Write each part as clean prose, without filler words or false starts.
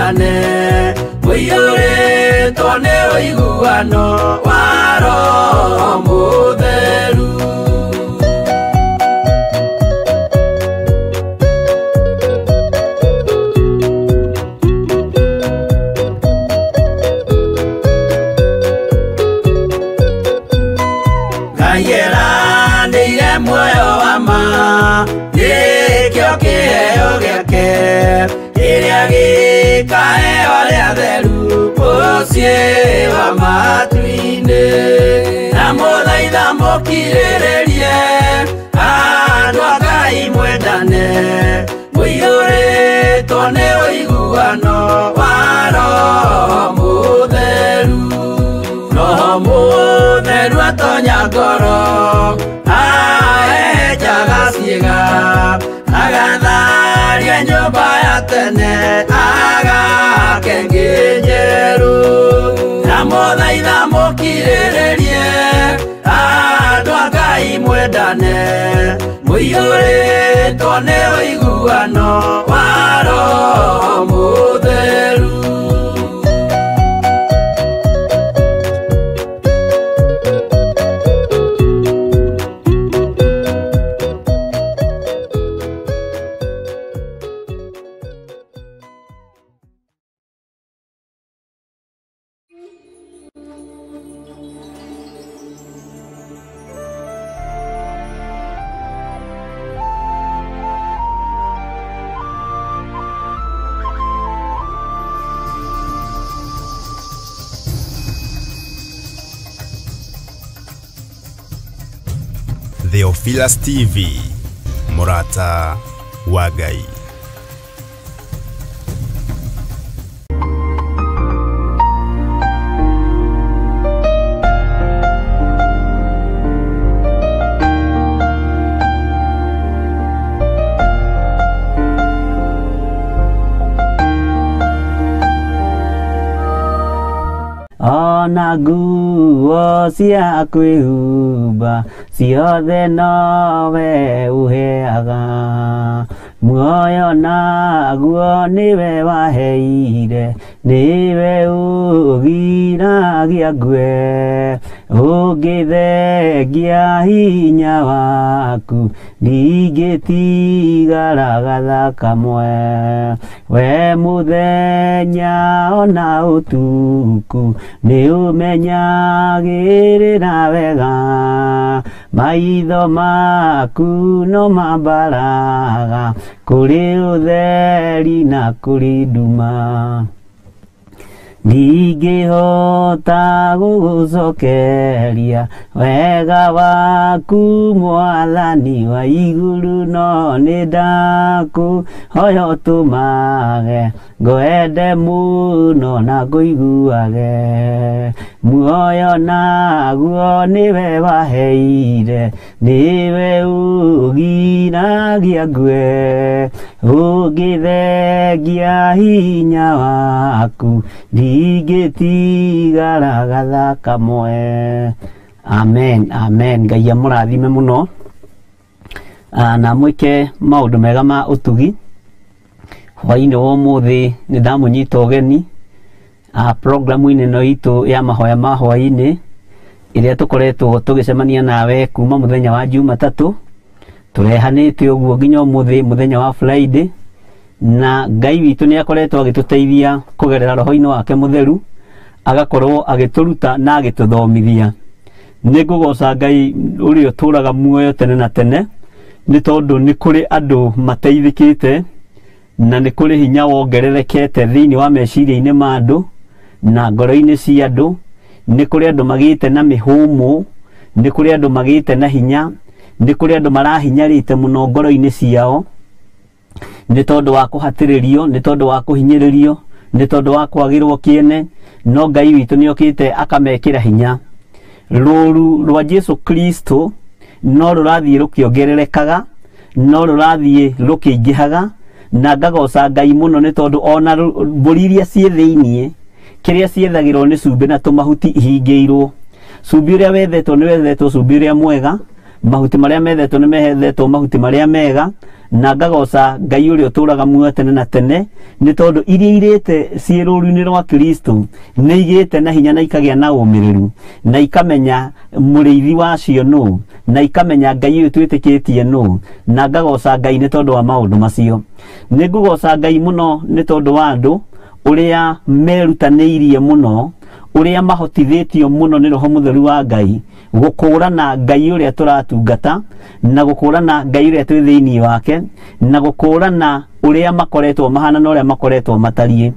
mwendane mũiyũrĩtwo nĩ ũiguano wa Roho Mũtheru. Ngeranĩire muoyo wa ma nĩkĩo kĩheo gĩake kĩrĩa gĩkaheo rĩa theru mũciĩ wa matu-inĩ. Na mũthaitha mũkirĩrĩrie andũ a Ngai mwendane mũiyũrĩtwo nĩ ũiguano wa Roho Mũtheru. Roho Mũtheru atonya ngoro ahejaga ciĩga agatharia nyũmba ya tene agake ngĩ njerũ. Na mũthaitha mũkirĩrĩrie andũ a Ngai mwendane mũiyũrĩtwo nĩ ũiguano wa Roho Mũtheru. Theophilus TV, Murata wa Ngai. Ona nguo cia kwĩhumba ciothe nowe ũheaga, muoyo naguo nĩwe waheire, nĩwe ũgiragia ngue. Ũngĩthengia hinya waku ndingĩtigara gatha kamwe. We mũthenya ona ũtukũ nĩ ũmenyagĩrĩra wega, maitho maku no mambaraga kũrĩ ũtheri na kũrĩ nduma. Ndingĩhota gũgũcokeria wega waku Mwathani wa igũrũ, no nĩndakũhoya ũtũmage ngwende mũno na ngũiguage. Muoyo naguo nĩwe waheire, nĩwe ũgiragia ngue. Ũngĩthengia hinya waku ndingĩtigara gatha kamwe. Amen, amen. Ngai amũrathime mũno na mwĩke maũndũ mega ma ũtugi. Hwainĩ wa ũmũthĩ nĩndamũnyita ũgeni programu-inĩ ĩno itũ ya mahoya ma hwainĩ ĩrĩa tũkoretwo tũgĩcemania nawe kuma mũthenya wa Jumatatũ, tũrehanĩte ũguo nginya ũmũthĩ mũthenya wa Friday, na Ngai witũ nĩakoretwo agĩtũteithia kũgerera Roho-inĩ wake Mũtheru, agakorwo agĩtũruta na agĩtũthomithia. Nĩngũgoca Ngai ũrĩa ũtũraga muoyo tene na tene, nĩ tondũ nĩ kũrĩ andũ mateithĩkĩte na nĩ kũrĩ hinya wongererekete thĩinĩ wa meciria-inĩ ma andũ na ngoro-inĩ cia andũ. Nĩ kũrĩ andũ magĩte na mĩhũmũ, nĩ kũrĩ andũ magĩte na hinya, nĩ kũrĩ andũ marahinyarĩte mũno ngoro-inĩ ciao nĩ tondũ wa kũhatĩrĩrio, nĩ tondũ wa kũhinyĩrĩrio, nĩ tondũ wa kwagĩrwo kĩene, no Ngai witũ nĩokĩte akamekĩra hinya. Rũru rwa Jesu Kristo no rũrathiĩ rũkĩongererekaga, no rũrathiĩ rũkĩingĩhaga, na ngagoca Ngai mũno nĩ tondũ ona mbũri iria ciĩ thĩiniĩ kĩrĩa ciethagĩrwo nĩ cumbĩ na tũmahuti ihingĩirwo. Cumbĩ ũrĩa wethetwo nĩ wethetwo cumbĩ ũrĩa mwega, mahuti maria methetwo nĩ mehethetwo mahuti maria mega, na ngagoca Ngai ũrĩa ũtũraga muoyo tene na tene, nĩ tondũ iria irĩte ciĩ rũũru-inĩ rwa Kristo nĩ igĩte na hinya na ikagĩa na ũmĩrĩru, na ikamenya mũrĩithi wacio nũ, na ikamenya Ngai ũyũ twĩtĩkĩtie nũ, na ngagoca Ngai nĩ tondũ wa maũndũ macio. Nĩ ngũgoca Ngai mũno nĩ tondũ wa andũ ũrĩa merutanĩirie mũno, ũrĩa mahotithĩtio mũno nĩ Roho Mũtheru wa Ngai gũkũũrana Ngai ũrĩa tũratungata, na gũkũũrana Ngai ũrĩa twĩ thĩinĩ wake, na gũkũũrana ũrĩa makoretwo mahana na ũrĩa makoretwo matariĩ.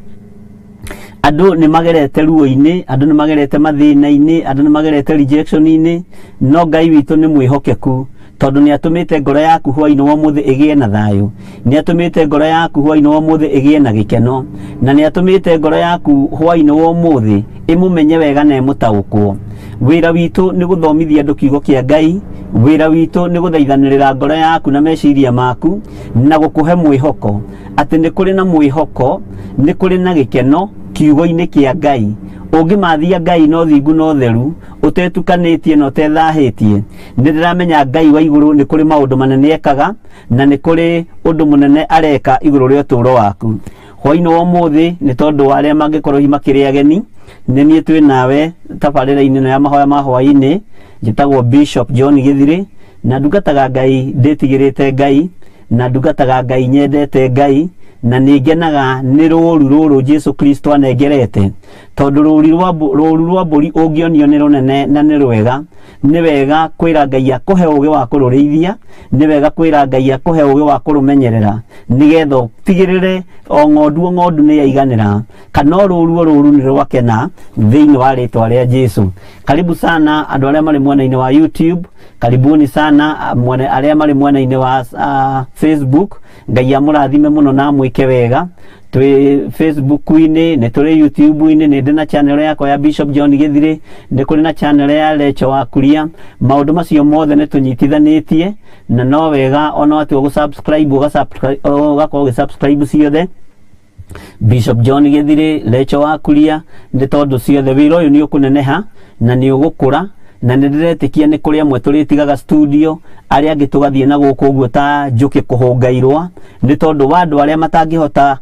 Andũ nĩ magerete ruo-inĩ, andũ nĩ magerete mathĩna-inĩ, andũ nĩ magerete rejection-inĩ, no Ngai witũ nĩ mwĩhokeku, tondũ nĩ atũmĩte ngoro yaku hwaĩ-inĩ wa ũmũthĩ ĩgĩe na thayũ, nĩ atũmĩte ngoro yaku hwaĩ-inĩ wa ũmũthĩ ĩgĩe na gĩkeno, na nĩ atũmĩte ngoro yaku hwaĩ-inĩ wa ũmũthĩ ĩmũmenye wega na ĩmũtaũkwo. Wĩra witũ nĩ gũthomithia andũ kiugo kĩa Ngai, wĩra witũ nĩ gũthaithanĩrĩra ngoro yaku na meciria maku, na gũkũhe mwĩhoko atĩ nĩ kũrĩ na mwĩhoko, nĩ kũrĩ na gĩkeno kiugo-inĩ kĩa Ngai. Ũngĩmathia Ngai na ũthingu na ũtheru, ũtetukanĩtie na ũtethahĩtie, nĩ ndĩramenya Ngai wa igũrũ nĩ kũrĩ maũndũ manene ekaga, na nĩ kũrĩ ũndũ mũnene areka igũrũ rĩa ũtũũro waku. Hwaĩ-inĩ wa ũmũthĩ nĩ tondũ wa arĩa mangĩkorwo makĩrĩ ageni, nĩ niĩ twĩ nawe tabarĩra-inĩ ĩno ya mahoya ma hwaĩ-inĩ. Njĩtagwo Bishop John Gĩthirĩ, na ndungataga Ngai ndĩtigĩrĩte Ngai, na ndungataga Ngai nyendete Ngai, na nĩ ngenaga nĩ rũũru rũrũ Jesu Kristo anengerete, tondũ rũũru rwa mbũri ũngĩonio nĩ rũnene na nĩ rwega. Nĩ wega kwĩra Ngai akũhe ũũgĩ wa kũrũrĩithia, nĩ wega kwĩra Ngai akũhe ũũgĩ wa kũrũmenyerera, nĩgetha tigĩrĩre o ng'ondu nĩ yaiganĩra, kana rũũru nĩ rwakena thĩinĩ wa rĩtwa rĩa Jesu. Karibu sana andũ arĩa marĩ mwena-inĩ wa YouTube, karibuni sana arĩa marĩ mwena-inĩ wa Facebook. Ngai amũrathime mũno na mwĩke wega. Twĩ Facebook-inĩ, nĩ tũrĩ YouTube-inĩ, nĩ ndĩ na channel yakwa ya Bishop John Gĩthirĩ, nĩ kũrĩ na channel ya Lecho wa Kuria. Maũndũ macio mothe nĩ tũnyitithanĩtie, na no wega ona watua gũsubscribe ũgakorwo ũgĩsubscribe ciothe. Bishop John Gĩthirĩ, Lecho wa Kuria, nĩ tondũ ciothe wĩra ũyũ nĩ ũkũneneha na nĩ ũgũkũra, na nĩ ndĩretĩkia nĩ kũrĩ amwe tũrĩtigaga studio, arĩa angĩ tũgathiĩ na gũkũ ũguo ta njũkĩ kũhũnga irũa, nĩ tondũ wa andũ arĩa matangĩhota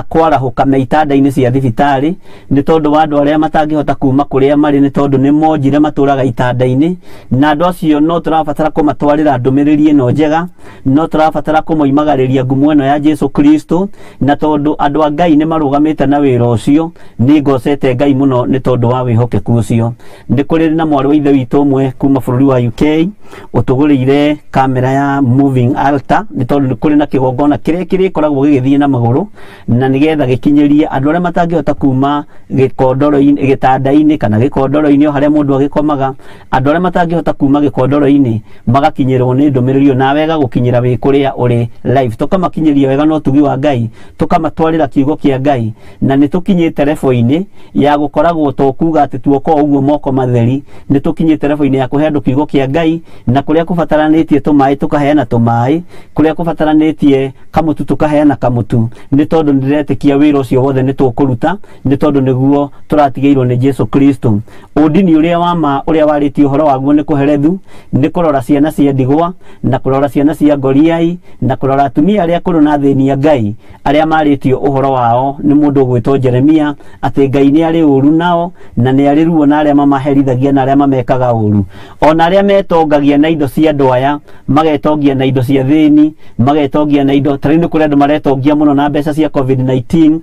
kwarahũka me itanda-inĩ cia thibitarĩ, nĩ tondũ wa andũ arĩa matangĩhota kuma kũrĩa marĩ, nĩ tondũ nĩ monjire matũraga itanda-inĩ, na andũ acio no tũrabatara kũmatwarĩra ndũmĩrĩri ĩno njega, no tũrabatara kũmoimagĩrĩria ngumo ĩno ya Jesu Kristo, na tondũ andũ a Ngai nĩ marũgamĩte na wĩra ũcio, nĩ ngocete Ngai mũno nĩ tondũ wa wĩhokeku ũcio. Nĩ kũrĩ na mwarĩ wa ithe witũ ũmwe kuma bũrũri wa UK ũtũgũrĩire kamera ya moving altar, nĩ tondũ nĩ kũrĩ na kĩgongona kĩrĩa kĩrĩkoragwo gĩgĩthiĩ na magũrũ, na nĩgetha gĩkinyĩrie andũ arĩa matangĩhota kuma gĩkondoro-inĩ, gĩtanda-inĩ kana gĩkondoro-inĩ o harĩa mũndũ agĩkomaga, andũ arĩa matangĩhota kuma gĩkondoro-inĩ magakinyĩrwo nĩ ndũmĩrĩri na wega gũkinyĩra wĩ kũrĩa ũrĩ live, tũkamakinyĩria wega na ũtugi wa Ngai, tũkamatwarĩra kiugo kĩa Ngai, na nĩ tũkinyĩte level-inĩ ya gũkoragwo to kuga atĩ tuoko ũguo moko matheri, nĩ tũkinyĩte level-inĩ ya kũhe andũ kiugo kĩa Ngai, na kũrĩa kũbataranĩtie tũmaĩ tũkaheana tũmaĩ, kũrĩa kũbataranĩtie kamũtu tũkaheana kamũtu, nĩ tondũ ndĩretĩkia wĩra ũcio wothe nĩ tũkũruta, nĩ tondũ nĩguo tũratigĩirwo nĩ Jesu Kristo. Ũndini ũrĩa wa ma ũrĩa warĩtio ũhoro waguo nĩ kũherethu, nĩ kũrora ciana cia ndigwa, na kũrora ciana cia ngoriai, na kũrora atumia arĩa akũrũ na athĩni a Ngai arĩa marĩtio ũhoro wao nĩ mũndũ ũgwĩtwo Jeremia, atĩ Ngai nĩ arĩ ũru nao, na nĩ arĩ ruo na arĩa mamaherithagia na arĩa mamekaga ũru, ona arĩa metongagia na indo cia andũ aya, magetongia na indo cia thĩni, magetongia na indo, tarĩ nĩ kũrĩ andũ maretongia mũno na mbeca cia COVID-19,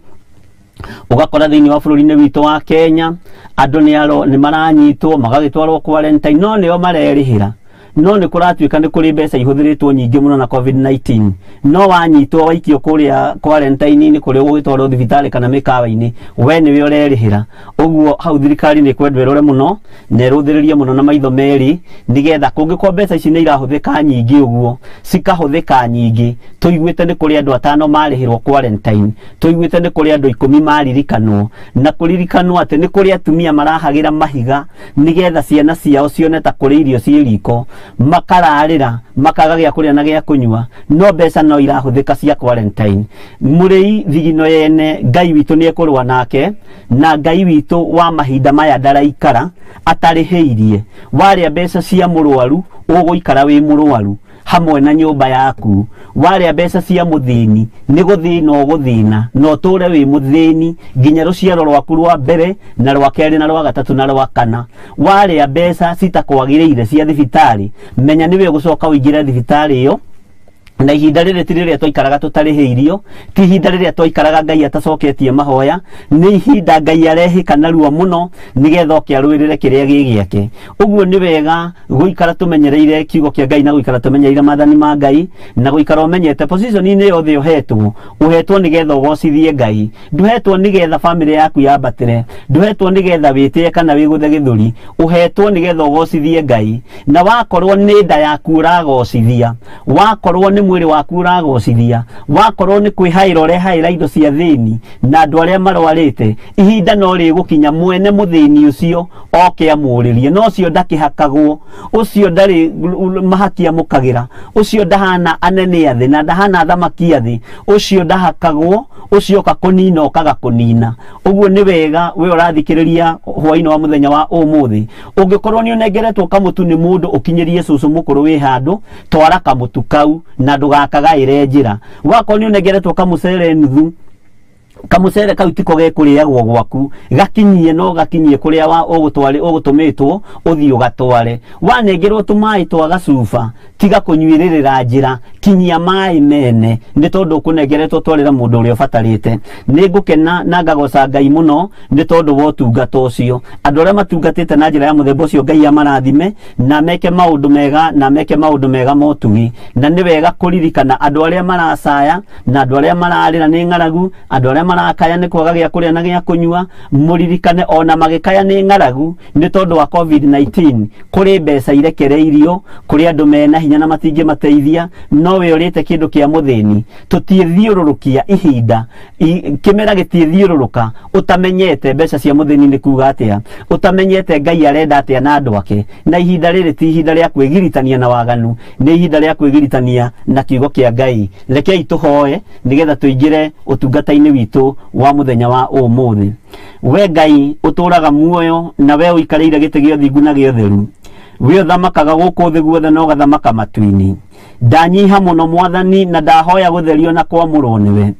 ugakora thĩinĩ wa bũrũri-inĩ witũ wa Kenya andũ nĩ maranyitwo magagĩtwarwo quarantine, no nĩo marerĩhĩra, no nĩ kũratuĩka nĩ kũrĩ mbeca ihũthĩrĩtwo nyingĩ mũno na COVID-19, no wanyitwo waikio kũrĩa quarantine-inĩ kũrĩa ũgũgĩtwarwo thibitarĩ kana mĩkawa-inĩ, we nĩwe ũrerĩhĩra. Ũguo hau thirikari nĩ kwendwo ĩrore mũno na ĩrũthĩrĩrie mũno na maitho merĩ, nĩgetha kũngĩkorwo mbeca ici nĩ irahũthĩka nyingĩ ũguo, cikahũthĩka nyingĩ. Tũiguĩte nĩ kũrĩ andũ 5 marĩhĩrwo quarantine, tũiguĩte nĩ kũrĩ andũ 10 maririkanwo, na kũririkanwo atĩ nĩ kũrĩ atumia marahagĩra mahiga nĩgetha ciana ciao cione ta kũrĩ irio ciĩ riko. makararira makaga gya kuria na gya kunywa no mbeca no irahuthika cia quarantine muri thigino yene Ngai witu ni ekurwa nake na Ngai witu wa mahinda maya ndaraikara atariheirie waria mbeca cia murwaru uguikara wi murwaru hamwe na nyumba yaku waria mbeca cia muthini ni guthina guthina no ture wi muthini nginya ruciaro rwaku rwa mbere na rwa keri na rwa gatatu na rwa kana waria mbeca citakwagiriire cia thibitari menya niwe gucoka uingire thibitari iyo na ihinda rĩrĩ ti rĩrĩa twaikaraga tutarĩhĩirio ti ihinda rĩrĩa twaikaraga Ngai atacoketie mahoya nĩ ihinda Ngai arehĩka narua mũno nĩgetha ũkĩarũĩrĩre kĩrĩa gĩgĩake ũguo nĩ wega gũikara tũmenyereire kiugo kĩa Ngai na gũikara tũmenyereire maathani ma Ngai na gũikara ũmenyete position-inĩ yothe ũhetwo nĩgetha ũgocithie Ngai ndũhetwo nĩgetha bamĩrĩ yaku yambatĩre ndũhetwo nĩgetha wĩtĩe kana wĩgũthe gĩthũri ũhetwo nĩgetha ũgocithie Ngai na wakorwo nĩ nda yaku ũragocithia wakorwo nĩ mwĩrĩ waku ũragocithia wakorwo nĩ kwĩhaĩra ũrehaĩra indo cia thĩni na andũ arĩa marwarĩte ihinda no rĩgũkinya mwene mũthĩni ũcio oke amũrĩrie no ũcio ndakĩhakagwo ũcio ndarĩ mahaki amũkagĩra ũcio ndahana anene a thĩ na ndahana thamaki a thĩ ũcio ndahakagwo ũcio kakũnina okaga kũnina ũguo nĩ wega we ũrathikĩrĩria hwaĩ-inĩ wa mũthenya wa ũmũthĩ ũngĩkorwo nĩ ũnengeretwo kamũtu nĩ mũndũ ũkinyĩrie cũcũ mũkũrũ wĩ handũ twara kamũtu kau na ndũgakagaĩre njĩra wakorwo nĩ ũnengeretwo kamũcere nuthu kamucere kau tiko gekũrĩagwo gwaku gakinyie no gakinyie kũrĩa wa ũgũtũmĩtwo ũthiĩ ũgatware wanengerwo tũmaĩ twa gacuba tiga kũnyuĩrĩrĩra njĩra kinyia maĩ mene nĩ tondũ ũkũnengeretwo twarĩra mũndũ ũrĩa ũbatarĩte nĩ ngũkena na ngagoca Ngai mũno nĩ tondũ wa ũtungata ũcio andũ arĩa matungatĩte na njĩra ya mũthemba ũcio Ngai amarathime na meke maũndũ mega na meke maũndũ mega ma ũtugi na nĩ wega kũririkana andũ arĩa maracaya na andũ arĩa mararĩra nĩ ng'aragu andũ arĩa marakaya nĩ kwaga gĩa kũrĩa na gĩa kũnyua mũririkane ona magĩkaya nĩ ng'aragu nĩ tondũ wa COVID-19 kũrĩ mbeca irekereirio kũrĩ andũ mena hinya na matingĩmateithia no we ũrĩte kĩndũ kĩa mũthĩni tũtiĩthiũrũrũkia ihinda kĩmera gĩtiĩthiũrũrũka ũtamenyete mbeca cia mũthĩni nĩ kuuga atĩa ũtamenyete Ngai arenda atĩa na andũ ake na ihinda rĩrĩ ti ihinda rĩa kwĩgiritania na waganu nĩ ihinda rĩa kwĩgiritania na kiugo kĩa Ngai rekei tũhoe nĩgetha tũingĩre ũtungata-inĩ witũ wa muthenya wa ũmũthĩ we Ngai ũtũraga muoyo na we ũikarĩire gĩtĩ gĩa ũthingu na gĩa ũtheru we ũthamakaga gũkũ thĩ guothe na ũgathamaka matu-inĩ ndanyiha mũno Mwathani na ndahoya gũtherio na kwamũrwo nĩwe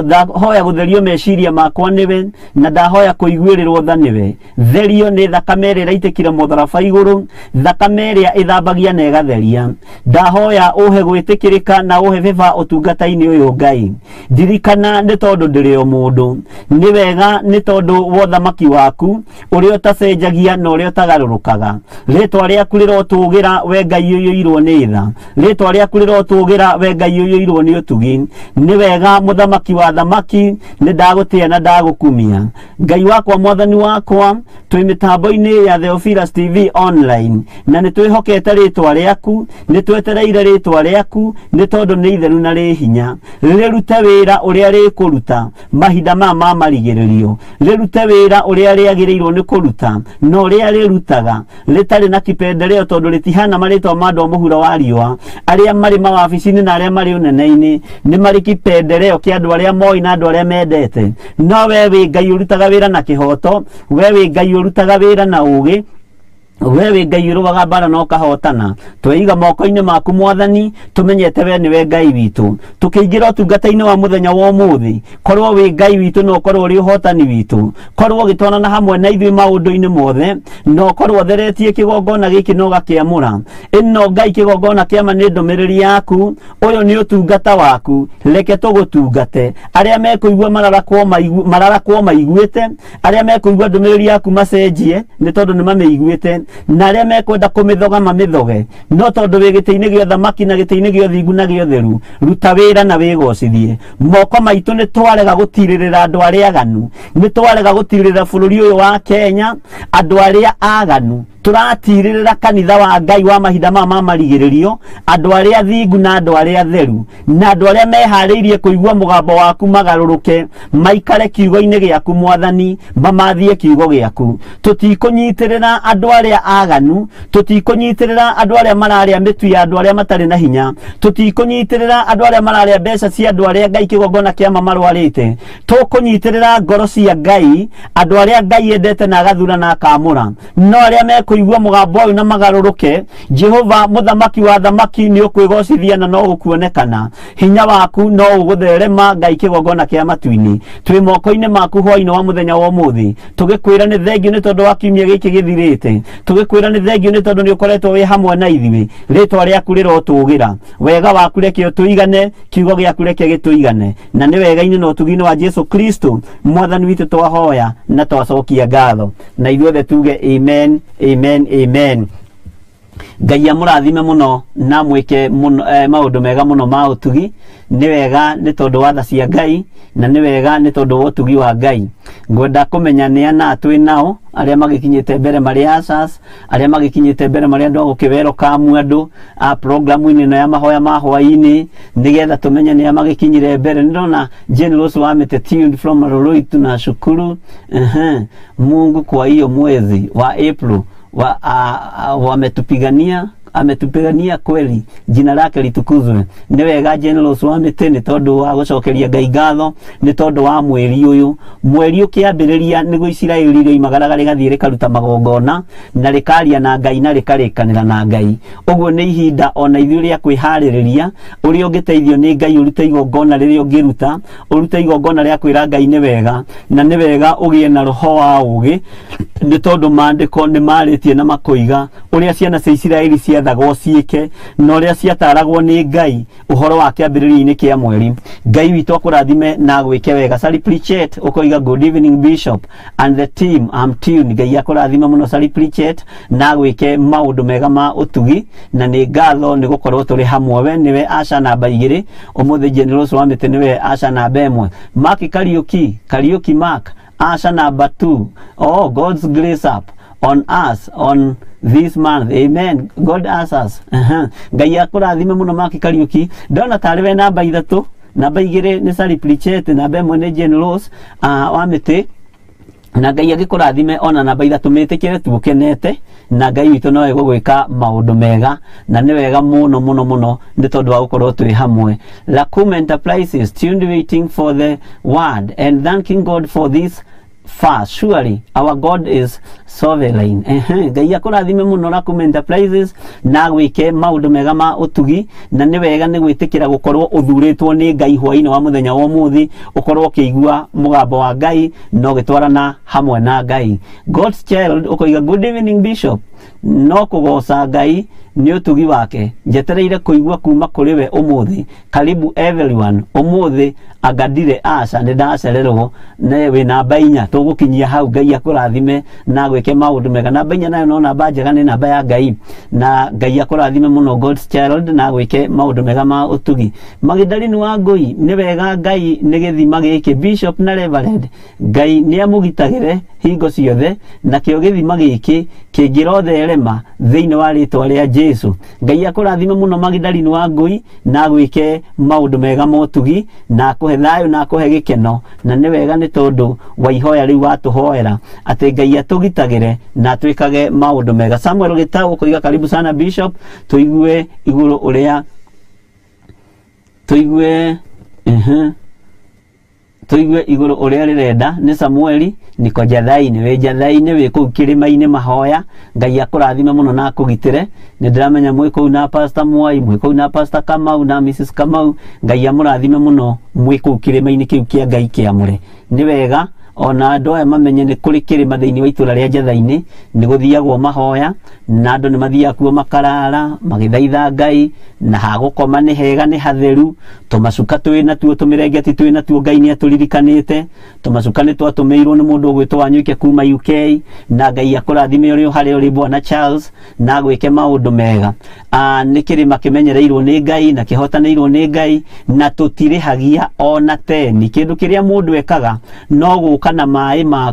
ndahoya gũtherio meciria makwa nĩwe na ndahoya kũiguĩrĩrwo tha nĩwe therio nĩ thakame ĩrĩa ĩraitĩkire mũtharaba igũrũ thakame ĩrĩa ĩthambagia na ĩgatheria ndahoya ũhe gwĩtĩkĩrĩka na ũhe vĩva ũtungata-inĩ ũyũ Ngai ndirikana nĩ tondũ ndĩrĩ o mũndũ nĩ wega nĩ tondũ wa ũthamaki waku ũrĩa ũtacenjagia na ũrĩa ũtagarũrũkaga rĩtwa rĩaku rĩrotũgĩra we Ngai ũyũirwo nĩ tha rĩtwa rĩaku rĩrotũgĩra we Ngai ũyũirwo nĩ ũtugi nĩ wega mũthamaki wa thamaki nĩ ndagũtĩa na ndagũkumia Ngai wakwa Mwathani wakwa twĩ mĩtambo-inĩ ya Theophilus TV online na nĩ twĩhokete rĩtwa rĩaku nĩ twetereire rĩtwa rĩaku nĩ tondũ nĩ itheru na rĩ hinya rĩrute wĩra ũrĩa rĩkũruta mahinda maya ma marigĩrĩrio rĩrute wĩra ũrĩa rĩagĩrĩirwo nĩ kũruta no ũrĩa rĩrutaga rĩtarĩ na kipendeleo tondũ rĩtihana marĩtwa ma andũ a mũhuro wa riũa arĩa marĩ mawabici-inĩ na arĩa marĩ ũnene-inĩ nĩ marĩ kipendeleo kĩa andũ arĩa moĩ na andũ arĩa mendete no we wĩ Ngai ũrutaga wĩra na kĩhoto we wĩ Ngai ũrutaga wĩra na ũgĩ we wĩ Ngai ũrũaga mbara na ũkahotana tweiga moko-inĩ maku Mwathani tũmenyete we nĩwe Ngai witũ tũkĩingĩra ũtungata-inĩ wa mũthenya wa ũmũthĩ korwo wĩ Ngai witũ na ũkorwo ũrĩ ũhotani witũ korwo ũgĩtwarana hamwe na ithuĩ maũndũ-inĩ mothe na ũkorwo ũtheretie kĩgongona gĩkĩ na ũgakĩamũra ĩno Ngai kĩgongona kĩama nĩ ndũmĩrĩri yaku ũyũ nĩ ũtungata waku reke tũgũtungate arĩa mekũigua mararakwo maiguĩte arĩa mekũigua ndũmĩrĩri yaku macenjie nĩ tondũ nĩ mamĩiguĩte na arĩa mekwenda kũmĩthoga mamĩthoge no tondũ wĩ gĩtĩ-inĩ gĩa thamaki na gĩtĩ-inĩ gĩa ũthingu na gĩa ũtheru ruta wĩra na wĩgocithie moko maitũ nĩ twarega gũtirĩrĩra andũ arĩa aganu nĩ twarega gũtirĩrĩra bũrũri ũyũ wa Kenya andũ arĩa aganu turatirĩrĩra kanitha wa Ngai wa mahinda mama marigĩrĩrio, andũ arĩa thingu na andũ arĩa theru, na andũ arĩa meharĩirie kũigua mũgambo waku magarũrũke, maikare kiugo-inĩ gĩaku Mwathani, mamathie kiugo gĩaku. Tũtikũnyitĩrĩra andũ arĩa aganu, tũtikũnyitĩrĩra andũ arĩa mararĩa mĩtu ya andũ arĩa matarĩ na hinya, tũtikũnyitĩrĩra andũ arĩa mararĩa mbeca cia andũ arĩa Ngai kĩgongona kĩama marwarĩte. Tũkũnyitĩrĩra ngoro cia Ngai, andũ arĩa Ngai endete na agathura na akamũra, no arĩa mekũigua mũgambo ũyũ na magarũrũke. Jehova mũthamaki wa thamaki nĩ ũkwĩgocithia na no ũkuonekana, hinya waku no ũgũtherema Ngai kĩgongona kĩa matu-inĩ. Twĩ moko-inĩ maku hwaĩ-inĩ wa mũthenya wa ũmũthĩ, tũgĩkwĩra nĩ thengiũ nĩ tondũ wa kiumia gĩkĩ gĩthirĩte, tũgĩkwĩra nĩ thengiũ nĩ tondũ nĩ ũkoretwo wĩ hamwe na ithuĩ. Rĩtwa rĩaku rĩrotũgĩra, wega waku reke ũtũigane, kiugo gĩaku reke gĩtũigane, na nĩ wega-inĩ na ũtugi-inĩ wa Jesu Kristo Mwathani witũ twahoya na twacokia ngatho, na ithuothe tuge amen, amen, amen. Ngai amũrathime mũno na mwĩke maũndũ mega mũno ma ũtugi. Nĩ wega nĩ tondũ wa tha cia Ngai, na nĩ wega nĩ tondũ wa ũtugi wa Ngai. Ngwenda kũmenya nĩ ana twĩ nao, arĩa magĩkinyĩte mbere marĩ asas, arĩa magĩkinyĩte mbere marĩ andũ a gũkĩwero kamu andũ a programu-inĩ ĩno ya mahoya ma hwaĩ-inĩ, nĩgetha tũmenye nĩ magĩkinyire mbere. Nĩndona Generous Wamete tuned from Maroroi, tunashukuru. Mungu kwa hiyo mwezi wa April ametupigania kweli, jina lake litukuzwe. Nĩ wega Generous Wamete nĩ tondũ wa gũcokeria Ngai ngatho, nĩ tondũ wa mweri ũyũ. Mweri ũkĩambĩrĩria nĩguo Isiraeli rĩoimagara rĩgathiĩ rĩkaruta magongona na rĩkaria na Ngai na rĩkarĩkanĩra na Ngai. Ũguo nĩ ihinda ona ithuĩ rĩa kwĩharĩrĩria, ũrĩa ũngĩteithio nĩ Ngai ũrute igongona rĩrĩa ũngĩruta, ũrute igongona rĩa kwĩra Ngai nĩ wega, na nĩ wega ũgĩe na roho wa ũgĩ, nĩ tondũ maandĩko nĩ marĩtie na makoiga ũrĩa ciana cia Isiraeli ciathagwo ciĩke, na ũrĩa ciataragwo nĩ Ngai ũhoro wa kĩambĩrĩria-inĩ kĩa mweri. Ngai witũ akũrathime na gwĩke wega. Sally Pritchett ũkoiga good evening Bishop and the team, I'm tuned. Ngai akũrathime mũno Sally Pritchett na gwĩke maũndũ mega ma ũtugi, na nĩ ngatho nĩ gũkorwo tũrĩ hamwe. We nĩwe aca namba 2, ũmũthĩ Generous Wamete nĩwe aca namba 1. Mark Kariuki Mark aca namba 2. Oh, God's grace up on us on this month, amen. God answers. Ngai akũrathime mũno Mark Kariuki. Ndona tarĩ we namba 3, namba 2 nĩ Sally Pritchett, namba 1 nĩ Generous Wamete, na Ngai agĩkũrathime ona namba 3 mĩtĩkĩre tũkenete, na Ngai witũ no egũgwĩka maũndũ mega, na nĩ wega mũno mũno mũno nĩ tondũ wa gũkorwo twĩ hamwe. Lacum Enterprises tuned waiting for the word and thanking God for this fast. Surely our God is sovereign. Ngai akũrathime mũno Lacum Enterprises na gwĩke maũndũ mega ma ũtugi, na nĩ wega nĩ gwĩtĩkĩra gũkorwo ũthurĩtwo nĩ Ngai hwaĩ-inĩ wa mũthenya wa ũmũthĩ, ũkorwo ũkĩigua mũgambo wa Ngai na ũgĩtwarana hamwe na Ngai. God's child ũkoiga good evening Bishop, no kũgoca Ngai nĩ ũtugi wake, njetereire kũigua kuma kũrĩ we ũmũthĩ. Karibu everyone. Ũmũthĩ agadire aca nĩ ndacererwo, nĩ wĩ namba 4 tũgũkinyia hau. Ngai akũrathime na gwĩke maũndũ mega. Namba 4 nayo no namba njega, nĩ namba ya Ngai, na Ngai akũrathime mũno God's child na gwĩke maũndũ mega ma ũtugi. Magdalene wa Ngũi, nĩ wega Ngai nĩ gĩthima gĩkĩ. Bishop na Reverend, Ngai nĩ amũgitagĩre hingo ciothe, na kĩo gĩthima gĩkĩ kĩngĩrotherema thĩinĩ wa rĩtwa rĩa Jesu. Ngai akũrathime mũno Magdalene wa Ngũi na gwĩke maũndũ mega ma ũtugi, na akũhe thayũ na akũhe gĩkeno, na nĩ wega nĩ tondũ wa ihoya rĩu watũhoera atĩ Ngai atũgitagĩre na twĩkage maũndũ mega. Samuel Gĩtaũ ũkoiga karibu sana Bishop, tũigue igũrũ ũrĩa tũigue igũrũ ũrĩa rĩrenda. Nĩ Samueli niko Jathaini, wĩ Jathaini wĩ kũu kĩrĩma-inĩ mahoya. Ngai akũrathime mũno na akũgitĩre. Nĩ ndĩramenya mwĩ kũu na Pastor Mwai, mwĩ kũu na Pastor Kamau na Mrs Kamau. Ngai amũrathime mũno mwĩ kũu kĩrĩma-inĩ kĩu kĩa Ngai kĩamũre. Nĩ wega ona andũ aya mamenye nĩ kũrĩ kĩrĩma thĩinĩ wa itũra rĩa Jathaini, nĩ gũthiagwo mahoya, na andũ nĩ mathiaga kuo makarara magĩthaitha Ngai, na hagũkoma nĩ hega nĩ hatheru. Tũmacuka twĩ natuo, tũmĩrengeti twĩ natuo, Ngai nĩ atũririkanĩte. Tũmacuka nĩ twatũmĩirwo nĩ mũndũ ũgwĩtwo Wanyuike kuma UK, na Ngai akũrathime ũrĩ harĩa ũrĩ Bwana Charles na gwĩke maũndũ mega. Nĩ kĩrĩma kĩmenyereirwo nĩ Ngai na kĩhotanĩirwo nĩ Ngai, na tũtirĩhagia ona teni. Kĩndũ kĩrĩa mũndũ ekaga no gũka guka na mai ma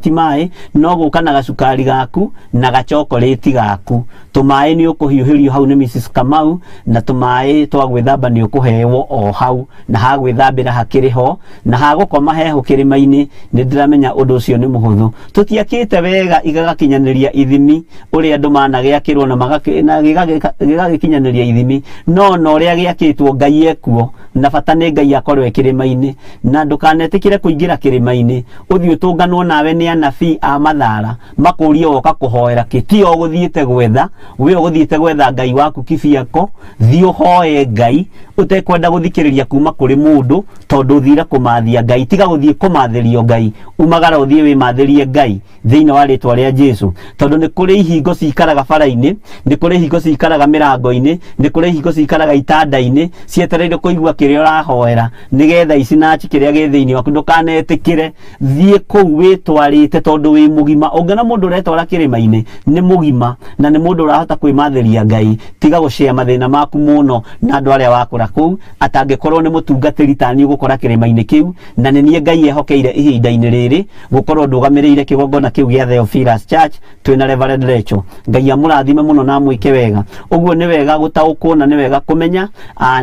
ti mai no guka na gacukari gaku na gachokoleti gaku tumai ni ukuhiuhirio hau ni Mrs Kamau na tumai twa gwithamba ni ukuhewo o hau na ha gwithambira hakiriho na ha gukoma heho kirimaini ni ndiramenya undu ucio ni muhuthu tutiakite wega igagakinyaniria ithimi uri andu managiakirwo na gigagikinyaniria ithimi no ria giakitwo Ngai ekuo na bata ni Ngai akorwe kirimaini na ndukanetikire kuingira kirimaini uthii utunganwo nawe ni anabii a mathara makurie woka kuhoera kitio guthiite gwetha we guthiite gwetha Ngai waku kibiako thii uhoe Ngai utekwenda guthikiriria kuma kuri mundu tondu thira kumathia Ngai tiga guthii kumathirio Ngai umagara uthii wi mathirie Ngai thiini wa ritwa ria Jesu tondu ni kuri ihingo cikaraga bara-ini ni kuri ihingo cikaraga mirango-ini ni kuri ihingo cikaraga itanda-ini cietereire kuigua kiria urahoera nigetha ici na kiria gi thiini waku ndukanetikire thii kuu witwarite tondu wi mugima ungena mundu uretwara kirima-ini ni mugima na ni mundu urahota kwimathiria Ngai tiga gucea mathina maku muno na andu aria wakura kuu atangikorwo ni mutungatiri tani ugukora kirima-ini kiu na ni nie Ngai ehokeire ihinda-ini riri gukorwo ndugamiriire kigongona kiu gia Theophilus Church twina Reverend Rachel Ngai amurathime muno na mwike wega uguo ni wega gutaukwo na ni wega kumenya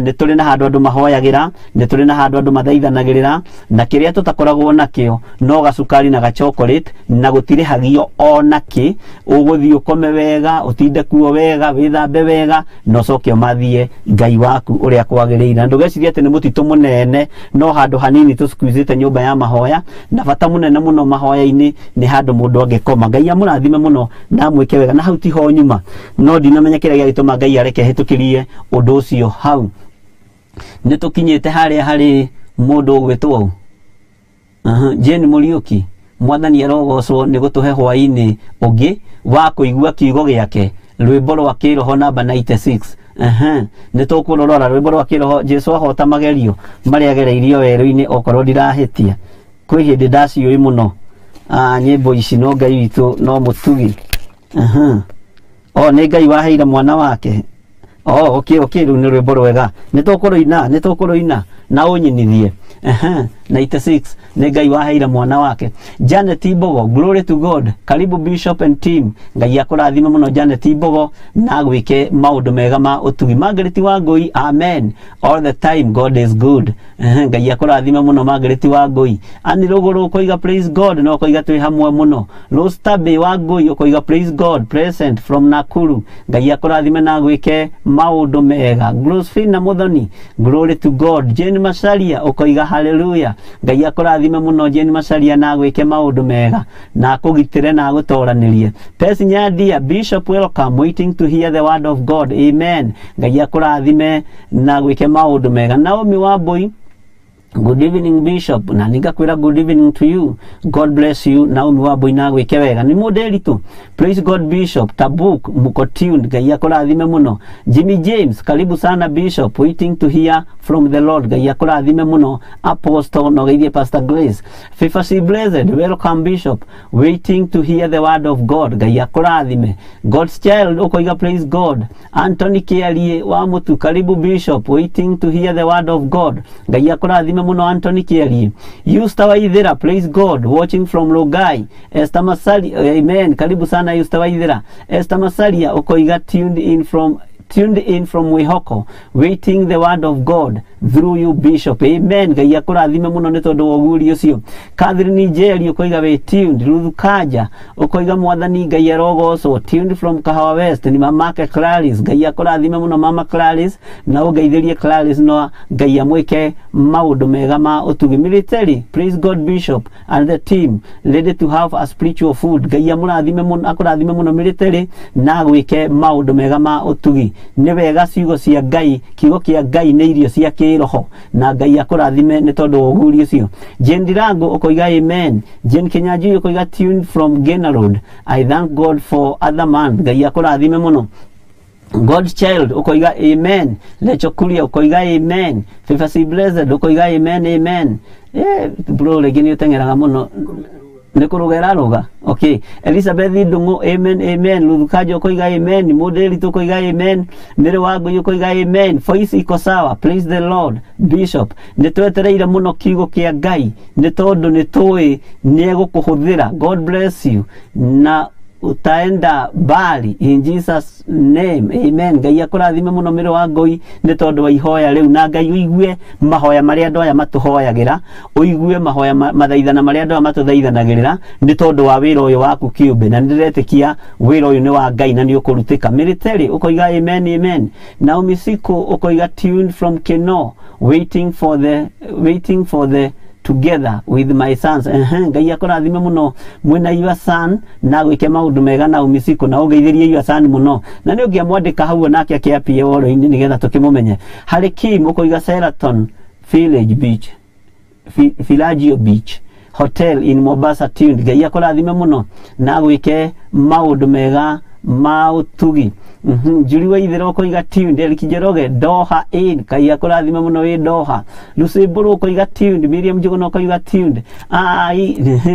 ni turi na handu andu mahoyagira ni turi na handu andu mathaithanagirira na kiria tutakoragwo nakio no gacukari na gachokolate na gutire hagio onaki uguthii ukome wega utinde kuo wega withambe wega no coke mathie Ngai waku uria kwagirira ndugecirie ati ni mutito munene no handu hanini tucukuzite nyumba ya mahoya na bata munene muno mahoya-ini ni handu mundu angikoma Ngai amurathime muno na mwike wega na hau tiho nyuma no ndinamenya kiria gituma Ngai areke hitukirie undu ucio hau ni tukinyite haria hari mundu gwitwo Jane Muriuki mwathani arogocwo ni gutuhe hwaini ungi wa kuigua kiugo giake rwimbo rwa kiroho namba 96 ni tukurorora rwimbo rwa kiroho Jesu ahota magerio maria agereirio weru-ini okorwo ndirahitia kwi hindi ndaciui muno nyimbo ici no Ngai witu no mutugi ni Ngai waheire mwana wake okay ru ni rwimbo rwega ni tukuruina na unyinithie 96 ni Ngai waheire mwana wake Janet Ibogo glory to God karibu Bishop and team Ngai akurathime muno Janet Ibogo na gwike maundu mega ma utugi Margaret Wangui amen all the time God is good Ngai akurathime muno Margaret Wangui ani ruguru ukoiga praise God no koiga twi hamwe muno Rostabe Wangui ukoiga praise God present from Nakuru Ngai akurathime na gwike maundu mega Glosfina Muthoni glory to God Jane Masalia ukoiga hallelujah Ngai akurathime muno Jane Masalia na gwike maundu mega na kugitire na gutoranirie Pesi Nyadia Bishop welcome waiting to hear the word of God amen Ngai akurathime na gwike maundu mega Naomi Wambui good evening Bishop na ningakwira good evening to you God bless you Naomi Wambui na gwike wega ni modelitu praise God Bishop Tabuk muko tuned Ngai akurathime muno Jimmy James karibu sana Bishop waiting to hear from the Lord Ngai akurathime muno Apostle no geithie Pastor Grace Fifasi Blessed welcome Bishop waiting to hear the word of God Ngai akurathime God's child ukoiga praise God Anthony Kialie wa mutu karibu Bishop waiting to hear the word of God Ngai akurathime muno Anthony Kialie Yusta Waithira praise God watching from Logai Esther Masali amen karibu sana Yusta Waithira Esther Masalia ukoiga tuned in from Wihoko waiting the word of God through you Bishop amen Ngai akurathime muno ni tondu woguri ucio Catherine Njeri ukoiga we tuned Ruth Kaja ukoiga mwathani Ngai arogocwo tuned from Kahawa West ni mamake Clarice Ngai akurathime muno mama Clarice na ugeithirie Clarice no Ngai amwike maundu mega ma utugi military praise God Bishop and the team ready to have a spiritual food Ngai amurathime muno akurathime muno military na gwike maundu mega ma utugi ni wega ciugo cia Ngai kiugo kia Ngai ni irio cia kiroho na Ngai akurathime ni tondu woguri ucio Jane Dirango ukoiga amen Jane Kinyanjui ukoiga tuned from Gena Road I thank God for other man Ngai akurathime muno God's child ukoiga amen Lecho Kuria ukoiga amen Fifasi Blessed ukoiga amen bro legini utengeraga muno Nekurugera roga. Okay. Elizabeth Ndungu, amen, amen. Luthukajo koiga amen. Modeli to koiga amen. Mere wago yo koiga amen. Voice iko sawa. Praise the Lord. Bishop. Nitwetereire muno kiugo kia Ngai. Ni tondu nitui niegukuhuthira. God bless you. Na utaenda bali in Jesus name, amen. Ngai akurathime muno miro wa Ngoi ni tondu wa ihoya riu, na Ngai uigue mahoya maria andu aya matuhoyagira, uigue mahoya mathaithana maria andu aya matuthaithanagirira ni tondu wa wira uyu waku kiumbe, na ndiretikia wira uyu ni wa Ngai na ni ukurutika. Military ukoiga amen, amen. Naomi Siku ukoiga tuned from Keno, waiting for the together with my sons. Ngai akurathime muno mwena your son na gwike maundu mega na umisiko na ugeithirie your son muno, na ni ungia mwandika hau nake akiapie woro-ini nigetha tukimumenye. Harry Kim ukoiga Sheraton Villagio Beach Hotel in Mombasa tuned. Ngai akurathime muno na gwike maundu mega mautugi. Juli wa ithero koiga tuned. Eliki Jeroge Doha in Ngai akurathime muno wi Doha. Lucy Buru koiga tuned. Miriam Jugono koiga tuned.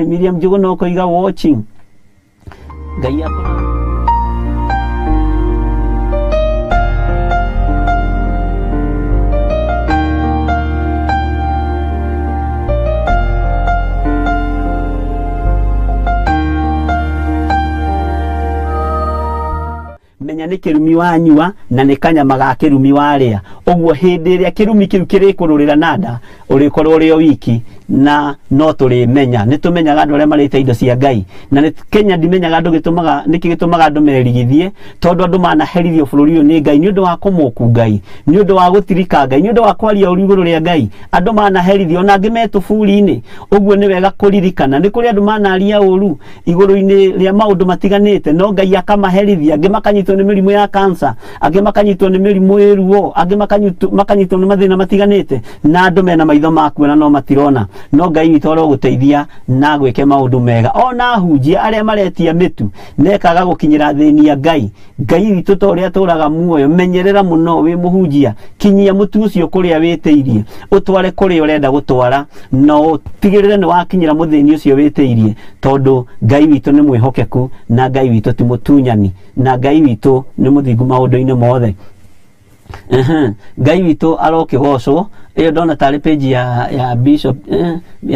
Miriam Jugono koiga watching. Ngai akurathime menya ni kirumi wanyua na ni kanyama ga kirumi waria. Oguo hindi ria kirumi kiu kirikururira nada urikorwo uri wiki na no turi menya ni tumenyaga andu aria marite indo cia Ngai, na ni Kenya ndimenyaga andu gitumaga niki gitumaga andu merigithie tondu andu manaherithio bururi uyu ni Ngai ni undu wa kumuku Ngai, ni undu wa gutirika Ngai, ni undu wa kwaria uriguru ria Ngai. Andu manaherithio na ngimetu furi-ini. Oguo ni wega kuririkana ni kuri andu manaria uru iguru-ini ria maundu matiganite, no Ngai akamaherithia. Angi makanyitwo ni mirimu ya cancer, angi makanyitwo ni mirimu iruo, angi makanyitwo ni mathina matiganite, na andu mena maitho makuona no matirona. No Ngai witu aroguteithia na gwike maundu mega. Ona hunjia aria maretia mitu nekaga gukinyira thini ya Ngai. Ngai witu to uria turaga muoyo, menyerera muno wi muhunjia, kinyia mutu ucio kuria witeirie, utware kuria urenda gutwara, no tigirire ni wakinyira muthini ucio witeirie, tondu Ngai witu ni mwihokeku na Ngai witu ti mutunyani, na Ngai witu ni muthingu maundu-ini mothe. Ngai witu arokigocwo. Iyo ndona tari page ya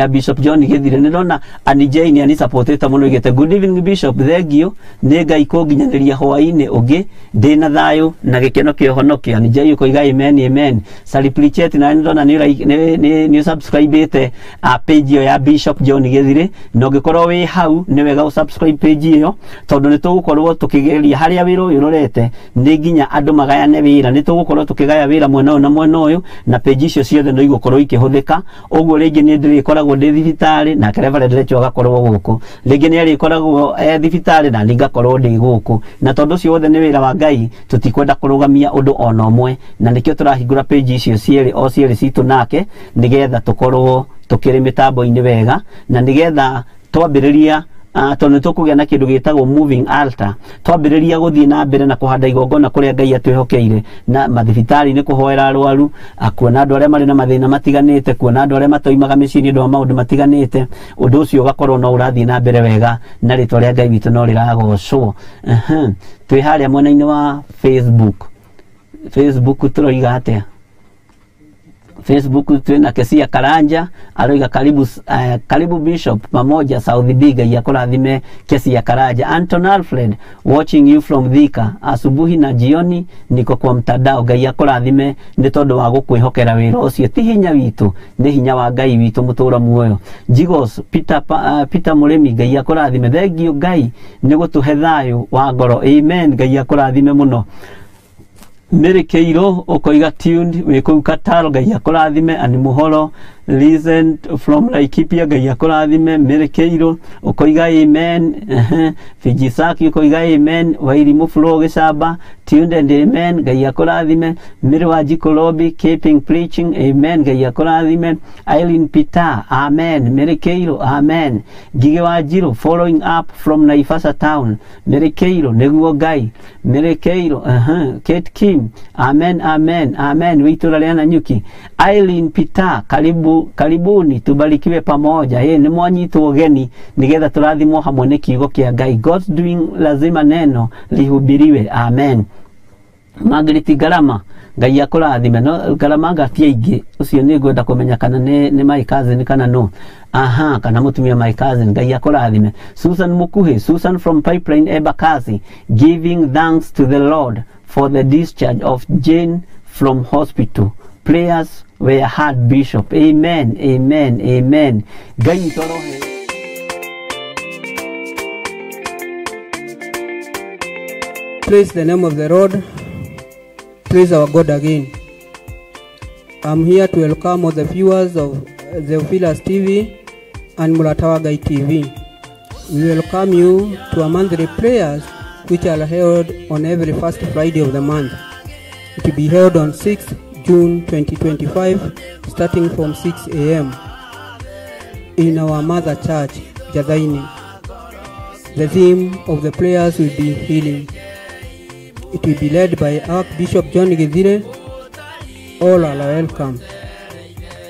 Bishop John Githire, ni ndona ani Jane ani supporteta muno igete good evening Bishop, thank you ni Ngai kunginyaniria hwaini ugi ndina thayu na gikeno kio honokio. Ani Jane ukoiga amen, amen. Saliplichet na ndona ni subscribe page ya Bishop John Githire, no gikorwo wi hau ni wega subscribe page iyo tondu ni tugukorwo tukigeria haria wira uyu urorete ni nginya andu magayane wira, ni tugukorwo tukigaya wira mwena uyu na mwena uyu, na page icio ciothe no igukorwo ikihuthika. Oguo ringi ni ndirikoragwo ndi thibitari na Reverend Lecho agakorwo guku, ringi ni arikoragwo thibitari na ningakorwo ndi guku, na tondu cio wothe ni wira wa Ngai tutikwenda kurugamia undu ona umwe, na nikio turahingura page icio cieri o cieri citu nake nigetha tukorwo tukiri mitambo-ini wega, na nigetha twambiriria tondu tukugia na kindu gitagwo moving altar, twambiriria guthii na mbere na kuhanda igongona kuria Ngai atwihokeire, na mathibitari ni kuhoera arwaru, akuona andu aria mari na mathina matiganite, kuona andu aria matoimaga micini ndu wa maundu matiganite. Undu ucio ugakorwo no urathii na mbere wega na ritwa ria Ngai witu no riragocwo. Twi haria mwena-ini wa Facebook turoiga atia Facebook twina Kesia Karanja aroiga karibu Bishop pamoja South Biga ya kurathime Kesia Karanja. Anton Alfred watching you from Thika, asubuhi na jioni niko kwa mtandao. Ngai ya kurathime ni tondu wa gukwihokera wira ucio ti hinya witu, ni hinya wa Ngai witu mutura muoyo. Jigos Peter Muremi, Ngai ya kurathime. Thank you Ngai ni gutuhe thayu wa ngoro, amen. Ngai ya kurathime muno. Mary Keiro ukoiga tuned wiku Kataro, Ngai akurathime. Ani Muhoro listen from Laikipia, Ngai akurathime. Mary Keiro ukoiga amen. Fijisaki ukoiga amen. Wairi Muflo Gicamba tuned and amen. Ngai akurathime. Mary Wajikolobi keeping preaching, amen. Ngai akurathime. Eileen Peter, amen. Mary Keiro, amen. Gige Wajiru following up from Naivasha town, Mary Keiro neguo Ngai. Mary Keiro Kate Kim, amen, amen, amen. Witura Leana Nyuki. Eileen Peter karibu karibuni tubarikiwe pamoja. Ni mwanyitwo geni nigetha turathimwo hamwe ni kiugo kia Ngai. God's doing lazima neno lihubiriwe. Amen. Margaret Garama, Ngai akurathime. No Garama ngatia ingi ucio ni ngwenda kumenya kana ni my cousin kana no. Kana mutumia my cousin. Ngai akurathime. Susan Mukuhi, Susan from Pipeline Embakasi, giving thanks to the Lord for the discharge of Jane from hospital. Prayers were heard, Bishop. Amen, amen, amen. Ngai torohe. Praise the name of the Lord. Praise our God again. I'm here to welcome all the viewers of Theophilus TV and Mulatawa Gai TV. We welcome you to a monthly prayers which are held on every first Friday of the month. It will be held on 6th June 2025, starting from 6 a.m. in our mother church, Jadaini. The theme of the prayers will be healing. It will be led by Archbishop John Gizire. All are welcome.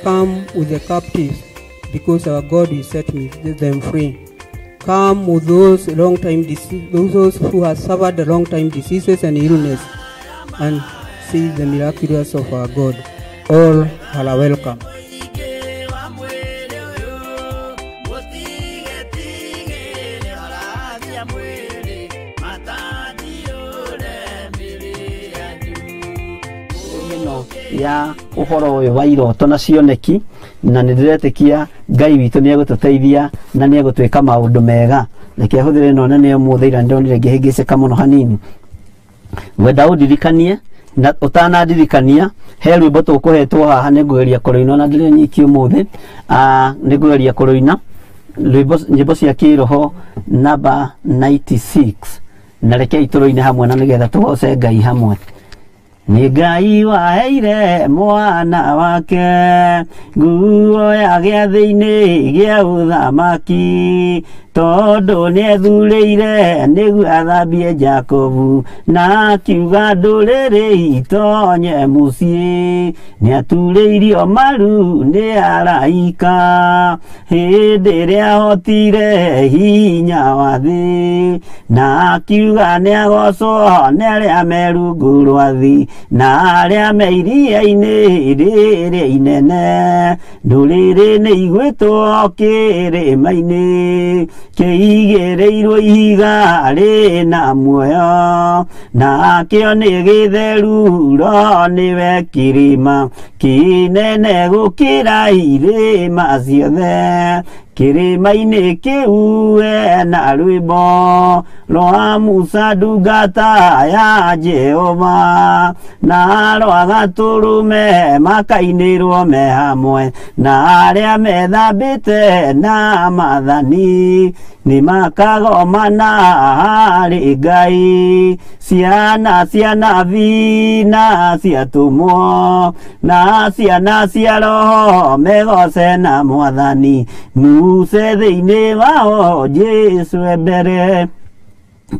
Come with the captives, because our God will set them free. Come with those those who have suffered long-time diseases and illness, and see the miraculous of our God. All are welcome. Ya uhoro wa iroto na cioneki na ndiretekia Ngai witu ni agututeithia na ni agutwika maundu mega reke huthire no ne muthiira ndonire ngihingiceka muno hanini wenda udirikanie na utana dirikania he rwimbo tukuhetwo haha ni ngweria kuruina na ndire nyiki umuthi ni ngweria kuruina rwimbo nyimbo cia kiroho namba 96 na reke ituruine hamwe na nigetha tugoce Ngai hamwe. Ni Ngai waheire mwana wake nguo ya gĩathĩ-inĩ gĩa ũthamaki tondu ni ethuurĩire nĩguo athambie Jakobu na akiuga ndũrĩrĩ itonye mũciĩ ni aturĩirio maru ni araika hĩndĩ ĩrĩa ahotire hinya wa thĩ na akiuga nĩ agocwo nĩ arĩa me rungu rwa thĩ na arĩa me iria-inĩ rĩrĩa inene ndũrĩrĩ nĩ igwĩtwo kĩrĩma-inĩ kĩigĩrĩirwo ihiga rĩna muoyo na kĩo nĩ gĩtheru ro nĩwe kĩrĩma kĩnene gũkĩra irĩma ciothe kĩrĩma-inĩ kĩu na rwĩmbo rwa Musa ndungata ya Jehova na rwa gatũrũme makainĩrwo me hamwe na arĩa methambĩte na mathani ni makagomana harĩ Ngai ciana cia nabii na ciatũmwo na ciana cia roho megoce na mwathani muce thĩinĩ wao Jesu mbere.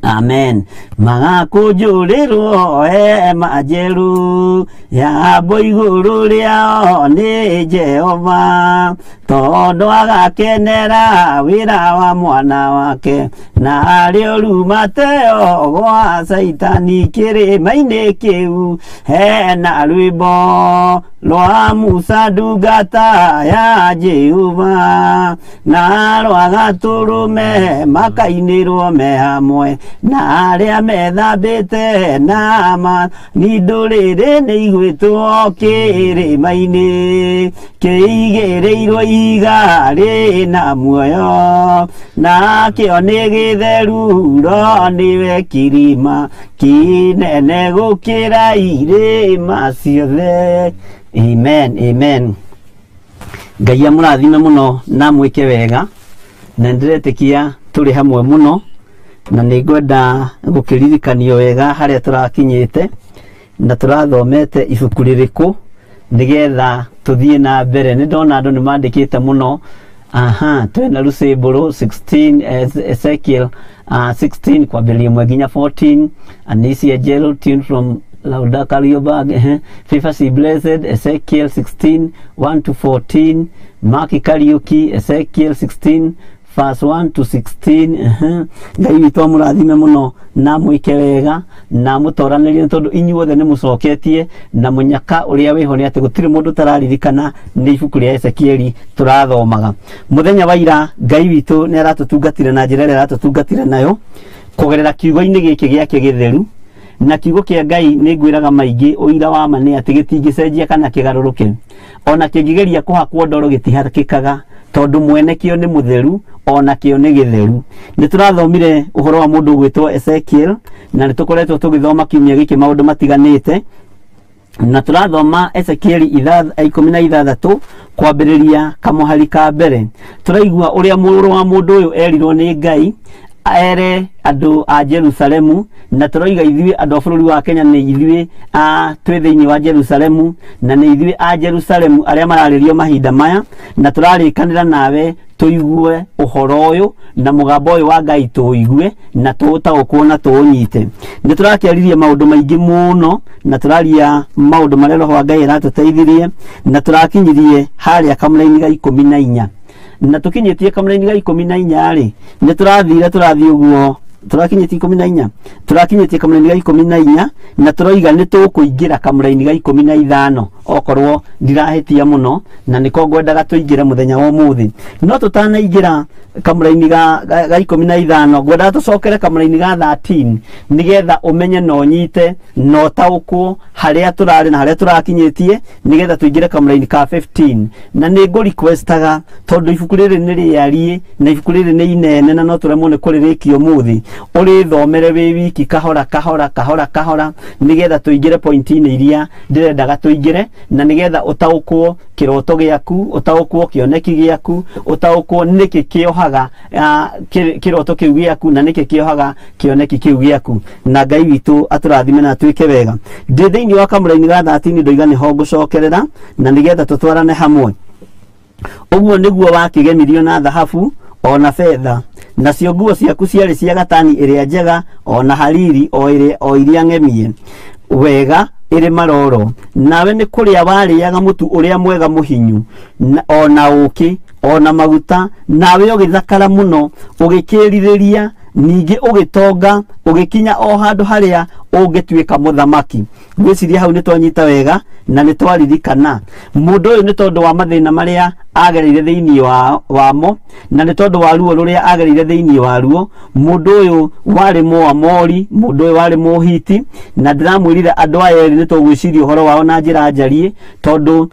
Amen. Magakũnjũrĩrwo hema njerũ yambwo igũrũ rĩao nĩ Jehova tondũ agakenera wĩra wa mwana wake na arĩo rumateo gwa Saitani kĩrĩma-inĩ kĩu hena rwĩmbo rwa Musa ndungata ya Jehova na rwa gatũrũme makainĩrwo me hamwe na arĩa methambĩte na ni ndũrĩrĩ nĩ igwĩtwo kĩrĩma-inĩ kĩigĩrĩirwo ihiga rĩna muoyo na kĩo nĩ gĩtheru ro nĩwe kĩrĩma kĩnene gũkĩra irĩma ciothe. Amen, amen. Ngai amũrathime mũno na mwĩke wega na ndiretekia tũrĩ hamwe mũno na nĩ ngwenda gũkĩririkanio wega harĩa tũrakinyĩte na tũrathomete ibuku rĩrĩkũ nigetha tuthie na mbere. Nĩ ndona andũ nĩ mandĩkĩte mũno. Twena Ruseboro 16, Ezekiel 16 kwambĩrĩria 1 nginya 14, Anisia Gerald tune from Lauda Kariobangi, Fifa si blessed, Ezekiel 16, 1 to 14, Maki Kariuki, Ezekiel 16, verse 1 to 16. Ngai witũ amũrathime mũno na mwĩke wega na mũtoranĩrie tondũ inyuothe nĩ mũcoketie na mũnyaka ũrĩa wĩho nĩ atĩ gũtirĩ mũndũ tararirikana nĩ ibuku rĩa Ezekieli tũrathomaga. Mũthenya wa ira Ngai witũ nĩ aratũtungatire na njĩra ĩrĩa aratũtungatire nayo kũgerera kiugo-inĩ gĩkĩ gĩake gĩtheru, na kiugo kĩa Ngai nĩ ngwĩraga maingĩ ũira wa ma nĩ atĩ gĩtingĩcenjia kana kĩgarũrũke, ona kĩngĩgeria kũhakwo ndoro gĩtihakĩkaga tondũ mwene kĩo nĩ mũtheru, ona kĩo nĩ gĩtheru. Nĩ tũrathomire ũhoro wa mũndũ gwĩtwo Ezekiel na nĩ tũkoretwo tũgĩthoma kiumia gĩkĩ maũndũ matiganĩte, na tũrathoma Ezekieli 16 kwambĩrĩria kamũhari ka mbere. Tũraigua ũrĩa mũrũ wa mũndũ ũyũ erirwo nĩ Ngai ere andũ a Jerusalemu, na tũroiga ithuĩ andũ a bũrũri wa Kenya nĩ ithuĩ twĩ thĩinĩ wa Jerusalemu, na nĩ ithuĩ a Jerusalemu arĩa mararĩrio mahinda maya, na tũrarĩkanĩra nawe tũigue ũhoro ũyũ na mũgambo ũyũ wa Ngai tũigue na tũũtaũkwo na tũũnyite. Nĩ tũrakĩaririe maũndũ maingĩ mũno, na tũraria maũndũ marĩa Roho wa Ngai aratũteithirie, na tũrakinyirie harĩa kamũra-inĩ ga 14. Na tukinyetie kamũra-inĩ ga 14 rĩ, nĩ tũrathiĩ ũguo tũrakinyĩtie 14, tũrakinyĩtie kamũra-inĩ ga 14 na tũroiga nĩ tũkũingĩra kamũra-inĩ ga 15 okorwo ndirahĩtia mũno, na nĩko ngwendaga tũingĩre mũthenya wa ũmũthĩ. No tũtanaingĩra kamũra-inĩ ga 15 ngwendaga tũcokere kamũra-inĩ ga 13 nĩgetha ũmenye na ũnyite na ũtaũkwo harĩa tũrarĩ na harĩa tũrakinyĩtie nĩgetha tũingĩre kamũra-inĩ ka 15. Na nĩ ngũ-requestaga tondũ ibuku rĩrĩ nĩ rĩariĩ na ibuku rĩrĩ nĩ inene na no tũremwo nĩ kũrĩrĩkia ũmũthĩ, ũrĩthomere wĩ wiki kahora nĩgetha tũingĩre point-inĩ iria ndĩrendaga tũingĩre, na nĩgetha ũtaũkwo kĩroto gĩaku, ũtaũkwo kĩoneki gĩaku, ũtaũkwo nĩkĩ kĩohaga kĩroto kĩu gĩaku na nĩkĩ kĩohaga kĩoneki kĩu gĩaku. Na Ngai witũ atũrathime na twĩke wega. Ndĩ thĩinĩ wa kamũra-inĩ ga 13 ndoiga nĩho ngũcokerera na nĩgetha tũtwarane hamwe. Ũguo nĩguo wakĩgemirio na thahabu ona fedha, nacio nguo ciaku ciarĩ cia gatani ĩrĩa njega ona hariri o iria ng'emie wega ĩrĩ maroro. Nawe nĩ kũrĩa warĩaga mũtu ũrĩa mwega mũhinyu ona ũkĩ ona maguta, nawe ũgĩthakara mũno ũgĩkĩrirĩria, ningĩ ũgĩtonga ũgĩkinya o handũ harĩa ũngĩtuĩka mũthamaki. Ngwĩciria hau nĩ twanyita wega na nĩ twaririkana mũndũ ũyũ nĩ tondũ wa mathĩna marĩa agereire thĩinĩ wamo, na nĩ tondũ wa ruo rũrĩa agereire thĩinĩ waruo. Mũndũ ũyũ warĩ Mũamori, mũndũ ũyũ warĩ Mũhiti, na ndĩramwĩrire andũ aya erĩ nĩ tũgwĩciria ũhoro wao na njĩra njariĩ, tondũ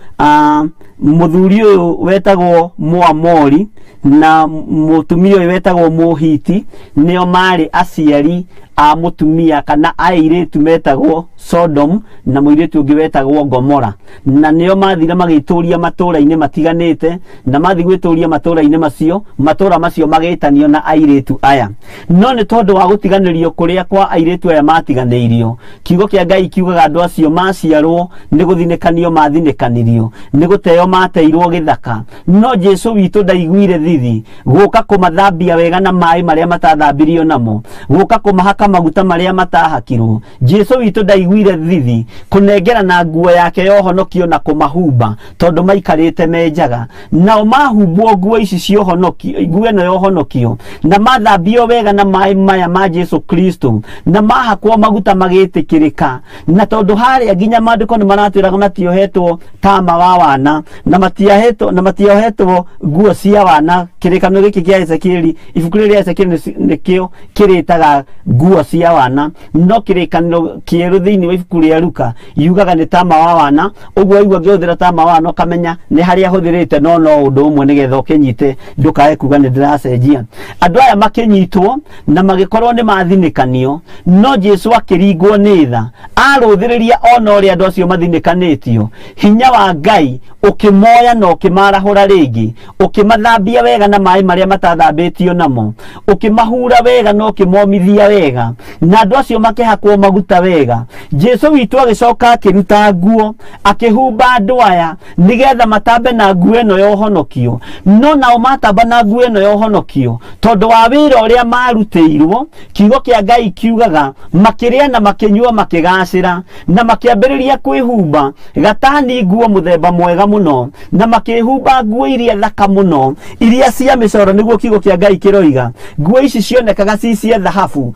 mũthuri ũyũ wetagwo Mũamori na mũtumia ũyũ wetagwo Mũhiti nĩo marĩ aciari a mũtumia kana airĩtu metagwo Sodom na mũirĩtu ũngĩ wetagwo Gomora, na nĩo mathire magĩtũria matũũra-inĩ matiganĩte, na mathi gwĩtũria matũũra-inĩ macio, matũũra macio magĩtanio na airĩtu aya. No nĩ tondũ wa gũtiganĩrio kũrĩa kwa airĩtu aya matiganĩirio, kiugo kĩa Ngai kiugaga andũ acio maciarwo nĩ gũthinĩkanio mathinĩkanirio, nĩ gũteo mateirwo gĩthaka. No Jesu witũ ndaiguire thithi gũka kũmathambia wega na maĩ marĩa matathambirio namo, gũka kũmahaka maguta marĩa matahakirwo. Jesu witũ ndaiguire thithi kũnengera na nguo yake ya ũhonokio na kũmahumba tondũ maikarĩte menjaga. Nao mahumbwo nguo ici cia ũhonokio, nguo ĩno ya ũhonokio, na mathambio wega na maĩ maya ma Jesu Kristo, na mahakwo maguta magĩtĩkĩrĩka. Na tondũ harĩa nginya maandĩko nĩ maratwĩraga matiohetwo tama wa wana na matiohetwo nguo cia wana. Kĩrĩkanĩro gĩkĩ kĩa Ezekieli, ibuku rĩrĩa Ezekieli nĩkĩo kĩrĩtaga nguo cia wana, no kĩrĩkanĩro kĩerũ thĩinĩ wa ibuku rĩa Luka yugaga nĩ tama wa wana. Ũguo waigua ngĩhũthĩra tama wa wana ũkamenya nĩ harĩa hũthĩrĩte, no ũndũ ũmwe nĩgetha ũkĩnyite ndũkae kuga nĩ ndĩracenjia. Andũ aya makĩnyitwo na magĩkorwo nĩ mathinĩkanio, no Jesu akĩringwo nĩ tha, arũthĩrĩria ona ũrĩa andũ acio mathinĩkanĩtio. Hinya wa Ngai ũkĩmoya na ũkĩmarahũra rĩngĩ, ũkĩmathambia wega na maĩ marĩa matathambĩtio namo, ũkĩmahura wega na ũkĩmomithia wega, wega na andu acio makihakwo maguta wega. Jesu witu agicoka akiruta nguo akihumba andu aya nigetha matambe na nguo eno ya uhonokio. No nao matamba na nguo eno ya uhonokio tondu wa wira uria marutiirwo. Kiugo kia Ngai kiugaga makiria na makinyua makigacira na makiambiriria kwihumba gatani nguo muthemba mwega muno na makihumba nguo iria thaka muno iria cia micoro niguo kiugo kia Ngai kiroiga. Nguo ici cionekaga ci cia dhahabu,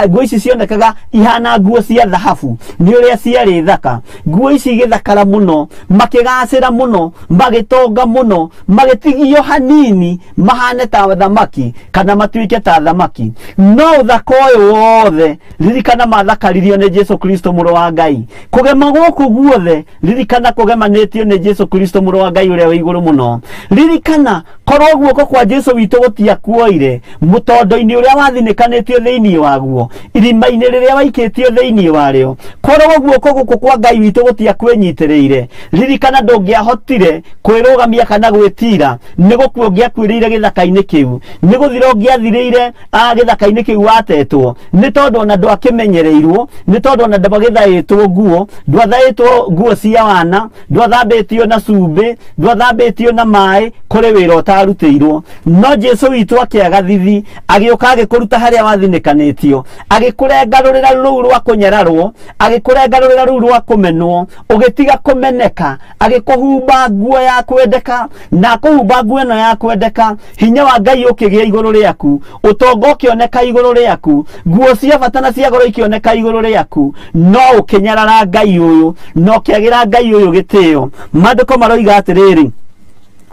nguo ici cionekaga ihana nguo cia dhahabu ni uria ciari thaka. Nguo ici igithakara muno makigacira muno magitonga muno magitigio hanini mahane ta thamaki kana matuike ta thamaki. No uthaka uyu wothe ririkana mathakaririo ni Jesu Kristo muru wa Ngai. Kugema guku guothe ririkana kugemanitio ni Jesu Kristo muru wa Ngai uria wi iguru muno. Ririkana korwo guoko kwa Jesu witu gutia kuoire mutondo-ini uria wathinikanitio thiini waguo irima-ini riria waikitio thiini wario. Korwo guoko guku kwa Ngai witu gutia kwenyitiriire ririkana ndungiahotire kwirugamia kana gwitira nigukuo ngiakwirire githaka-ini kiu niguthira ngiathirire githaka-ini kiu watetwo ni tondu ona ndwakimenyereirwo ni tondu ona ndwagithaitwo nguo ndwathaitwo nguo cia wana ndwathambitio na cumbi ndwathambitio na mai kuri wira utarutiirwo. No Jesu witu akiagathithi agiuka agikuruta haria wathinikanitio agikurengarurira ruu rwa kunyararwo agikurengarurira ruu rwa kumenwo ugitiga kumeneka agikuhumba nguo ya kwendeka na kuhumba nguo eno ya kwendeka. Hinya wa Ngai ukigia iguru riaku utongo ukioneka iguru riaku nguo cia bata na cia goro ikioneka iguru riaku. No ukinyarara Ngai uyu no kiagira Ngai uyu gitio. Maandiko maroiga atiriri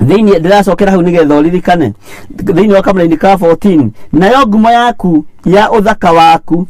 thiini ndiracokera hau nigetha uririkane thiini wa kamera-ini ka 14 nayo ngumo yaku ya uthaka waku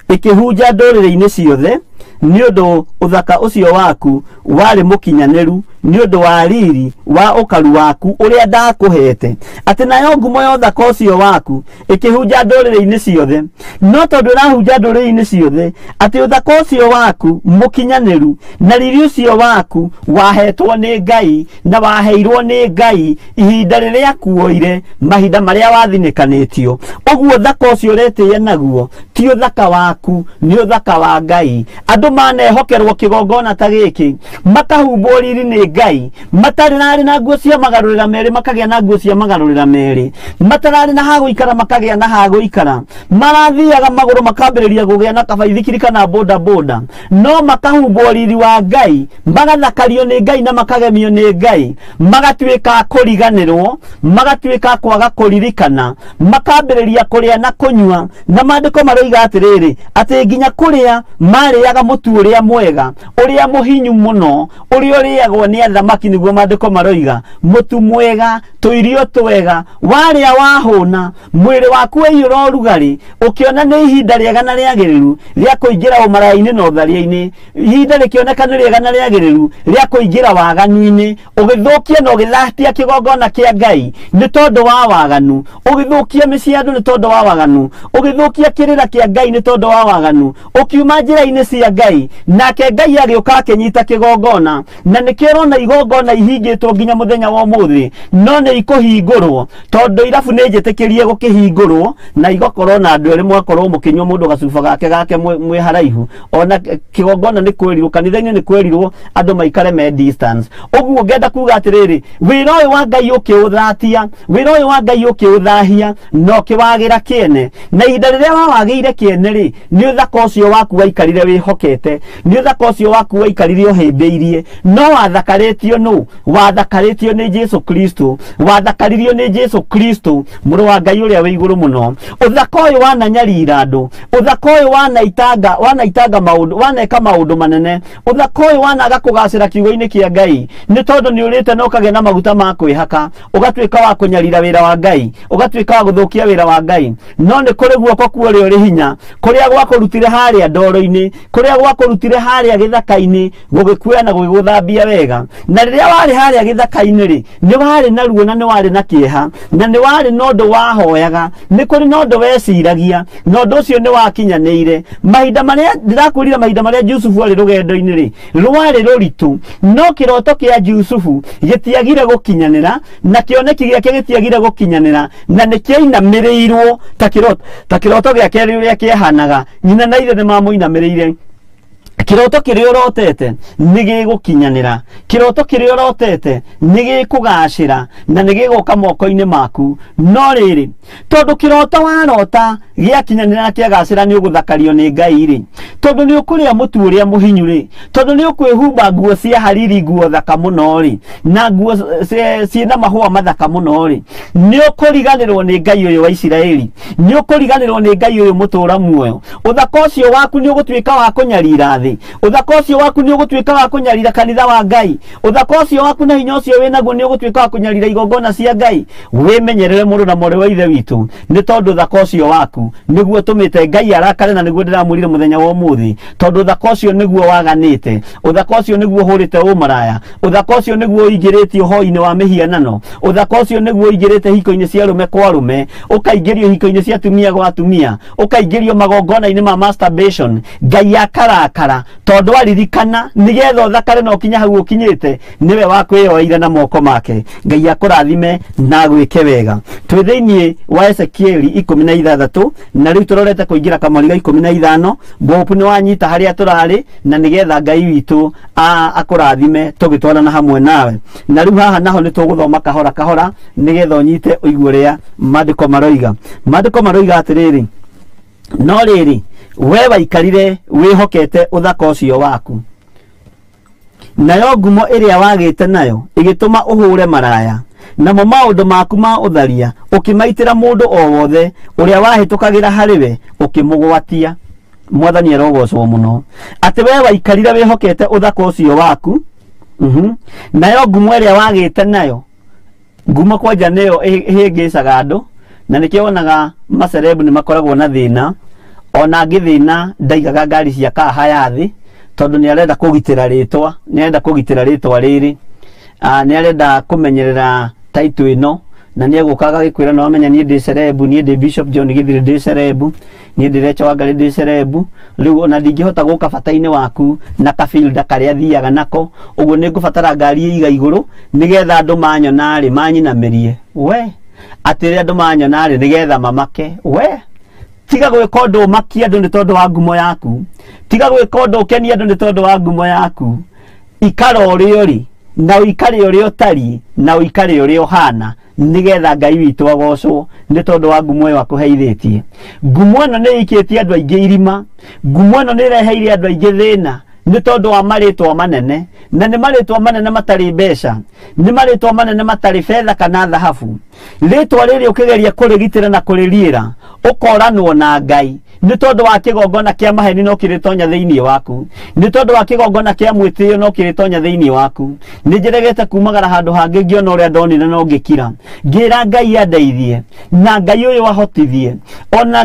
ikihunja ndurire-ini ciothe ni undu uthaka ucio waku wari mukinyaniru ni undu wa riri wa ukaru waku uria ndakuhete. Ati nayo ngumo ya uthaka ucio waku ikihunja ndurire-ini ciothe. No tondu urahunja ndurire-ini ciothe ati uthaka ucio waku mukinyaniru na riri ucio waku wahetwo ni Ngai na waheirwo ni Ngai ihinda riria kuoire mahinda maria wathinikanitio. Uguo uthaka ucio uretia naguo ti uthaka waku ni uthaka wa Ngai. Andu manehokerwo kigongona ta giki makahumbwo riri ni Ngai matarari na nguo cia magarurira meri makagia na nguo cia magarurira meri matarari na ha guikara makagia na ha guikara marathiaga maguru makambiriria gugia na kabaithikiri kana boda boda. No makahumbwo riri wa Ngai magathakario ni Ngai na makagemio ni Ngai magatuika kuriganirwo magatuika kwaga kuririkana makambiriria kuria na kunyua. Na maandiko maroiga atiriri ati nginya kuria mariaga mutu uria mwega uria muhinyu muno uria uriagwo ni athamaki niguo maandiko maroiga mutu mwega tuirio twega waria wahuna mwiri waku wiyura urugari ukiona ni ihinda riega na riagiriru ria kuingira umaraya-ini na utharia-ini ihinda rikioneka ni riega na riagiriru ria kuingira waganu-ini ugithukia na ugithatia kigongona kia Ngai ni tondu wa waganu ugithukia micii andu ni tondu wa waganu ugithukia kirira kia Ngai ni tondu wa waganu ukiuma njira-ini cia Ngai nake Ngai agiuka akinyita kigongona na nikirona igongona ihingitwo nginya muthenya wa umuthi no ni ikuhingurwo tondu irabu ni njitikirie gukihingurwo na igakorwo na andu eri mwakorwo mukinywa mundu gacuba gake mwi haraihu. Ona kigongona ni kwirirwo kanitha-ini ni kwirirwo andu maikare me distance. Uguo ngenda kuga atiriri wira uyu wa Ngai ukiuthatia wira uyu wa Ngai ukiuthahia no kiwagira kiene na ihinda riria wawagire kiene ri ni uthaka ucio waku waikarire wihokete ni uthaka ucio waku waikarire uhimbiirie. No wathakaritio nu wathakaritio ni Jesu Kristo wathakaririo ni Jesu Kristo muru wa Ngai uria wi iguru muno. Uthaka uyu wananyarira andu uthaka uyu wanaitanga maundu waneka maundu manene uthaka uyu wanaga kugacira kiugo-ini kia Ngai ni tondu ni urite na ukagia na maguta ma kwihaka ugatuika wa kunyarira wira wa Ngai ugatuika wa guthukia wira wa Ngai. No ni kuri guoko kuo uri hinya kuria gwakurutire haria ndoro-ini kuria gwakurutire haria githaka-ini gugikuya na gugiguthambia wega na riria wari haria githaka-ini ri ni wari na ruo na ni wari na kieha na ni wari nondu wahoyaga ni kuri nondu weciragia nondu ucio ni wakinyanire mahinda maria ndirakwirira mahinda maria Yusufu ari rugendo-ini ri rwari ruritu no kiroto kia Yusufu gitiagire gukinyanira na kioneki giake gitiagire gukinyanira na ni kiinamirirwo ta kiroto giake riria kiehanaga nyina na ithe ni mamuinamirire kiroto kiria urotete nigigukinyanira kiroto kiria urotete nigikugacira na nigiguka moko-ini maku no riri tondu kiroto warota giakinyanira na kiagacira ni uguthakario ni Ngai ri tondu ni ukuria mutu uria muhinyu ri tondu ni ukwihumba nguo cia hariri nguo thaka muno ri na nguo ciina mahua mathaka muno ri ni ukuriganirwo ni Ngai uyu wa Isiraeli ni ukuriganirwo ni Ngai uyu mutura muoyo uthaka ucio waku ni ugutwika wa kunyarira thi uthaka ucio waku ni ugutwika wa kunyarira kanitha wa Ngai uthaka ucio waku na hinya ucio winaguo ni ugutwika wa kunyarira igongona cia Ngai wimenyerere mundu na muri wa ithe witu ni tondu uthaka ucio waku niguo tumite Ngai arakare na niguo ndiramurire muthenya wa umuthi tondu uthaka ucio niguo waganite uthaka ucio niguo hurite umaraya uthaka ucio niguo uingiritie hoi-ini wa mihianano uthaka ucio niguo uingirite hiko-ini cia rume kwa rume ukaingirio hiko-ini cia tumia gwa tumia ukaingirio magongona-ini ma masturbation Ngai akarakara tondu aririkana nigetha uthakare no kinya hau ukinyite niwe wakwiyoira na moko make Ngai akurathime na gwike wega twi thiini wa Ezekieli 16 na riu turorete kuingira kamweri ga 15 bopu ni wanyita haria turari na nigetha Ngai witu akurathime tugitwarana hamwe nawe na riu haha naho ni tuguthoma kahora kahora nigetha unyite uigwe ria mandiko maroiga atiriri no riri we waikarire wihokete uthaka ucio waku nayo ngumo iria wagite nayo igituma uhure maraya namo maundu maku ma utharia ukimaitira mundu o wothe uria wahitukagira hariwe ukimugwatia mwathani arogocwo muno ati we waikarire wihokete uthaka ucio waku nayo ngumo iria wagite nayo ngumo kwanja niyo ihingicaga andu na nikio wonaga macerebu ni makoragwo na thina ona ngithina ndaigaga ngari cia kahaya thi tondu ni arenda kugitira ritwa riri ni arenda kumenyerera title ino na ni egukaga gikwira no amenya ni ndi cerebu ni ndi Bishop John Githiri ndi cerebu ni ndi Recha Wangari ndi cerebu riu ona ndingihota guka bata-ini waku na kafilda karia thiaga nako uguo ni ngubatara ngari iga iguru nigetha andu manyonari manyinamirie we atire andu manyonari nigetha mamake we tiga gwika undu umakia andu ni tondu wa ngumo yaku tiga gwika undu ukenia andu ni tondu wa ngumo yaku ikara uria uri na uikare uria utari na uikare uria uhana nigetha Ngai witu agocwo ni tondu wa ngumo iyo akuheithitie ngumo ino ni ikitie andu aingi irima ngumo ino ni reheire andu aingi thina ni tondu wa maritwa manene na ni maritwa manene matari mbeca ni maritwa manene matari fedha kana dhahabu ritwa riri ukigeria kurigitira na kuririira ukoranwo na Ngai ni tondu wa kigongona kia maheni no kiritonya thiini waku ni tondu wa kigongona kia mwitio no kiritonya thiini waku ni njeregete kumagara handu hangi ngiona uria ndonire no ngikira ngira Ngai andeithie na Ngai uyu wahotithie ona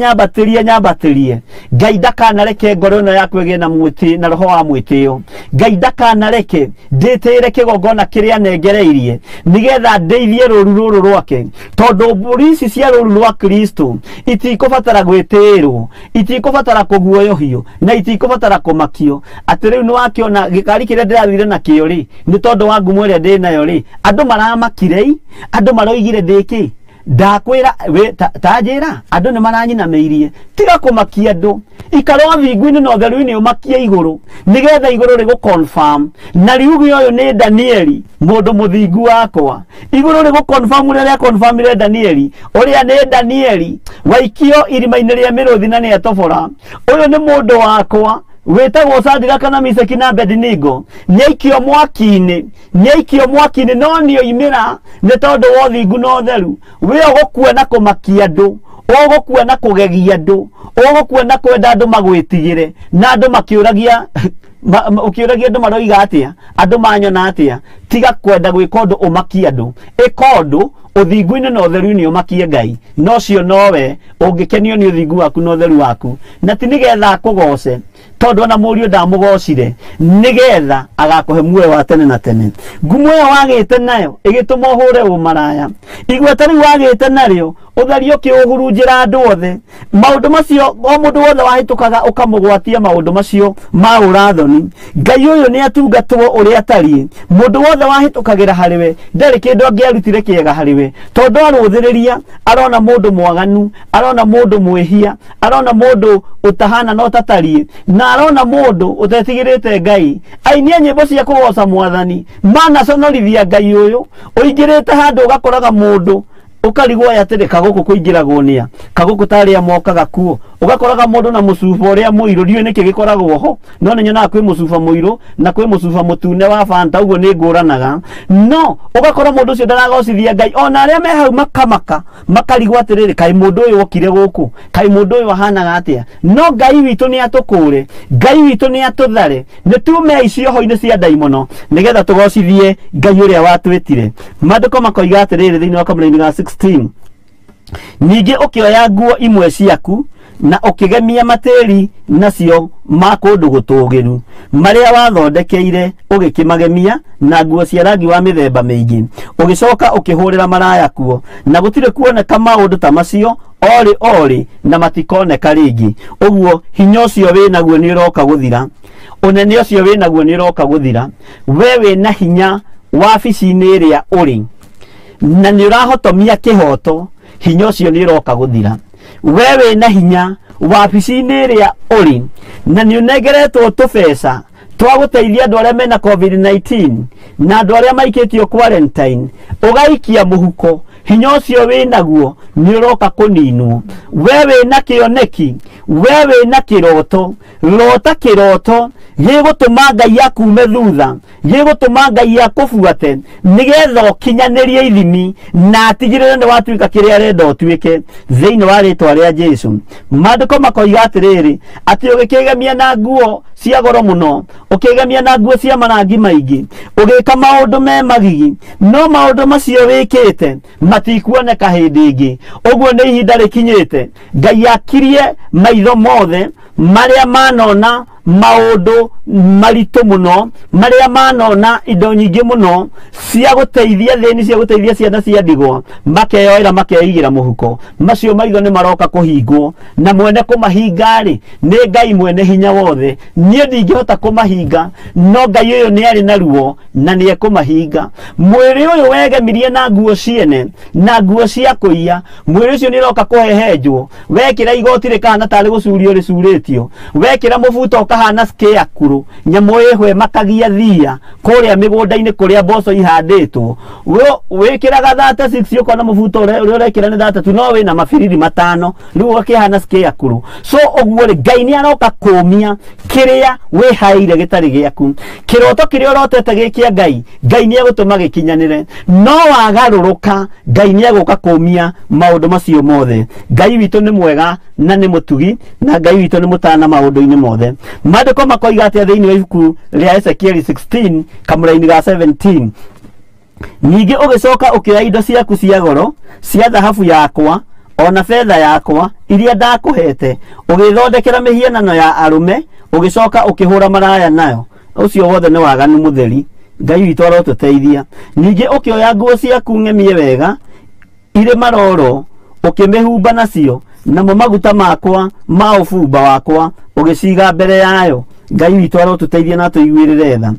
ngikanyambatirie Ngai ndakanareke ngoro ino yaku igie na mwiti na roho wa mwitio Ngai ndakanareke nditire kigongona kiria nengereirie nigetha ndeithie ruru rwake tondu mburi cia ruru rwa Kristo itikubatara gwitirwo itikubatara kuguoyohio na itikubatara kumakio ati riu ni wakiona gikari kiria ndirathire na kio ri ni tondu wa ngumo iria ndinayo ri andu maramakire andu maroigire ndiki ndakwira we tajira andu ni maranyinamirie tiga kumakia andu ikaro thingu-ini no theru-ini umakie iguru nigetha iguru rigu confirm na riugi uyu ni Danieli mundu muthingu wakwa iguru rigu confirm uria confirmire Danieli uria ni Danieli waikio irima-ini ria miruthi na ni etobora uyu ni mundu wakwa wetagwo Shadraka na Meshaki na Abednego nyaikio mwaki-ini no nio imira ni tondu wa thingu no theru we ugukuona kumakia andu ugukuona kugegia andu ugukuona kwenda andu magwitigire na andu makiuragia ukiuragia andu maroiga atia andu manyona atia tiga kwenda gwika undu umakia andu ikondu uthingu-ini no theru-ini umakie Ngai no cio nowe ungikenio ni uthingu waku no theru waku na ti nigetha kugoce tondu na murio ndamugocire nigetha agakuhe muoyo wa tene na tene. Ngumo yo wagite nayo igituma hure umaraya, igweta riu wagite naryo uthario kiugurunjira andu othe. Maundu macio o mundu wothe wahitukaga ukamugwatia maundu macio ma urathoni. Ngai uyu ni atungatwo uri atari, mundu wothe wahitukagira hariwe ndari kindu angiarutire kiega hariwe, tondu aruthiriria arona mundu mwaganu, arona mundu mwihia, arona mundu utahana no tatari, na arona mundu utetigirite Ngai. Ainia nyimbo cia kugoca mwathani mana sonorithia Ngai uyu, uingirite handu ugakoraga mundu ukarigwo yatire kaguku kuingiragwo nia kaguku taria mokaga kuo, ugakoraga mundu na mucuba uria muiru rio niki gikoragwo ho, no ni nyona kwi mucuba muiru na kwi mucuba mutune wa Fanta, uguo ni nguranaga. No ugakora mundu ucio ndaragocithia Ngai, ona aria me hau makamaka makarigwo atiriri kai mundu uyu okire guku, kai mundu uyu ahanaga atia. No Ngai witu ni atukure, Ngai witu ni atuthare, ni tume icio ho-ini cia ndaimono nigetha tugocithie Ngai uria watwitire. Maandiko makoiga atiriri thiini wa Kamũra-inĩ ga 16, ningi ukioya nguo imwe ciaku na ukigemia materi nacio ma kundu gutugiru maria wathondekeire ugikimagemia na nguo cia rangi wa mithemba mingi, ugicoka ukihurira maraya kuo, na gutire kuoneka maundu ta macio ori na matikoneka ringi. Uguo hinya ucio winaguo ni uroka guthira, unene ucio winaguo ni uroka guthira. Wewe na hinya wabici-ini iria uri na ni urahotomia kihoto, hinya ucio ni uroka guthira. Wewe na hinya wabici-ini iria uri na ni unegeretwo tubeca twa guteithia andu aria mena COVID-19 na andu aria maikitio quarantine, ugaikia muhuko, hinya ucio winaguo ni uroka kuninwo. Wewe na kioneki, wewe na kiroto, rota kiroto gigutuma Ngai akume thutha, gigutuma Ngai akubuate nigetha ukinyanirie ithimi na atigirire ni watuika kiria arenda utuike thiini wa ritwa ria Jesu. Maandiko makoiga atiriri ati ugikigemia na nguo cia goro muno, ukigemia na nguo cia marangi maingi, ugika maundu me magigi, no maundu macio wikite matikuoneka hindi ingi. Uguo ni ihinda rikinyite Ngai akirie maitho mothe maria manona maundu maritu muno, maria manona indo nyingi muno cia guteithia thini, cia guteithia ciana cia ndigwa, makeyoera makeigira muhuko. Macio maitho ni maroka kuhingwo, na mwene kumahinga ri ni Ngai mwene hinya wothe. Nie ndingihota kumahinga, no Ngai uyu ni ari na ruo na ni ekumahinga. Mwiri uyu wegemirie na nguo ciene na nguo cia kuiya, mwiri ucio ni roka kuhehenjwo. Wekira igoti rikana tari gucurio ricuritio, wekira mubuto kahana scarecrow, nyamu ihwe makagia thia kuria migunda-ini kuria mboco ihanditwo. Wikiraga 36 ukona mubuto uria urekira ni 33, no wina mabiriri matano riu ukihana scarecrow. So uguo ri Ngai ni aroka kumia kiria wihaire gitari giaku, kiroto kiria urotete gikia Ngai, Ngai ni agutuma gikinyanire. No wagaruruka, Ngai ni aguka kumia maundu macio mothe. Ngai witu ni mwega na ni mutugi, na Ngai witu ni mutana maundu-ini mothe. Maandiko makoiga atia thiini wa ibuku ria Ezekiel 16 Kamũra-inĩ ga 17, ningi ugicoka ukioya indo ciaku cia goro cia thahabu yakwa ona fedha yakwa iria ndakuhete, ugithondekera mihianano ya arume, ugicoka ukihura maraya nayo. Ucio wothe ni waganu mutheri. Ngai witu arotuteithia. Ningi ukioya nguo ciaku ng'emie wega ire maroro, ukimihumba nacio namo maguta makwa ma ufumba wakwa ugiciga mbere yayo. Ngai witu arotuteithia na tuiguirire tha.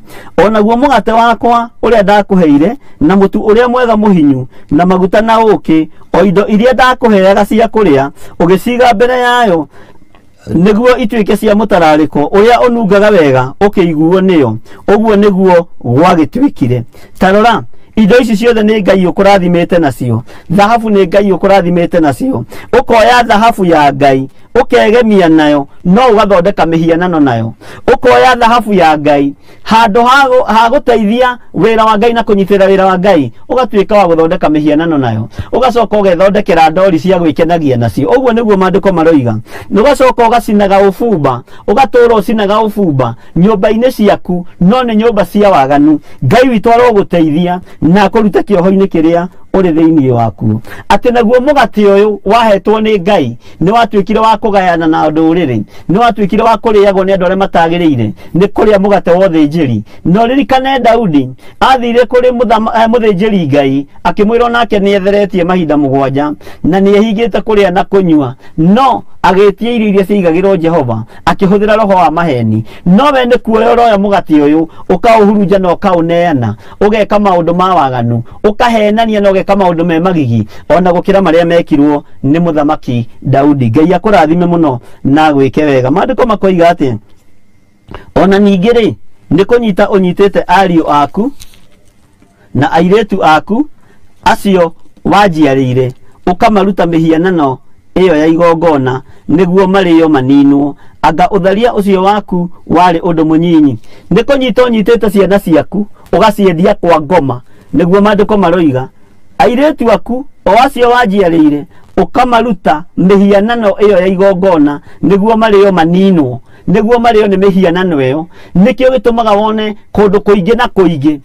Ona guo mugate wakwa uria ndakuheire na mutu uria mwega muhinyu na maguta na uki, o indo iria ndakuheaga cia kuria ugiciga mbere yayo, niguo ituike cia mutarariko uria unungaga wega ukiguo niyo. Uguo niguo gwagituikire. Tarora, indo ici ciothe ni Ngai ukurathimite nacio. Thahabu ni Ngai ukurathimite nacio. Ukoya thahabu ya Ngai ukegemia nayo, no ugathondeka mihianano nayo. Ukoya thahabu ya Ngai handu ha guteithia wira wa Ngai na kunyitira wira wa Ngai, ugatuika wa guthondeka mihianano nayo, ugacoka ugethondekera ndori cia gwikenagia nacio. Uguo niguo maandiko maroiga. Nugacoka ugacinaga ufumba, ugatura ucinaga ufumba nyumba-ini ciaku, no ni nyumba cia waganu. Ngai witu aroguteithia na kuruta kioho-ini kiria uri thiini waku ati naguo mugati uyu wahetwo ni Ngai ni watuikire wa kugayana na nduriri ni watuikire wa kuriagwo ni andu aria matagiriire ni kuria mugate wothe njiri no ririkane Daudi athire kuri muthinjiri Ngai akimwira nake ni etheretie mahinda 7 na ni ehingite kuria na kunyua no agetie irio iria ciigagirwo Jehova akihuthira roho wa maheni no we ni kuoya roya mugati uyu ukauhurunja no ukauneana ugeka maundu ma waganu ukahenania no ugeka maundu me magigi ona gukira maria mekirwo ni muthamaki Daudi. Ngai akurathime muno na gwike wega. Maandiko makoiga ati ona ningiri ni kunyita unyitite ariu aku na airetu aku acio wajiarire ukamaruta mihianano iyo ya igongona niguo mario maninwo anga utharia ucio waku wari undu munyinyi ni kunyita unyitite ciana ciaku ugaciendia kwa ngoma niguo maandiko maroiga airetu aku o acio wajiarire ukamaruta mihianano iyo ya igongona niguo mario maninwo niguo mario ni mihianano iyo nikio gitumaga wone kundu kuingi na kuingi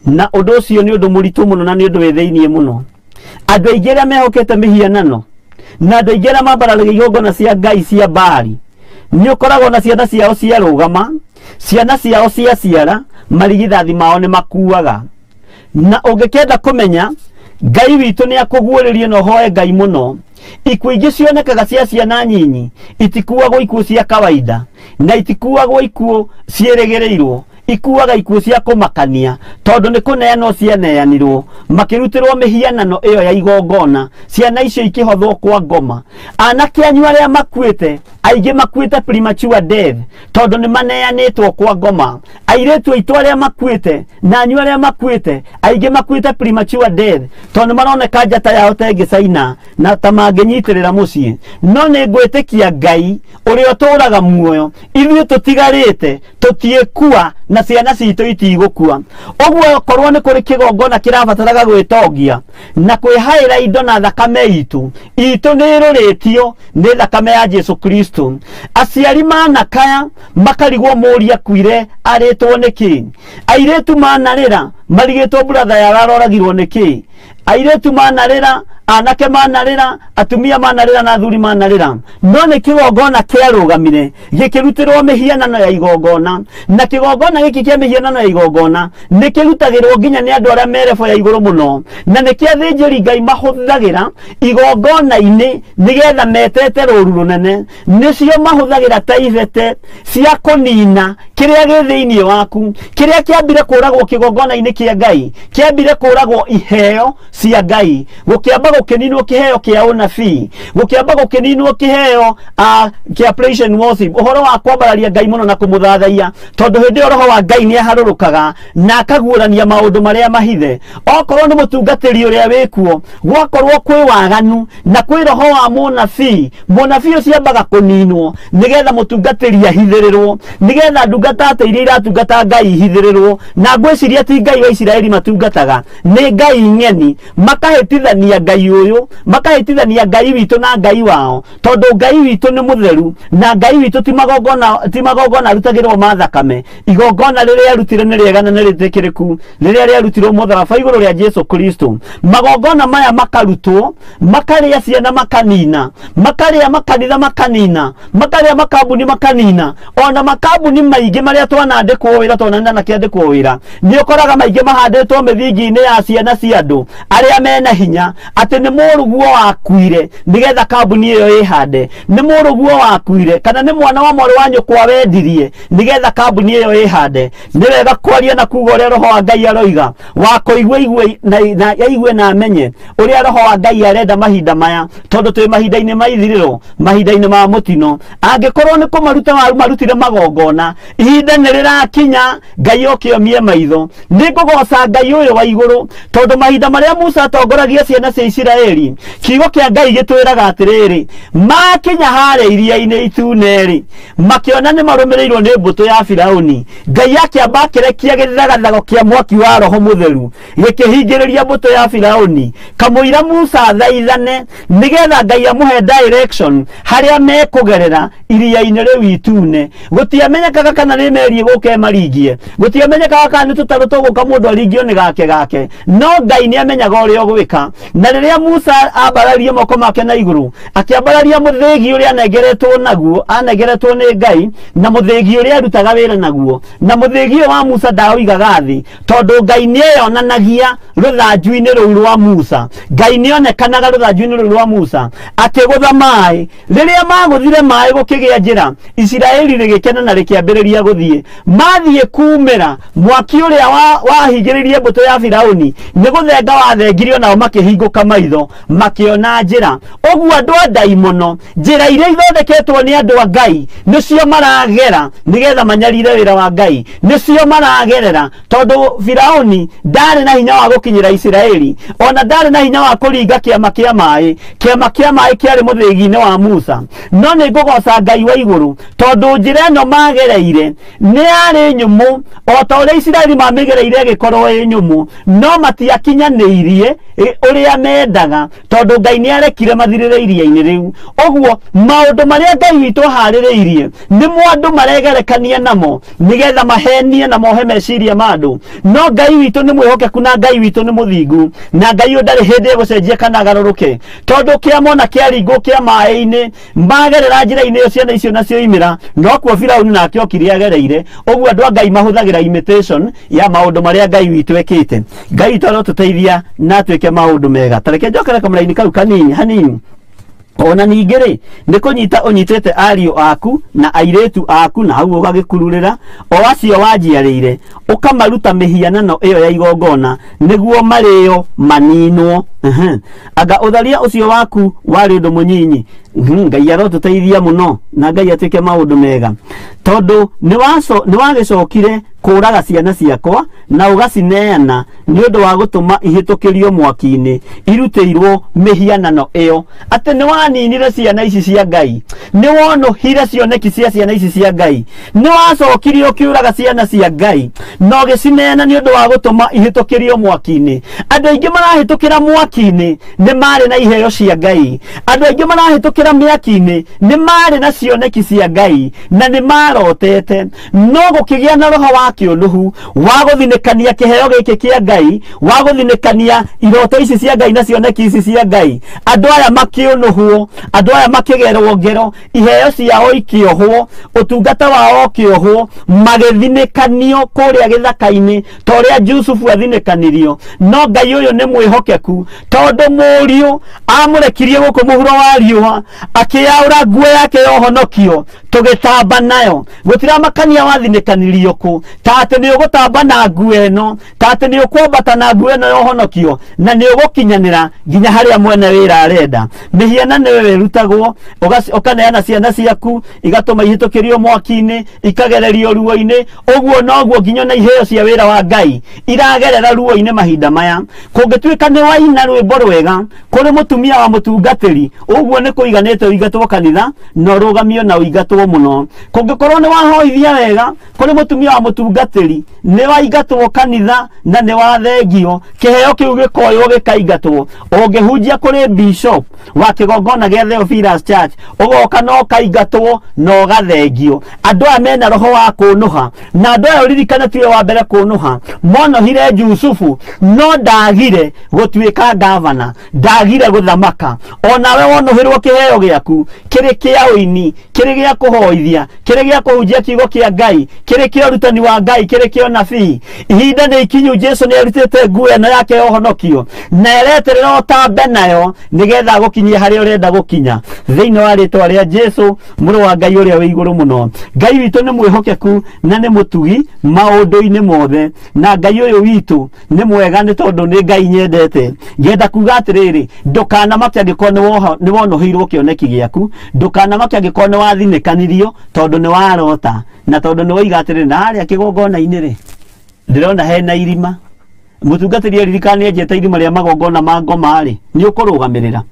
na undu ucio ni undu muritu muno na ni undu wetheinie muno andu aingi aria mehokete mihianano na andu aingi aria mambararagia igongona cia Ngai cia Baali ni ukoragwo na ciana ciao cia rugama ciana ciao cia ciara marigithathi mao ni makuaga na ungikenda kumenya Ngai witu ni akugwiririe no hoe Ngai muno ikuo ingi cionekaga cia ciana nyinyi itikuagwo ikuo cia kawaida na itikuagwo ikuo cieregereirwo ikuaga ikuo cia kumakania tondu ni kuneanwo cianeanirwo makirutirwo mihianano iyo ya igongona ciana icio ikihothwo kwa ngoma anake anyu aria makuite aingi makuite premature death tondu ni maneanitwo kwa ngoma airetu aitu aria makuite na anyu aria makuite aingi makuite premature death tondu maroneka njata yao tengicaina na tamanginyitirira mucii no ni ngwitikia Ngai uria uturaga muoyo ithuĩ tutigarite tutiekua na ciana citu itigukua ogwo korwo ni kuri kigongona kirabataraga gwitongia na kwihaira indo na thakame itu ni ruritio ni thakame ya Jesu Kristo aciari manakaya makarigwo muria kwire aritwo niki airetu manarira marigitwo brother yararoragirwo niki airetu manarira anake manarira atumia manarira na athuri manarira no ni kigongona kiarugamire gikirutirwo mihianano ya igongona na kigongona giki kia mihianano ya igongona ni kirutagirwo nginya ni andu aria merefo ya iguru muno na ni kiathinjiri Ngai mahuthagira igongona-ini nigetha metete ruru runene nicio mahuthagira ta ivete cia kunina kiria gi thiini waku kiria kiambire kuragwo kigongona-ini kia Ngai kiambire kuragwo iheo cia Ngai gukiamba gukininwo kiheo kia unabii gukiamba gukininwo kiheo kia praise and worship uhoro wa kwambararia Ngai muno na kumuthathaia tondu hindi roho wa Ngai ni aharurukaga na akaguurania maundu maria mahithe okorwo ni mutungatiri uria wikuo gwakorwo kwi waganu na kwi roho wa munabii ucio ambaga kuninwo nigetha mutungatiri ahithirirwo nigetha ndungata ate iria iratungata Ngai ihithirirwo na ngwiciria ti Ngai wa Isiraeli matungataga ni Ngai ng'eni makahitithania Ngai uyu makahitithania Ngai witu na Ngai wao tondu Ngai witu ni mutheru na Ngai witu ti magongona arutagirwo mathakame igongona riria arutire ni riega na ritikiriku riria riarutirwo mutharaba iguru ria Jesu Kristo magongona maya makarutwo makaria ciana makanina makaria makanitha makanina makaria makambuni makanina ona makambuni maingi maria twanandikwo wira tonana na kiandikwo wira ni ukoraga maingi mahanditwo mithingi-ini ya ciana cia andu aria mena hinya ati ni muruguo wakuire nigetha kambuni iyo ihande ni muruguo wakuire kana ni mwana wa mori wa nyukwa wendirie nigetha kambuni iyo ihande ni wega kwaria na kuga uria roho wa Ngai aroiga wakoigwe igwe na amenye uria roho wa Ngai arenda mahinda maya tondu twi mahinda-ini maithiriro mahinda-ini ma mutino angikorwo ni kumaruta marutire magongona ihinda ni rirakinya Ngai okiomie maitho ni ngugoca Ngai uyu wa iguru tondu mahinda maria Musa atongoragia ciana cia Isiraeli kiugo kia Ngai gitwiraga atiriri makinya hare iria-ini ituneri makiona ni marumirirwo ni mbuto ya Firauni Ngai akiamba akirekia githagathago kia mwaki wa roho mutheru gikihingiriria mbuto ya Firauni kamuira Musa thaithane nigetha Ngai amuhe direction haria mekugerera iria-ini riu itune gutiamenyekaga kana ni meri guke maringie gutiamenyekaga kana ni tutaru tuguka mundu aringio ni gake no Ngai ni amenyaga uria gwika na riria Musa abararia moko make na iguru akiabararia muthegi uria anegeretwo naguo anegeretwo ni Ngai na muthegi uria arutaga wira naguo na muthegi wa Musa ndawigaga thi tondu Ngai ni eyonanagia ruthanju-ini ruu rwa Musa Ngai ni onekanaga ruthanju-ini ruu rwa Musa akigutha mai riria maguthire mai gukigia njira Isiraeli rigikena na rikiambiriria guthie mathie kumira mwaki uria wahingiririe mbuto ya Firauni ni guthenga wathengirio nao makihinguka maitho makiona njira oguo andu a Ngai muno njira iria ithondeketwo ni andu a Ngai nicio maragera nigetha manyarire wira wa Ngai nicio maragerera tondu Firauni ndari na hinya wa gukinyira Isiraeli ona ndari na hinya wa kuringa kiama kia mai kiari muthegi-ini wa Musa no ni ngugoca Ngai wa iguru tondu njira ino magereire ni ari nyumu o ta uria Isiraeli mamigereire gikorwo i nyumu no matiakinyaniirie uria mendaga tondu Ngai ni arekire mathirire iria-ini riu oguo maundu maria Ngai witu haririirie ni mwandu maregerekania namo nigetha mahenie na mohe meciria mandu no Ngai witu ni mwihokeku na Ngai witu ni muthingu na Ngai ndari hindi gucenjia kana garuruke tondu kiamona kiaringo kia mai-ini magerera njira-ini ciana icio nacio imira no kuo Firauni nake okire agereire oguo andu a Ngai mahuthagira imitation ya maundu maria Ngai witu ekite Ngai witu arotuteithia na twike maundu mega tareke njokere kamuraini kau kanini hanini ona ningiri ni kunyita unyitete ario aku na airetu aku na hau ugagikururira o acio wanjiarire ukamaruta mihianano iyo ya igongona niguo mario maninwo aga utharia ucio waku wari undu munyinyi Ngai arotuteithia muno na Ngai atwike maundu mega tondu ni wagicokire kuraga ciana ciakwa na ugacineana ni undu wa gutuma ihitukirio mwaki-ini irutirwo mihianano iyo ati ni waninire ciana ici cia Ngai ni wonuhire cioneki cia ciana ici cia Ngai ni wacokire ukiuraga ciana cia Ngai no gicineana ni undu wa gutuma ihitukirio mwaki-ini andu aingi marahitukira mwaki-ini ni mari na iheo cia Ngai andu aingi marahitukira miaki-ini ni mari na cioneki cia Ngai na ni marotete no gukigia na roho wa kiunuhu wa guthinekania kiheo giki kia Ngai wa guthinekania iroto ici cia Ngai na cioneki ici cia Ngai andu aya makiunuhwo andu aya makigerwo ngero iheo ciao ikiohwo utungata wao kiohwo magithinekanio kuria githaka-ini toria Jusufu athinekanirio no Ngai uyu ni mwihokeku tondu muriu amurekirie guku muhuro wa riua akiaura nguo yake yohonokio tugitamba nayo gutira makania wathinekanirio ku tate ni ugutamba na nguo eno tate ni ukwambata na nguo eno yohonokio na ni ugukinyanira nginya haria mwene wira arenda mihiana ni wewe rutagwo ukaneana ciana ciaku igatuma ihitukirio mwaki-ini ikagererio ruo-ini uguo noguo nginya na iheo cia wira wa Ngai iragerera ruo-ini mahinda maya kungituika ni waina rwimbo rwega kuri mutumia wa mutungatiri uguo ni kuiganite uigatwo kanitha no rugamio na uigatwo muno kungikorwo ni wahoithia wega kuri mutumia wa mutungatiri ni waigatwo kanitha na ni wathengio kiheo kiu gikoywo gikaigatwo ungihunjia kuri bishop wa kigongona gia Theophilus Church ugoka no kaigatwo no gathengio andu a mena roho wa kunuha na andu ayo ririkana tiwe wa mbere kunuha monohire Jusufu no ndagire gutwika gavana ndagire guthamaka onawe wonohirwo kiheo giaku kiri kia uini kiri gia kuhoithia kiri gia kuhunjia kiugo kia Ngai kiri kia urutani wa Ngai kiri kia nabii ihinda ni ikinyu Jesu ni arutite nguo eno yake yohonokio na ereterera utambe nayo nigetha gukinyia haria urenda gukinya thiini wa ritwa ria Jesu muru wa Ngai uria wi iguru muno Ngai witu ni mwihokeku na ni mutugi maundu-ini mothe na Ngai uyu witu ni mwega ni tondu ni Ngai nyendete ngenda kuga atiriri ndukana make angikorwo ni wonohirwo kioneki giaku ndukana make angikorwo ni wathinekanirio tondu ni warota na tondu ni woiga atiriri na haria kigongona-ini ri ndirona hena irima mutungatiri ririkane enjete irima ria magongona ma ngoma ri ni ukurugamirira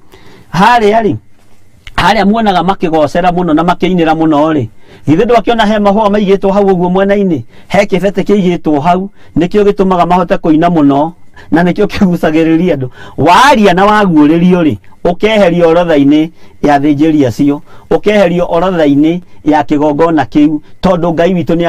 haria muonaga makigocera muno na makiinira muno ri ithe ndwakiona he mahua maigitwo hau uguo mwena-ini he kibete kiigitwo hau nikio gitumaga mahote kuina muno na nikio kigucagiriria andu waria na waguuririo ri ukeherio orotha-ini ya thinjiri acio ukeherio orotha-ini ya kigongona kiu tondu Ngai witu ni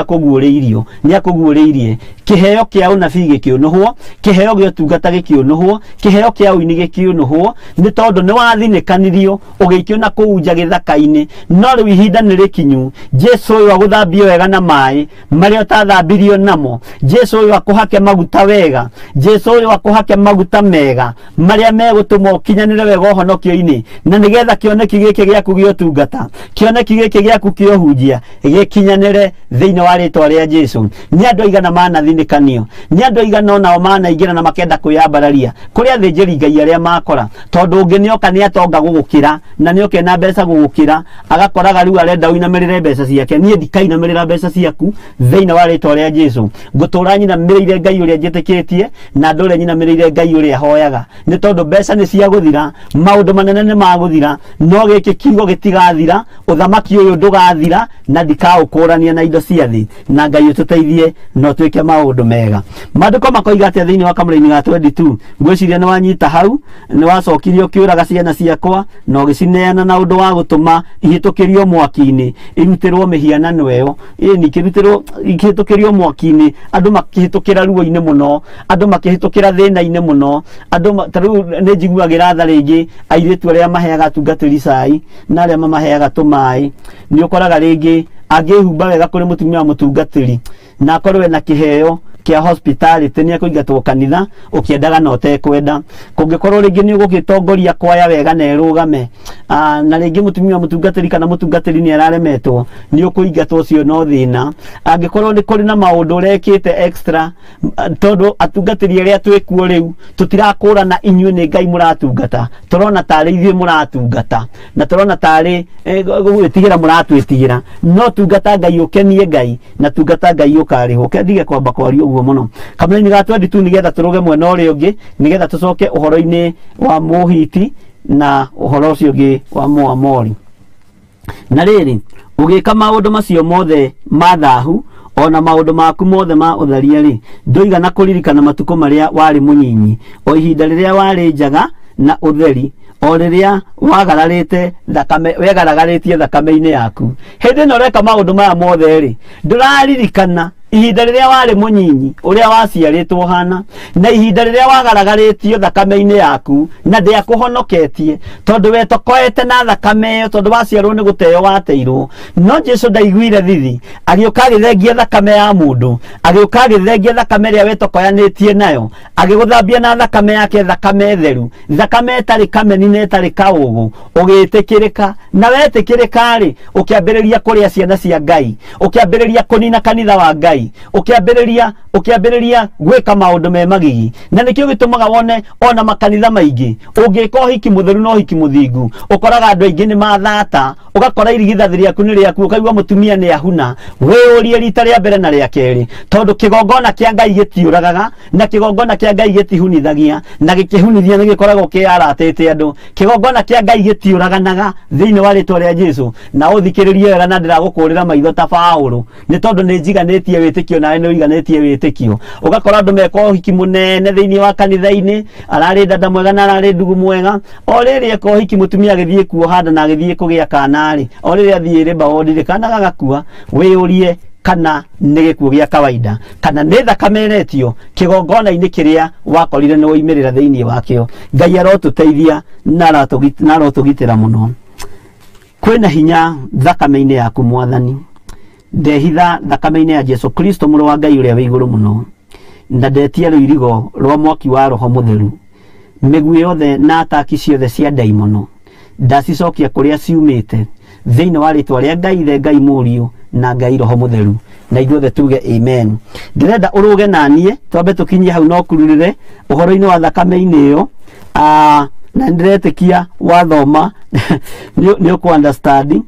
akuguuriirie kiheo kia unabii gikiunuhwo kiheo gia utungata gikiunuhwo kiheo kia uini gikiunuhwo ni tondu ni wathinikanirio ugiikio na kuunja githaka-ini no riu ihinda ni rikinyu Jesu uyu aguthambie wega na mai maria utathambirio namo Jesu uyu akuhake maguta wega Jesu uyu akuhake maguta mega maria megutuma ukinyanire wega honokio-ini na nigetha kioneki giki giaku gia utungata kioneki giki giaku kia uhunjia gikinyanire thiini wa ritwa ria Jesu ni andu aigana manathinekanio ni andu aigana onao manaingira na makenda kwiyambararia kuria thinjiri Ngai aria makora tondu ungi nioka ni atonga gugukira na nioke na mbeca gugukira agakoraga riu arenda uinamirire mbeca ciake nie ndikainamirira mbeca ciaku thiini wa ritwa ria Jesu ngutura nyinamirire Ngai uria njitikitie na ndure nyinamirire Ngai uria hoyaga ni tondu mbeca ni cia guthira maundu manene ni maguthira no giki kiugo gitigathira uthamaki uyu ndugathira na ndikaukurania na indo cia thi na Ngai ututeithie no twike maundu mega maandiko makoiga atia thiini wa kamuri-ini ga 22 ngwiciria ni wanyita hau ni wacokirio kiuraga ciana ciakwa no gicineana na undu wa gutuma ihitukirio mwaki-ini irutirwo mihianano eyo ni ikihitukirio mwaki-ini andu makihitukira ruo-ini muno andu makihitukira thina-ini muno andu taru ni njiguagira tha ringi airitu aria maheaga atungatiri cai na aria mamaheaga tumai ni ukoraga ringi angihumba wega kuri mutumia wa mutungatiri na akorwe na kiheo kia hospitality ni akuingatwo kanitha ukiendaga no tekwenda kungikorwo ringi ni ugugitongoria kwaya wega na irugame na ringi mutumia wa mutungatiri kana mutungatiri ni araremetwo ni ukuingatwo cio no thina angikorwo ni kuri na maundu urekite extra tondu atungatiri aria twikuo riu tutirakura na inyue ni Ngai muratungata turona tari ithuĩ muratungata na turona tari gwitigira muratwitigira no tungata Ngai ukenie Ngai na tungata Ngai ukariho kendige kwamba kwario uguo muno kamuri-ini ga 22 nigetha turuge mwena uria ungi nigetha tucoke uhoro-ini wa muhiti na uhoro ucio ungi wa Moamori na riri ugika maundu macio mothe mathahu ona maundu maku mothe ma utharia ri ndoigana kuririkana matuko maria wari munyinyi o ihinda riria wari njaga na utheri o riria wagararite thakame wegaragaritie thakame-ini yaku hindi no reka maundu maya mothe ri nduraririkana ihinda riria wari munyinyi uria waciaritwo hana na ihinda riria wagaragaritio thakame-ini yaku na ndiakuhonoketie tondu we tokoete na thakame iyo tondu waciarwo ni guteo wateirwo no Jesu ndaiguire thithi agiuka agithengia thakame ya mundu agiuka agithengia thakame ria we tokoyanitie nayo agiguthambia na thakame yake thakame theru thakame etari kameni na etari kaugu ugitikirika na wetikirika ri ukiambiriria kuria ciana cia Ngai ukiambiriria kunina kanitha wa Ngai ukiambiriria gwika maundu me magigi na nikio gitumaga wone ona makanitha maingi ungika hiki mutheru no hiki muthingu ukoraga andu aingi ni mathata ugakora irigithathi riaku ni riaku ukaigua mutumia ni ahuna we urie rita ria mbere na ria keri tondu kigongona kia Ngai gitiuragaga na kigongona kia Ngai gitihunithagia na gikihunithia ni gikoragwo kiaratite andu kigongona kia Ngai gitiuraganaga thiini wa ritwa ria Jesu na uthikiririe wega na ndiragukurira maitho ta Paulo ni tondu ni njiganitie witikio nawe ni uiganitie witikio ugakora andu meka uhiki munene thiini wa kanitha-ini arari dada mwega na arari ndugu mwega o riri eka uhiki mutumia agithie kuo handa na agithie kugia kana ri o riri athie riba odire kana gagakua wiurie kana nĩ gĩkuũ gĩa kawaida kana nĩ thakame iretio kĩgongona-inĩ kĩrĩa wakorire nĩ woimirĩra thĩinĩ wakĩo. Ngai arotũteithia na arotũgitĩra mũno. Kwĩna hinya thakame-inĩ yaku Mwathani, ndehitha thakame-inĩ ya Jesu Kristo mũrũ wa Ngai ũrĩa wĩ igũrũ mũno, na ndetia rũirigo rwa mwaki wa Roho Mũtheru, mĩguĩ yothe na ataki ciothe cia ndaimono ndacicokia kũrĩa ciumĩte thĩinĩ wa rĩtwa rĩa Ngai Ithe, Ngai Mũriũ na Ngai Roho Mũtheru, na ithuothe tuge amen. Ndĩrenda ũrũge naniĩ twambe tũkinyie hau no kururĩre ũhoro-inĩ wa thakame-inĩ ĩyo, na ndiretĩkia wathoma nĩ ũkũ understand.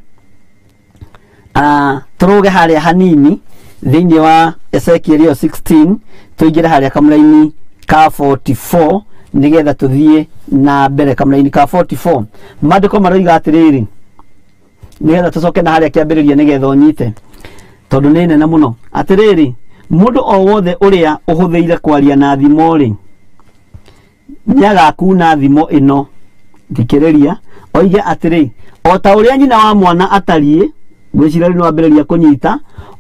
Tũrũge harĩa hanini thĩinĩ wa Ezekiel 16 tũingĩre harĩa kamũra-inĩ ka 44 nigetha tuthie na mbere kamraini ka 44 mandiko maroiga atiriri nigetha tucoke na haria kiambiriria nigetha onyite tondu ni nene muno atiriri mundu o wothe uria uhuthiire kwaria na thimo ri niagakuna thimo ino thikiriria oige atiri o ta uria nyina wa mwana atarie gwicirari no ambiriria kunyita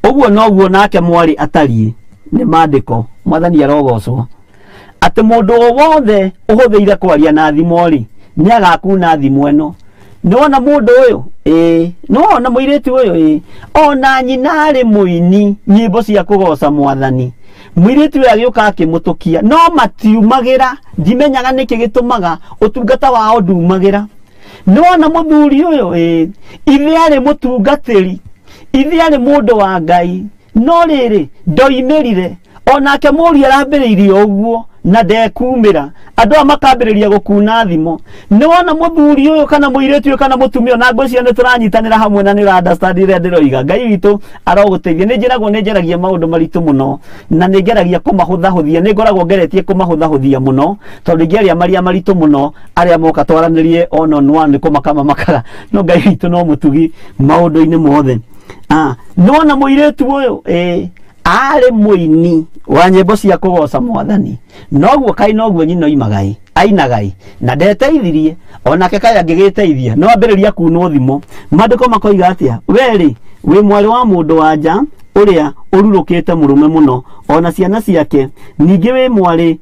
uguo noguo nake mwari atarie ni mandiko mwathani arogocwo ati mundu o wothe uhuthiire kwaria na thimo ri niagakuna thimo ino nona mundu uyu nona muiritu uyu ona nyina ari muini nyimbo cia kugoca mwathani muiritu uyu agioka akimutukia no matiumagira ndimenyaga niki gitumaga utungata wao ndumagira nona muthuri uyu ithe ari mutungatiri ithe ari mundu wa Ngai no riri ndoimirire onake muri arambiriirie uguo na ndekumira andu amakambiriria gukuna thimo niwona muthuri uyu kana muiritu uyu kana mutumia na ngwicio ni turanyitanira hamwe na ni understand ire ndiroiga Ngai witu aroguteithia ni njiragwo ni njeragia maundu maritu muno na ni ngeragia kumahuthahuthia ni ngoragwo ngeretie kumahuthahuthia muno tondu ngeria maria maritu muno aria moka twaranirie on on one kumakama makaga no Ngai witu no mutugi maundu-ini mothe niwona muiritu uyu ari muini wa nyimbo cia kugoca mwathani noguo kai noguo nyino imagai ainagai na ndeteithirie onake kai angigiteithia no ambiriria kunwo thimo mandiko makoiga atia weri wi mwari wa mundu wanja uria ururukite murume muno ona ciana ciake ningi wi mwari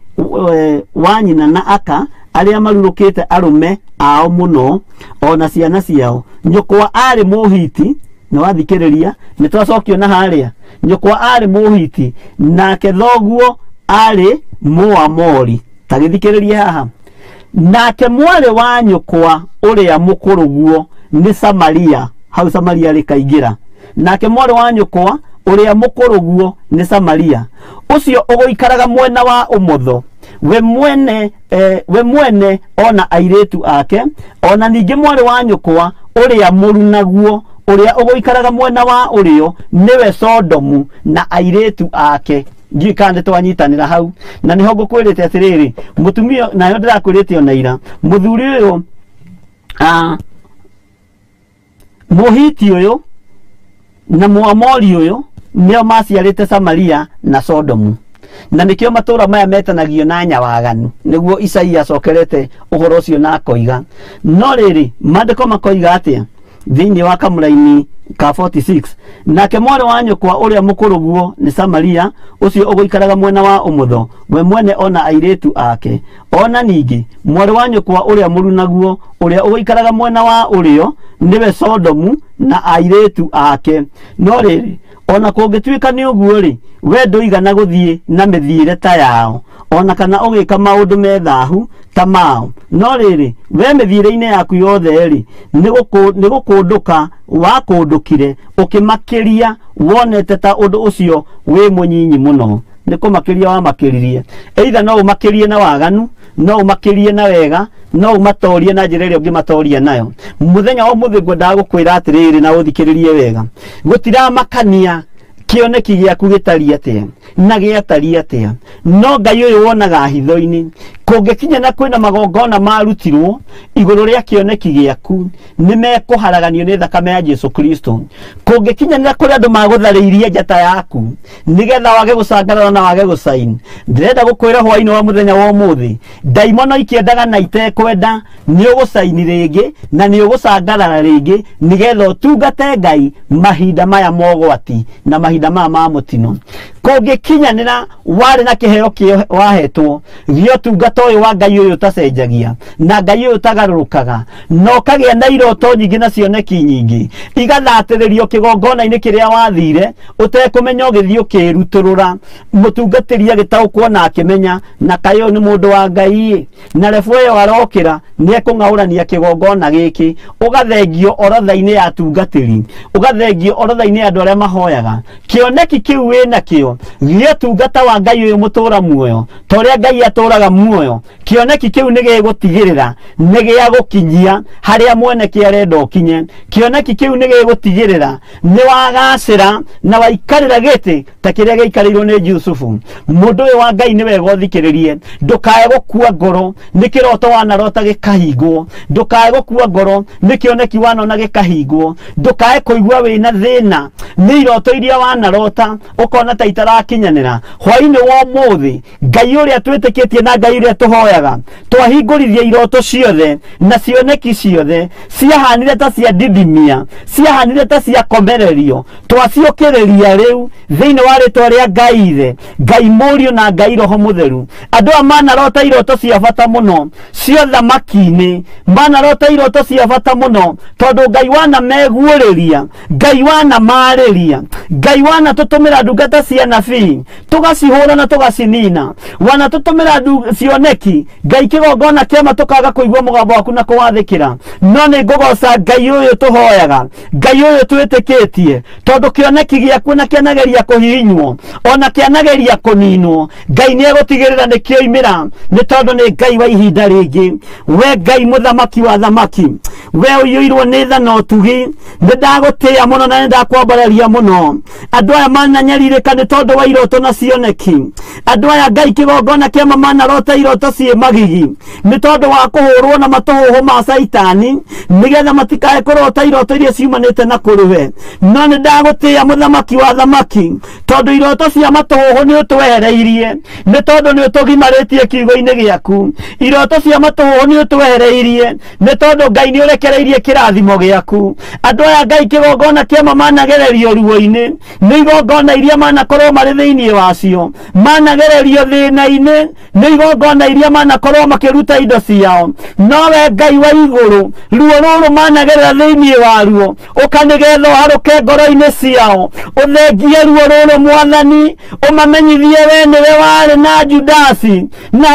wa nyina na aka aria marurukite arume ao muno ona ciana ciao nyukwa ari muhiti no wathikiriria nitwacokio na haria nyukwa ari muhiti nake thoguo ari muamori tagithikiriria haha nake mwari wa nyukwa uria mukuruguo ni Samaria hau Samaria rikaingira nake mwari wa nyukwa uria mukuruguo ni Samaria ucio uguikaraga mwena wa umotho we mwene ona airetu ake ona ningi mwari wa nyukwa uria murunaguo uria uguikaraga mwena wa urio niwe Sodomu na airetu ake ngikande twanyitanira hau na niho ngukwirite atiriri mutumia nayo ndirakwirite ona ira muthuri uyu muhiti uyu na muamori uyu nio maciarite Samaria na Sodomu na nikio matura maya metanagio na nyawaganu niguo Isaia cokerete uhoro ucio na koiga no riri mandiko makoiga atia thiini wa kamuraini ka 46 nake mwari wa nyukwa uria mukuruguo ni Samaria ucio uguikaraga mwena wa umutho we mwene ona airetu ake ona ningi mwari wa nyukwa uria murunaguo uria uguikaraga mwena wa urio niwe Sodomu na airetu ake no riri ona kungituika ni uguo ri we nduigana guthie na mithiire ta yao ona kana ugika maundu methahu ta mao no riri we mithiire-ini yaku yothe ri ni gukunduka wa kundukire ukimakiria wonete ta undu ucio wi munyinyi muno ni kumakiria wa makiririe either no umakirie na waganu no umakirie na wega no umatorie na njira iria ungimatoria nayo muthenya wa muthi ngwendaga gukwira atiriri na uthikiririe wega gutira makania kioneki giaku gitari atia na giatari atia no Ngai uyu wonaga hitho-ini kungikinya na kwina magongona marutirwo iguru ria kioneki giaku nimekuharaganio ni thakame ya Jesu Kristo kungikinya na kuri andu maguthariirie njata yaku nigetha wage gucangarara na wage gucaini ndirenda gukwira hwaini wa muthenya wa umuthi daimono ikiendaga na itekwenda ni ugucaini ringi na ni ugucangarara ringi nigetha utungate Ngai mahinda maya mogwati na mahinda maya ma mutino kungikinyanira wari na kiheo kio wahetwo gio tungata uyu wa Ngai uyu tacenjagia na Ngai uyu tagarurukaga no kagia na iroto nyingi na cioneki nyingi igathatiririo kigongona-ini kiria wathire utekumenya ugithio kiruturura mutungatiri agitaukwo na akimenya na kayo ni mundu wa Ngai na refu yo arokira ni ekung'aurania kigongona giki ugathengio orotha-ini ya tungatiri ugathengio orotha-ini andu aria mahoyaga kioneki kiu wina kio gio tungata wa Ngai uyu mutura muoyo toria Ngai aturaga muoyo kioneki kiu nige gutigirira nige agukinyia haria mwene kiarenda ukinye kioneki kiu nige gutigirira ni wagacira na waikarira giti ta kiria gikarirwo ni Yusufu mundu uyu wa Ngai ni wega uthikiririe ndukae gukua ngoro ni kiroto wanarota gikahingwo ndukae gukua ngoro ni kioneki wanona gikahingwo ndukae kuigua wina thina ni iroto iria wanarota ukona ta itarakinyanira hwaini wa muthi Ngai uria twitikitie na Ngai uria tuhoyaga twahingurithia iroto ciothe na cioneki ciothe ciahanire ta cia didimia ciahanire ta cia komererio twaciukiriria riu thiini wa ritwa ria Ngai ithe Ngai murio na Ngai roho mutheru andu amanarota iroto cia bata muno cio thamaki-ini manarota iroto cia bata muno tondu Ngai wana meguuriria Ngai wana mariria Ngai wana tutumira ndungata cia nabii tugacihura na tugacinina wana tutumira cioneki Ngai kigongona kiama tukaga kuigua mugambo waku na kuwathikira no ni ngugoca Ngai uyu tuhoyaga Ngai uyu twitikitie tondu kioneki giaku na kianageria kuhinywo ona kianageria kuninwo Ngai ni egutigirira ni kioimira ni tondu ni Ngai wa ihinda ringi we Ngai muthamaki wa thamaki we uyuirwo ni thana utugi ni ndagutia muno na ndakwambararia muno andu aya mananyaririka ni tondu wa iroto na cioneki andu aya Ngai kigongona kiama manarota iroto cie magigi ni tondu wa kuhurwo na matuhuhu ma saitani nigetha matikae kurota iroto iria ciumanite na kuriwe no ni ndagutia muthamaki wa thamaki tondu iroto cia matuhuhu ni utwehereirie ni tondu ni utugimaritie kiugo-ini giaku iroto cia matuhuhu ni utwehereirie ni tondu Ngai ni urekereirie kirathimo giaku andu aya Ngai kigongona kiama managererio ruo-ini ni igongona iria manakorwo mari thiini wacio managererio thina-ini ni igongona iria manakorwo makiruta indo ciao nowe Ngai wa iguru ruo ruru managerera thiini waruo ukanigetha haruke ngoro-ini ciao uthengie ruo ruru mwathani umamenyithie we niwe wari na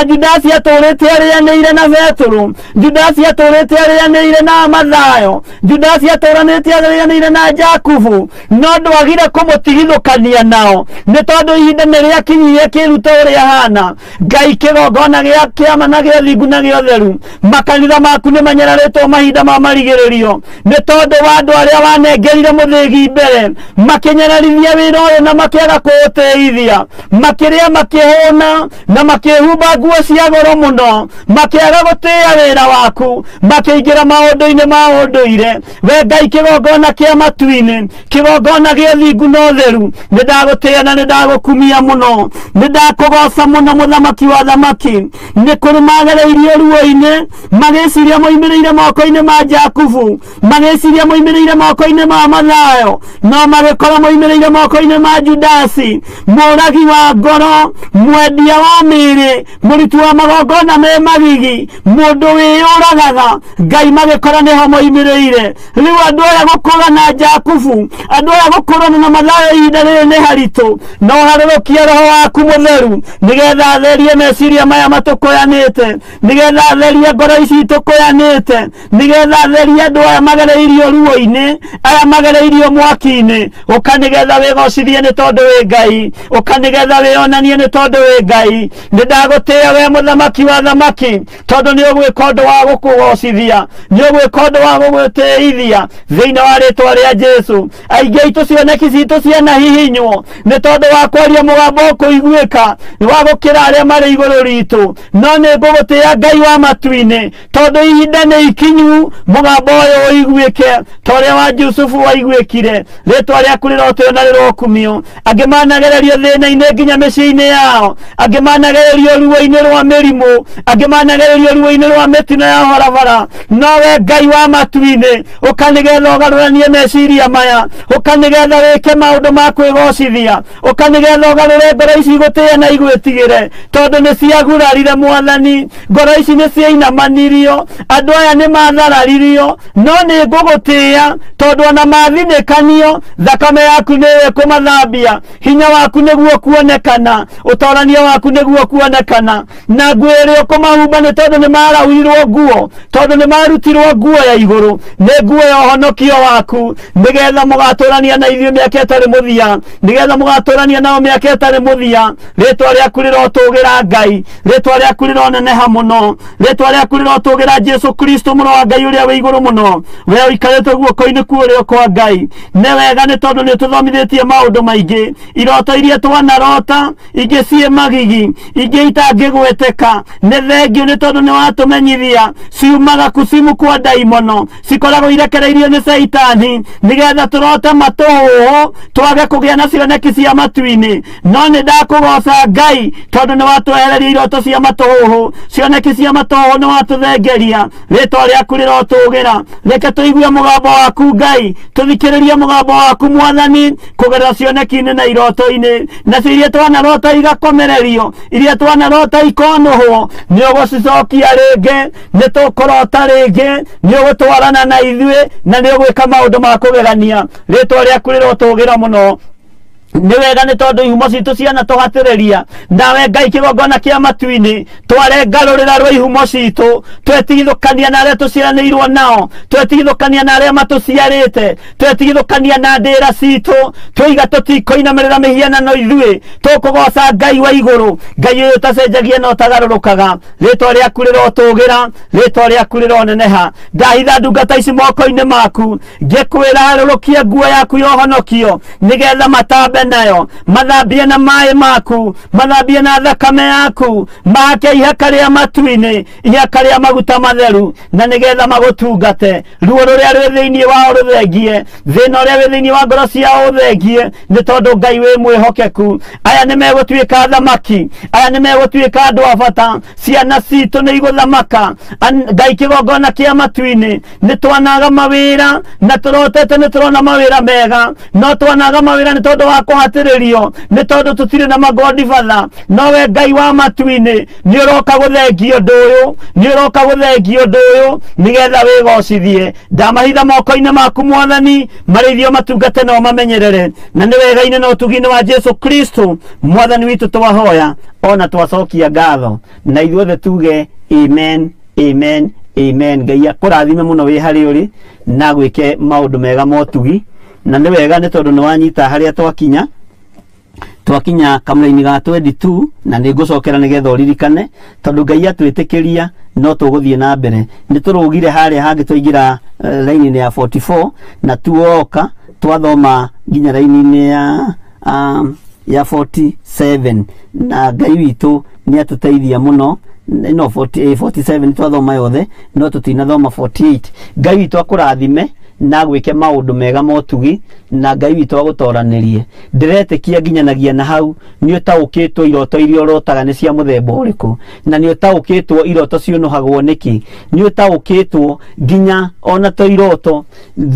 Judasi aturite arianire na Petro Judasi aturite arianire na Mathayo Judasi aturanite arianire na Jakubu no ndwagire kumutigithukania nao ni tondu ihinda ni riakinyire kiruta uria hana Ngai kigongona gia kiama na gia thingu na gia utheru makanitha maku ni manyararitwo mahinda ma marigiririo ni tondu wa andu aria wanengerire muthigi mbere makinyararithia wira uyu na makiaga kuuteithia makiria makihuna na makihumba nguo cia goro muno makiaga gutia wira waku makiingira maundu-ini ma unduire we Ngai kigongona kia matu-ini kigongona gia thingu na utheru ni ndagutia na ni ndagukumia muno ni ndakugoca muno muthamaki wa thamaki ni kuri magereirie ruo-ini magiciria moimiriire moko-ini ma Jakubu magiciria moimiriire moko-ini ma Mathayo no magikora moimiriire moko-ini ma Judasi muragi wa ngoro mwendia wa miri muritu wa magongona me magigi mundu wiyuragaga Ngai magikora niho moimiriire riu andu aya gukura na Jakubu andu aya gukura na Mathayo ihinda riri ni haritu no harurukia roho waku mutheru nigetha atherie meciria maya matukoyanite nigetha atherie ngoro ici tukoyanite nigetha atherie andu aya magereirio ruo-ini aya magereirio mwaki-ini ukanigetha wigocithie ni tondu wi Ngai ukanigetha wionanie ni tondu wi Ngai ni ndagutia we muthamaki wa thamaki tondu ni ugwika undu wa gukugocithia ni ugwika undu wa gugwitiithia thiini wa ritwa ria Jesu aingi aitu cioneki citu ciana hihinywo ni tondu wa kwaria mugambo kuiguika wa gukira aria mari iguru ritu no ni ngugutia Ngai wa matu-ini tondu ihinda ni ikinyu mugambo uyu uiguike toria wa Yusufu waiguikire ritwa riaku rirotio na rirokumio angi managererio thina-ini nginya micii-ini yao angi managererio ruo-ini rwa mirimu angi managererio ruo-ini rwa mitino ya barabara nowe Ngai wa matu-ini ukanigetha ugaruranie meciria maya ukanigetha wike maundu ma kwigocithia ukanigetha ugarure ngoro ici gutia na igwitigire tondu ni ciagurarire mwathani ngoro ici ni ciainamanirio andu aya ni mathararirio no ni ngugutia tondu ona mathinikanio thakame yaku niwe kumathambia hinya waku niguo kuonekana utorania waku niguo kuonekana na nguo iria ukumahumba ni tondu ni maraurirwo nguo tondu ni marutirwo nguo ya iguru ni nguo ya uhonokio waku nigetha mugaturania na ithuĩ mĩaka ĩtarĩ tari muthia nigetha mugaturania nao miaka itari muthia ritwa rĩaku rĩrotugira Ngai ritwa rĩaku rĩroneneha muno ritwa rĩaku rĩrotugira Jesu Kristo muno wa Ngai uria wi iguru muno we uikarite guoko-ini kuo kwa Ngai ne wega ni tondu ni tuthomithitie maundu maingi iroto iria twanarota ingi cie magigi ingi itangigweteka ne thengio ni tondu ni watumenyithia ciumaga kusimu kwa daimono cikoragwo irekereirio ni Saitani nigetha turote matuhu twage kugia na cioneki cia matu-ini no ni ndakugoca Ngai tondu ni watwehereria iroto cia matuhu cioneki cia matuhu ni watuthengeria ritwa rĩaku rĩrotugira reke tuigue mugambo waku Ngai tuthikiririe mugambo waku Mwathani kugerera cioneki-ini na iroto-ini na iria twanarota igakomererio iria twanarota ikonuhwo ni ugucicokia ringi ni tukurota ringi ni ugutwarana na ithuĩ na ni ugwika maundu ma kugegania ritwa rĩaku rĩrotugira muno ni wega ni tondu ihumo citu ciana tuhatiriria nawe Ngai kigongona kia matu-ini twarengarurira rwa ihumo citu twetigithukania na aria tuciaranĩirwo nao twetigithukania na aria matuciarite twetigithukania na ndĩra citu twiga tutikoinamirira mihianano ithuĩ tukugoca Ngai wa iguru Ngai uyu tacenjagia no tagarũrũkaga ritwa rĩaku rĩrotugira ritwa rĩaku rĩroneneha ndahitha ndungata ici moko-ini maku ngikwĩra harũrũkie nguo yaku ya ũhonokio nigetha matambe nayo mathambie na maĩ maku mathambie na thakame yaku mahake ihaka rĩa matu-ini ihaka rĩa maguta matheru na nigetha magutungate ruo rũrĩa rwĩ thĩinĩ wao rũthengie thĩna ũrĩa wĩ thĩinĩ wa ngoro ciao ũthengie nĩ tondũ Ngai wĩ mwĩhokeku aya nĩ megũtuĩka thamaki aya nĩ megũtuĩka andũ a bata ciana citũ nĩ igũthamaka Ngai kĩgongona kĩa matu-ini nĩ twanaga mawĩra na tũrotete nĩ tũrona mawĩra mega no twanaga mawĩra nĩ tondũ wa kuhatiririo ni tondu tutire na magodi fatha no we Ngai wa matu-ini ni uroka guthengio ndu uyu ni uroka guthengio ndu uyu nigetha wigocithie ndamahitha moko-ini maku Mwathani marithio matungate no mamenyerere na ni wega-ini na utugi-ini wa Jesu Kristo Mwathani witu twahoya ona twacokia ngatho na ithuothe tuge amen amen amen. Ngai akurathime muno wi hari uri na gwike maundu mega motugi na ni wega ni tondu ni wanyita haria twakinya kamera-ini ga 22 na ni ngucokera nigetha uririkane tondu Ngai atwitikiria no tuguthie na mbere ni turugire haria hangi twaingira line-ini ya 44 na tuoka twathoma nginya line-ini ya 47 na Ngai witu ni atuteithia muno no 47 twathoma yothe no tutinathoma 48 Ngai witu akurathime na gwike maundu mega motugi na Ngai witu agutoranirie ndiretekia nginyanagia na hau ni utaukitwo iroto iria urotaga ni cia muthemba uriku na ni utaukitwo iroto cionohagwo niki ni utaukitwo nginya ona to iroto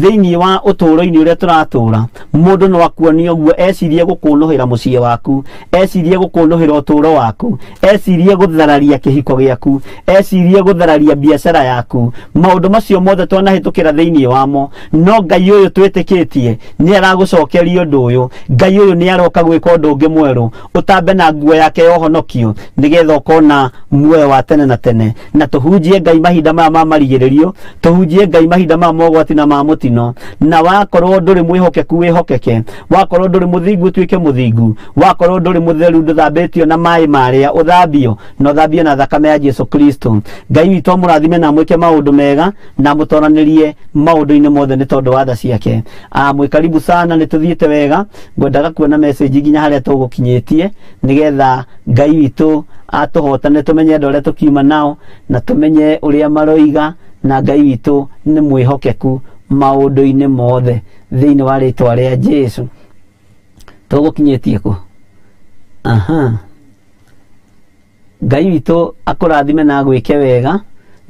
thiini wa uturo-ini uria turatura mundu no akuonia uguo ecirie gukunuhira mucie waku ecirie gukunuhira uturo waku ecirie guthararia kihiko giaku ecirie guthararia biashara yaku maundu macio mothe twanahitukira thiini wamo no Ngai uyu twitikitie ni aragucokeria undu uyu Ngai uyu ni aroka gwika undu ungi mweru utambe na nguo yake ya uhonokio nigetha ukona muoyo wa tene na tene na tuhunjie Ngai mahinda maya ma marigiririo tuhunjie Ngai mahinda ma mogwati na ma mutino na wakorwo nduri mwihokeku wihokeke wakorwo nduri muthingu tuike muthingu wakorwo nduri mutheru nduthambitio na mai maria uthambio no thambio na thakame ya Jesu Kristo Ngai witu amurathime na mwike maundu mega na mutoranirie maundu-ini mothe ni tondu wa tha ciake mwi karibu sana ni tuthiite wega ngwendaga kuona message nginya haria tugukinyitie nigetha Ngai witu atuhotane tumenye andu aria tukiuma nao na tumenye uria maroiga na Ngai witu ni mwihokeku maundu-ini mothe thiini wa ritwa ria Jesu tugukinyitie ku Ngai witu akurathime na gwike wega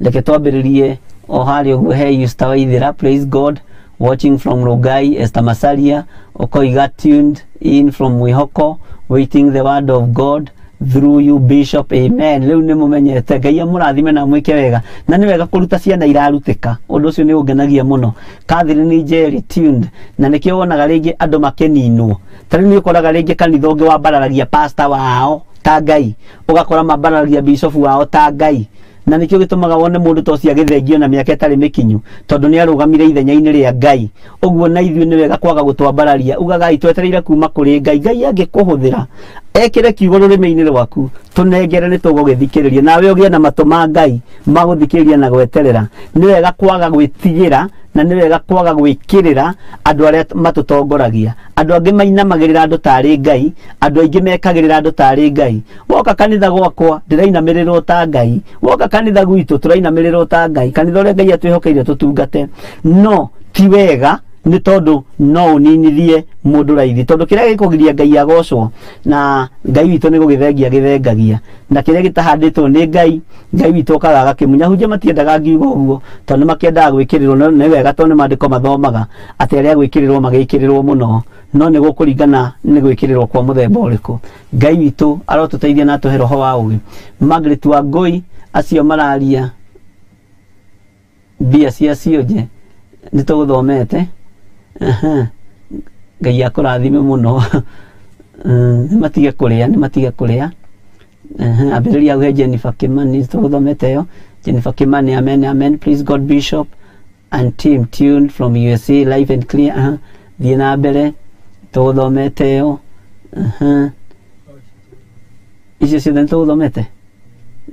reke twambiririe o hari uguo he Esther Waithira praise God watching from Rogai Esther Masalia okoiga tuned in from Mwihoko waiting the word of God through you Bishop amen riu ni mumenyete Ngai amurathime na mwike wega na ni wega kuruta ciana irarutika undu ucio ni ungenagia muno Catherine Jerry tuned na nikio wonaga ringi andu makeninwo tari ni ukoraga ringi kanitha ungi wa bararagia pastor wao ta Ngai ugakora mabararagia bishop wao ta Ngai na nikio gitumaga wone mundu toci agithengio na miaka itari mikinyu tondu ni arugamire ithenya-ini ria Ngai uguo na ithuĩ ni wega kwaga gutwambararia ugagai twetereire kuma kuri Ngai Ngai angikuhuthira ekire kiugo rurimi-ini rwaku tunengere ni tugugithikiriria nawe ugie na matu ma Ngai maguthikiriria na gweterera ni wega kwaga gwitigira na ni wega kwaga gwikirira andu aria matutongoragia andu angi mainamagirira andu tari Ngai andu aingi mekagirira andu tari Ngai woka kanitha gwakwa ndirainamirirwo ta Ngai woka kanitha gwitu turainamirirwo ta Ngai kanitha uria Ngai atwihokeire tutungate no ti wega ni tondu no uninithie mundu raithi tondu kiria gikugiria Ngai agocwo na Ngai witu ni gugithengia githengagia na kiria gitahanditwo ni Ngai Ngai witu okaga gakimunya hunje matiendaga ngiuga uguo tondu makiendaga gwikirirwo ni wega tondu mandiko mathomaga ati aria gwikirirwo magikirirwo muno no ni gukuringana ni gwikirirwo kwa muthemba uriku Ngai witu arotuteithia na atuhe roho wa ugi Margaret Wangui acio mararia bia cia cionje ni tuguthomete Ngai akurathime muno nimatige kuria ambiriria uhe Jennifer Kimani tuguthomete yo Jennifer Kimani amen amen please God Bishop and team tuned from USA live and clear thie na mbere tuguthomete yo icio ciothe tuguthomete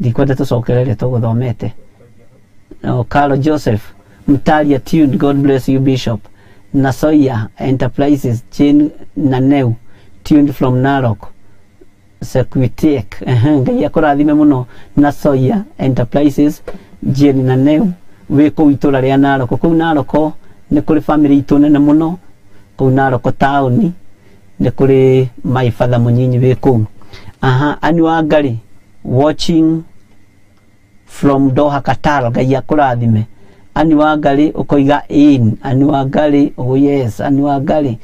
ndikwenda tucokerere tuguthomete Carlo Joseph Mtalia tuned God bless you Bishop Nasoya Enterprises Jane Naneu tuned from Narok Sequitek Ngai akurathime muno Nasoya Enterprises Jane Naneu wiko itura ria Narok kuu Narok ni kuri family itu nene muno kuu Narok town ni kuri my father munyinyi wiko Ani Wangari watching from Doha Qatar Ngai akurathime Ani Wangari ukoiga in Ani Wangari oh yes Ani Wangari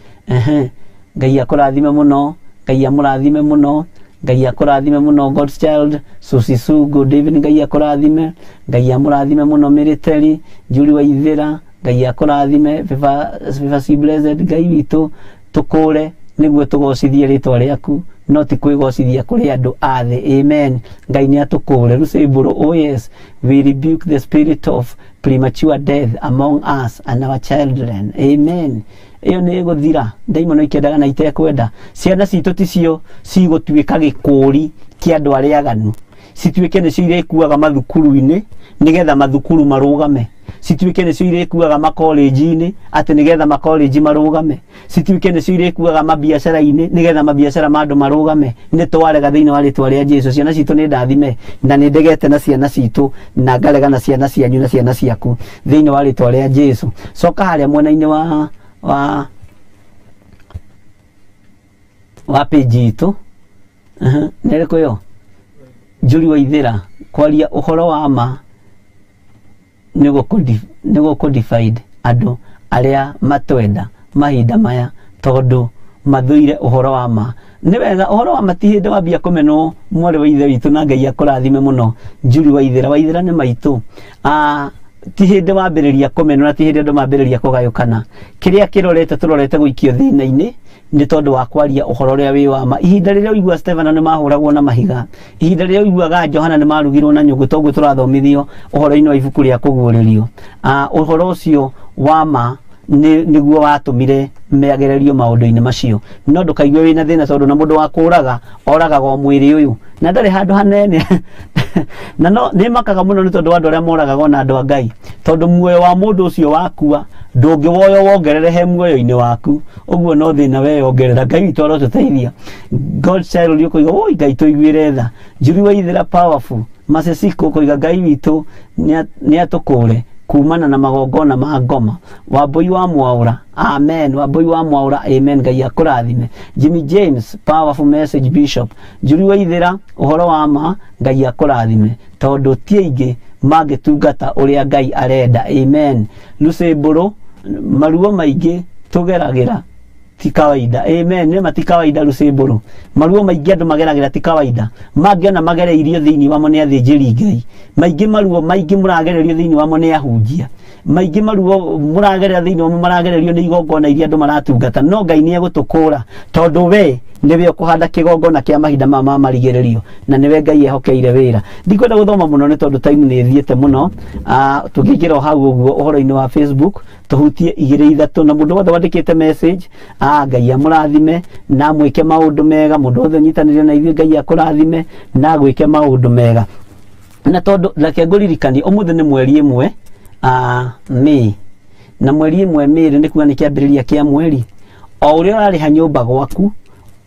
Ngai akurathime muno Ngai amurathime muno Ngai akurathime muno God's child Susisu good evening Ngai akurathime Ngai amurathime muno military Julie Waithira Ngai akurathime viva si blessed Ngai witu tukure niguo tugocithie ritwa riaku no ti kwigocithia kuri andu athe amen Ngai ni atukure Ruseburo oh yes we rebuke the spirit of premature death among us and our children amen iyo ni guthira ndaimono ikendaga na itekwenda ciana citu ticio cigutwika gikuri kia andu aria aganu citwike nicio irekuaga mathukuru-ini nigetha mathukuru marugame citwike nicio irekuaga makollege-ini ati nigetha makollege marugame citwike nicio irekuaga mabiacara-ini nigetha mabiacara ma andu marugame ni twarega thiini wa ritwa ria Jesu ciana citu ni ndathime na ni ndegete na ciana citu na ngarega na ciana cianyu na ciana ciaku thiini wa ritwa ria Jesu coka haria mwena-ini wa page itu niriko yo Julie Waithira kwaria uhoro wa ma nigo codified andu aria matwenda mahinda maya tondu mathuire uhoro wa ma ni wega uhoro wa matihinde wambia kumenwo mwari wa ithe witu na Ngai akurathime muno Julie Waithira ni maitu tihinde wambiriria kumenwo na tihinde andu mambiriria kugayukana kiria kirorete turorete guikio thina-ini ni tondu wa kwaria uhoro ria wi wa ma ihinda riria uigua Stefano ni mahuragwo na mahiga ihinda riria uiguaga Johana ni marugirwo na nyugu toguo turathomithio uhoro-ini wa ibuku ria kuguririo uhoro ucio wa ma niguo watumire meagererio maundu-ini macio no ndukaigue wina thina tondu na mundu wa kuraga oragaga o mwiri uyu na ndari handu hanene na no ni makaga muno ni tondu andu aria moragaga na andu a Ngai tondu muoyo wa mundu ucio wakua ndungiwoyo wongerere he muoyo-ini waku uguo no thina we ongerera Ngai witu arotuteithia God child uri kuiga oi Ngai tuiguire tha Julie Waithira powerful Masesiko kuiga Ngai witu ni atukure kumana na magongona ma ngoma Wambui wa Mwaura amen Wambui wa Mwaura amen Ngai akurathime Jimmy James powerful message Bishop Julie Waithira uhoro wa ma Ngai akurathime tondu ti aingi magitungata uria Ngai arenda amen Ruseburo maruo maingi tugeragira ti kawaida. Amen. Nĩ mati kawaida Rusembũrũ. Maruo maingĩ andũ mageragĩra ti kawaida. Mangĩona magereirio thĩinĩ wamo nĩ athĩnjĩri Ngai. Maingĩ maruo maingĩ mũragererio thĩinĩ wamo nĩ ahunjia. Maingĩ maruo mũragerera thĩinĩ wamo maragererio nĩ igongona iria andũ maratungata. No Ngai nĩ egũtũkũra tondũ we nĩwe ũkũhanda kĩgongona kĩa mahinda ma marigĩrĩrio na nĩwe Ngai ehokeire wĩra. Ndikwenda gũthoma mũno nĩ tondũ time nĩ ĩthiĩte mũno. Tũngĩingĩra hau ũguo ũhoro-inĩ wa Facebook tuhutie 2-3 na mũndũ wothe wandĩkĩte message Ngai amũrathime na mwĩke maũndũ mega. Mũndũ wothe nyitanĩire na ithuĩ Ngai akũrathime na gwĩke maũndũ mega. Na tondũ reke ngũririkanie ũmũthĩ nĩ mweri 1 Mei, na mweri 1 Mei nĩ kuga nĩ kĩambĩrĩria kĩa mweri. O ũrĩa ũrarĩha nyũmba gwaku,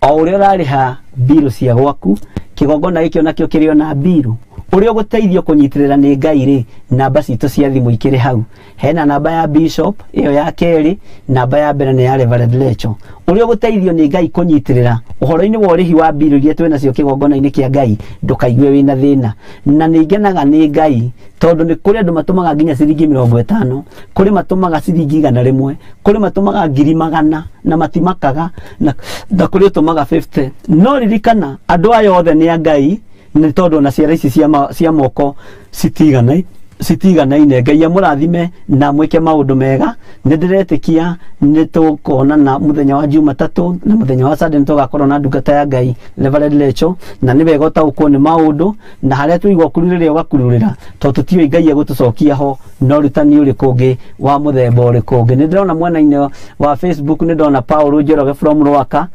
o ũrĩa ũrarĩha bill cia gwaku, kĩgongona gĩkĩ nakĩo kĩrĩ ona bill. Ũrĩa ũgũteithio kũnyitĩrĩra nĩ Ngai rĩ, namba citũ cia thimũ ikĩrĩ hau. Hena namba ya Bishop, ĩyo ya kerĩ, namba ya mbere nĩ ya Reverend Lecho. Ũrĩa ũgũteithio nĩ Ngai kũnyitĩrĩra ũhoro-inĩ wa ũrĩhi wa bill iria twĩna cio kĩgongona-inĩ kĩa Ngai, ndũkaigue wĩna thĩna. Na nĩ ngenaga nĩ Ngai tondũ nĩ kũrĩ andũ matũmaga nginya ciringi 50, kũrĩ matũmaga ciringi 100, kũrĩ matũmaga 100 na matimakaga, na kũrĩ ũtũmaga 50. No ririkana andũ aya othe nĩ a Ngai, nĩ tondũ na ciara ici cia moko citiganaine. Ngai amũrathime na mwĩke maũndũ mega. Nĩ ndĩretĩkia nĩ tũkona mũthenya wa Jumatatũ na mũthenya wa Sunday nĩ tũgakorwo na ndungata ya Ngai Reverend Lecho, na nĩ wega ũtaũkwo nĩ maũndũ na harĩa tũigua kururĩra ũgakururĩra tondũ tũtiũĩ Ngai egũtũcokia ho no rutani ũrĩkũ ũngĩ wa mũthemba ũrĩkũ ũngĩ. Nĩ ndĩrona mwena-inĩ wa Facebook nĩ ndona Paul Njoroge from Rwaka.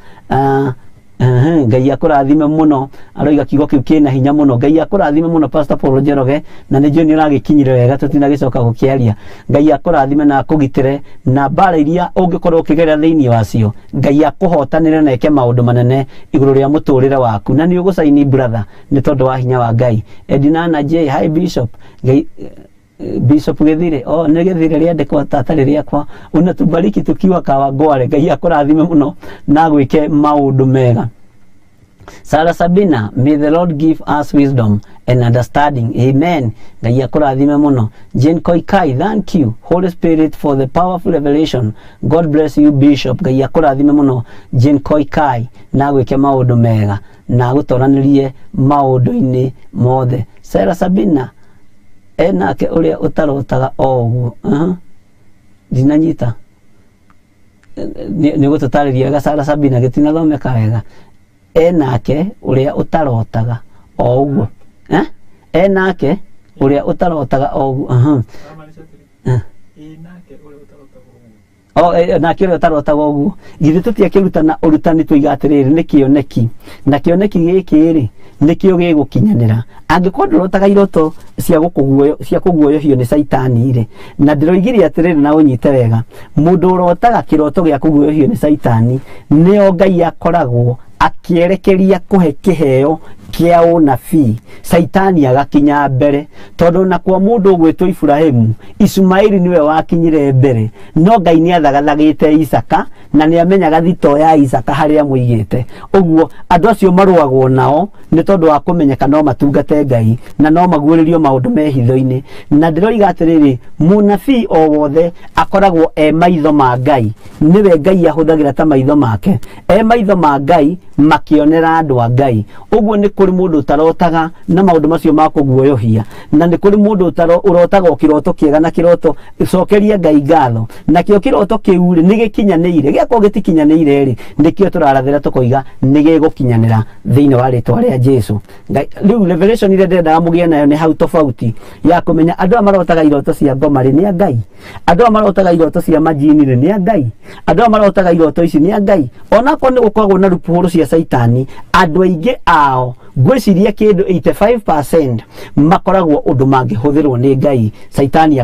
Ngai akũrathime mũno, aroiga kiugo kĩu kĩna hinya mũno. Ngai akũrathime mũno Pastor Paul Njoroge, na nĩ njũĩ nĩ ũragĩkinyire wega, tũtinagĩcoka gũkĩaria. Ngai akũrathime na akũgitĩre na mbara iria ũngĩkorwo ũkĩgerera thĩinĩ wacio, Ngai akũhotanĩre na eke maũndũ manene igũrũ rĩa mũtũrĩre waku, na nĩ ũgũcaini brother nĩ tondũ wa hinya wa Ngai. Edinana J, hi Bishop. Ngai Bishop Githire, nĩ Githire rĩandĩkwo tatarĩ rĩakwa, unatubariki tukiwa Kawangware. Ngai akũrathime mũno na gwĩke maũndũ mega. Sarah Sabina, may the Lord give us wisdom and understanding. Amen. Ngai akũrathime mũno. Jane Koikai, thank you Holy Spirit for the powerful revelation. God bless you Bishop. Ngai akũrathime mũno Jane Koikai na gwĩke maũndũ mega na gũtoranĩrie maũndũ-inĩ mothe. Sarah Sabina, enake ũrĩa ũtarotaga ũguo. Ndinanyita. Nĩ gũtũtarĩria wega Sarah Sabina, gĩtinathomeka wega. Enake ũrĩa ũtarotaga ũguo. Enake ũrĩa ũtarotaga ũguo. Nake ũrĩa ũtarotaga ũguo. Githĩ tũtiakĩrutana ũrutani tũiga atĩrĩrĩ nĩ kĩoneki, na kĩoneki gĩkĩ rĩ nĩkĩo gĩgũkinyanĩra. Angĩkorwo ndũrotaga iroto cia kũguoyohio nĩ Saitani rĩ, na ndĩroigire atĩrĩrĩ na ũnyite wega, mũndũ ũrotaga kĩroto gĩa kũguoyohio nĩ Saitani nĩo Ngai akoragwo akĩerekeria kũhe kĩheo kĩa ũnabii, Saitani agakinya mbere. Tondũ na kwa mũndũ ũgwĩtwo Ibrahimu, Ismaili niwe wakinyire mbere, no Ngai nĩ athagathagĩte Isaka na nĩ amenyaga thito ya Isaka harĩa mũigĩte. Ũguo andũ acio marũagwo nao nĩ tondũ wa kũmenyeka no matungate Ngai na no maguũrĩrio maũndũ mehitho-inĩ. Na ndĩroiga atĩrĩrĩ, mũnabii o wothe akoragwo maitho ma Ngai, nĩwe Ngai ahũthagĩra ta maitho make, maitho ma Ngai makĩonera andũ a Ngai. Ũguo nĩ kũrĩ mũndũ ũtarotaga na maũndũ macio ma kũguoyohia, na nĩ kũrĩ mũndũ ũrotaga kĩroto kĩega na kĩroto cokeria Ngai ngatho, nakĩo kĩroto kĩu rĩ nĩ gĩkinyanĩire. Gĩakorwo gĩtikinyanĩire rĩ nĩkĩo tũrarathĩra tũkoiga nĩ gĩgũkinyanĩra thĩinĩ wa rĩtwa rĩa Jesu. Rĩu revelation iria ndendaga mũgĩe nayo nĩ hau tofauti ya kũmenya andũ aya marotaga iroto cia ngoma rĩ nĩ a Ngai, andũ aya marotaga iroto cia majini rĩ nĩ a Ngai, andũ aya marotaga iroto ici nĩ a Ngai. Onakorwo nĩ gũkoragwo na rũpuhũrũ cia Saitani, andũ aingĩ ao ngwĩciria kĩndũ 85% makoragwo ũndũ mangĩhũthĩrwo nĩ Ngai. Saitani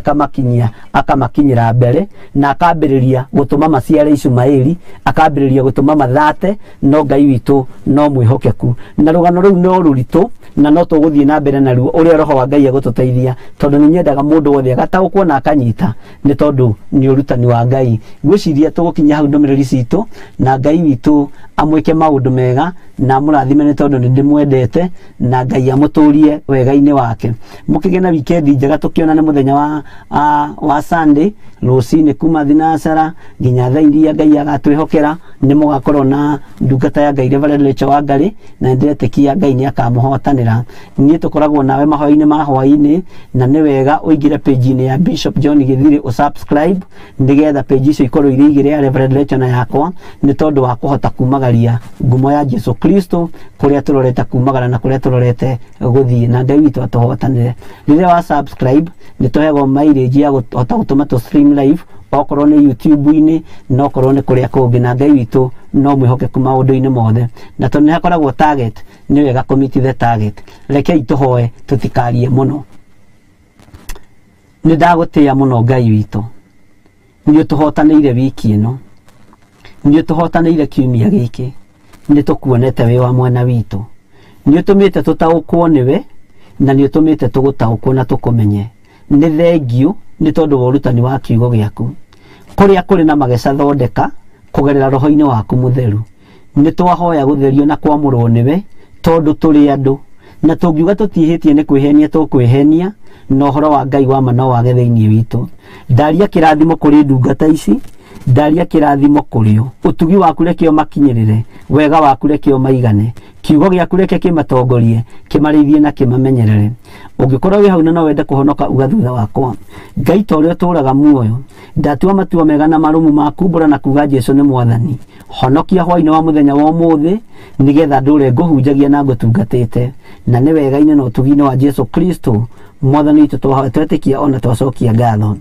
akamakinyĩra mbere na akambĩrĩria gũtũma maciare Ismaili, akambĩrĩria gũtũma mathate, no Ngai witũ no mwĩhokeku. Na rũgano rũu no rũritũ na no tũgũthiĩ na mbere naruo ũrĩa roho wa Ngai egũtũteithia, tondũ nĩ nyendaga mũndũ wothe agataũkwo na akanyita, nĩ tondũ nĩ ũrutani wa Ngai. Ngwĩciria tũgũkinya hau ndũmĩrĩri citũ, na Ngai witũ amwĩke maũndũ mega na mũrathime nĩ tondũ nĩ ndĩmwendete na Ngai amũtũrie wega-inĩ wake. Mũkĩgĩa weekend njega, tũkĩonane mũthenya wa Sunday rũcinĩ kuma thinacara nginya thaa iria Ngai agatwĩhokera. Nĩ mũgakorwo na ndungata ya Ngai Reverend Rachel Wangari, na ndĩretĩkia Ngai nĩ akamũhotanĩra. Niĩ tũkoragwo nawe mahoya-inĩ ma hwaĩ-inĩ, na nĩ wega ũingĩre page-inĩ ya Bishop John Githiri ũsubscribe nĩgetha page icio ikorwo irĩ igĩrĩ ya Reverend Rachel na yakwa, nĩ tondũ wa kũhota kumagaria ngumo ya Jesu Kristo kũrĩa tũrorete kumagara na kũrĩa tũrorete gũthiĩ, na Ngai witũ atũhotanĩre. Rĩrĩa wa subscribe nĩ tũheagwo mileage ya kũhota gũtũma tũ stream live okorwo nĩ YouTube-inĩ na okorwo nĩ kũrĩa kũngĩ, na Ngai witũ no mwĩhokeku maũndũ-inĩ mothe, na tondũ nĩ hakoragwo target, nĩ wega commit the target. Rekei tũhoe tũtikarie mũno. Nĩ ndagũtĩĩa mũno Ngai witũ, nĩ ũtũhotanĩire wiki ĩno, nĩ ũtũhotanĩire kiumia gĩkĩ, nĩ tũkuonete wĩ wa mwena witũ, nĩ ũtũmĩte tũtaũkwo nĩwe, na nĩ ũtũmĩte tũgũtaũkwo na tũkũmenye. Nĩ thengiũ nĩ tondũ wa ũrutani wa kiugo gĩaku, kũrĩa kũrĩ na mageca thondeka kũgerera roho-inĩ waku mũtheru. Nĩ twahoya gũtherio na kwamũrwo nĩwe tondũ tũrĩ andũ, na tũngiuga tũtiĩhĩtie nĩ kwĩhenia tũkwĩhenia, na ũhoro wa Ngai wa ma no wage thĩinĩ witũ. Ndaria kĩrathimo kũrĩ ndungata ici, ndaria kĩrathimo kũrĩ o, ũtugi waku reke ũmakinyĩrĩre, wega waku reke ũmaigane, kiugo gĩaku reke kĩmatongorie, kĩmarĩithie na kĩmamenyerere. Ũngĩkorwo wĩ hau na no wende kũhonoka uga thutha wakwa, Ngai ta ũrĩa ũtũũraga muoyo, ndatua matua mega na marũmu ma kumbũra na kuga Jesu nĩ mwathani. Honokia hwaĩ-inĩ wa mũthenya wa ũmũthĩ nĩgetha ndũre ngũhunjagia na ngũtungatĩte, na nĩ wega-inĩ na ũtugi-inĩ wa Jesu Kristo mwathani witũ twahoya twetĩkia ona twacokia ngatho.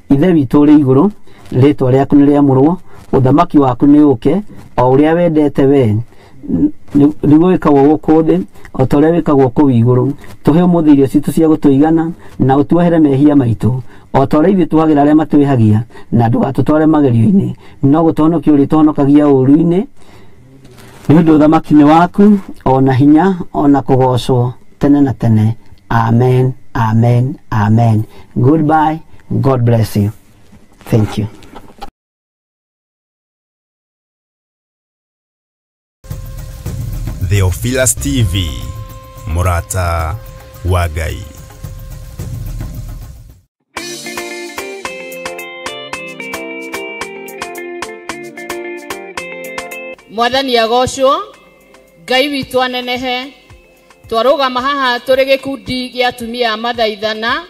Ithe witũ ũrĩ igũrũ, rĩtwa rĩaku nĩ rĩamũrwo, ũthamaki waku nĩ ũke, o ũrĩa wendete we nĩguo wĩkagwo gũkũ thĩ o ta ũrĩa wĩkagwo kũu igũrũ. Tũhe ũmũthĩ irio citũ cia gũtũigana, na ũtuohere mehia maitũ o ta ũrĩa ithuĩ tũhagĩra arĩa matwĩhagia, na ndũgatũtware magerio-inĩ, no gũtũhonokia ũrĩtũhonokagia ũũru-inĩ, nĩ ũndũ ũthamaki-inĩ waku ona hinya ona kũgocwo tene na tene. Amen, amen, amen. Goodbye. God bless you. Thank you. Theophilus TV, Murata wa Ngai. Mwathani agocwo, Ngai witũ anenehe. Twarũgama haha tũrĩ gĩkundi gĩa atumia a mathaithana,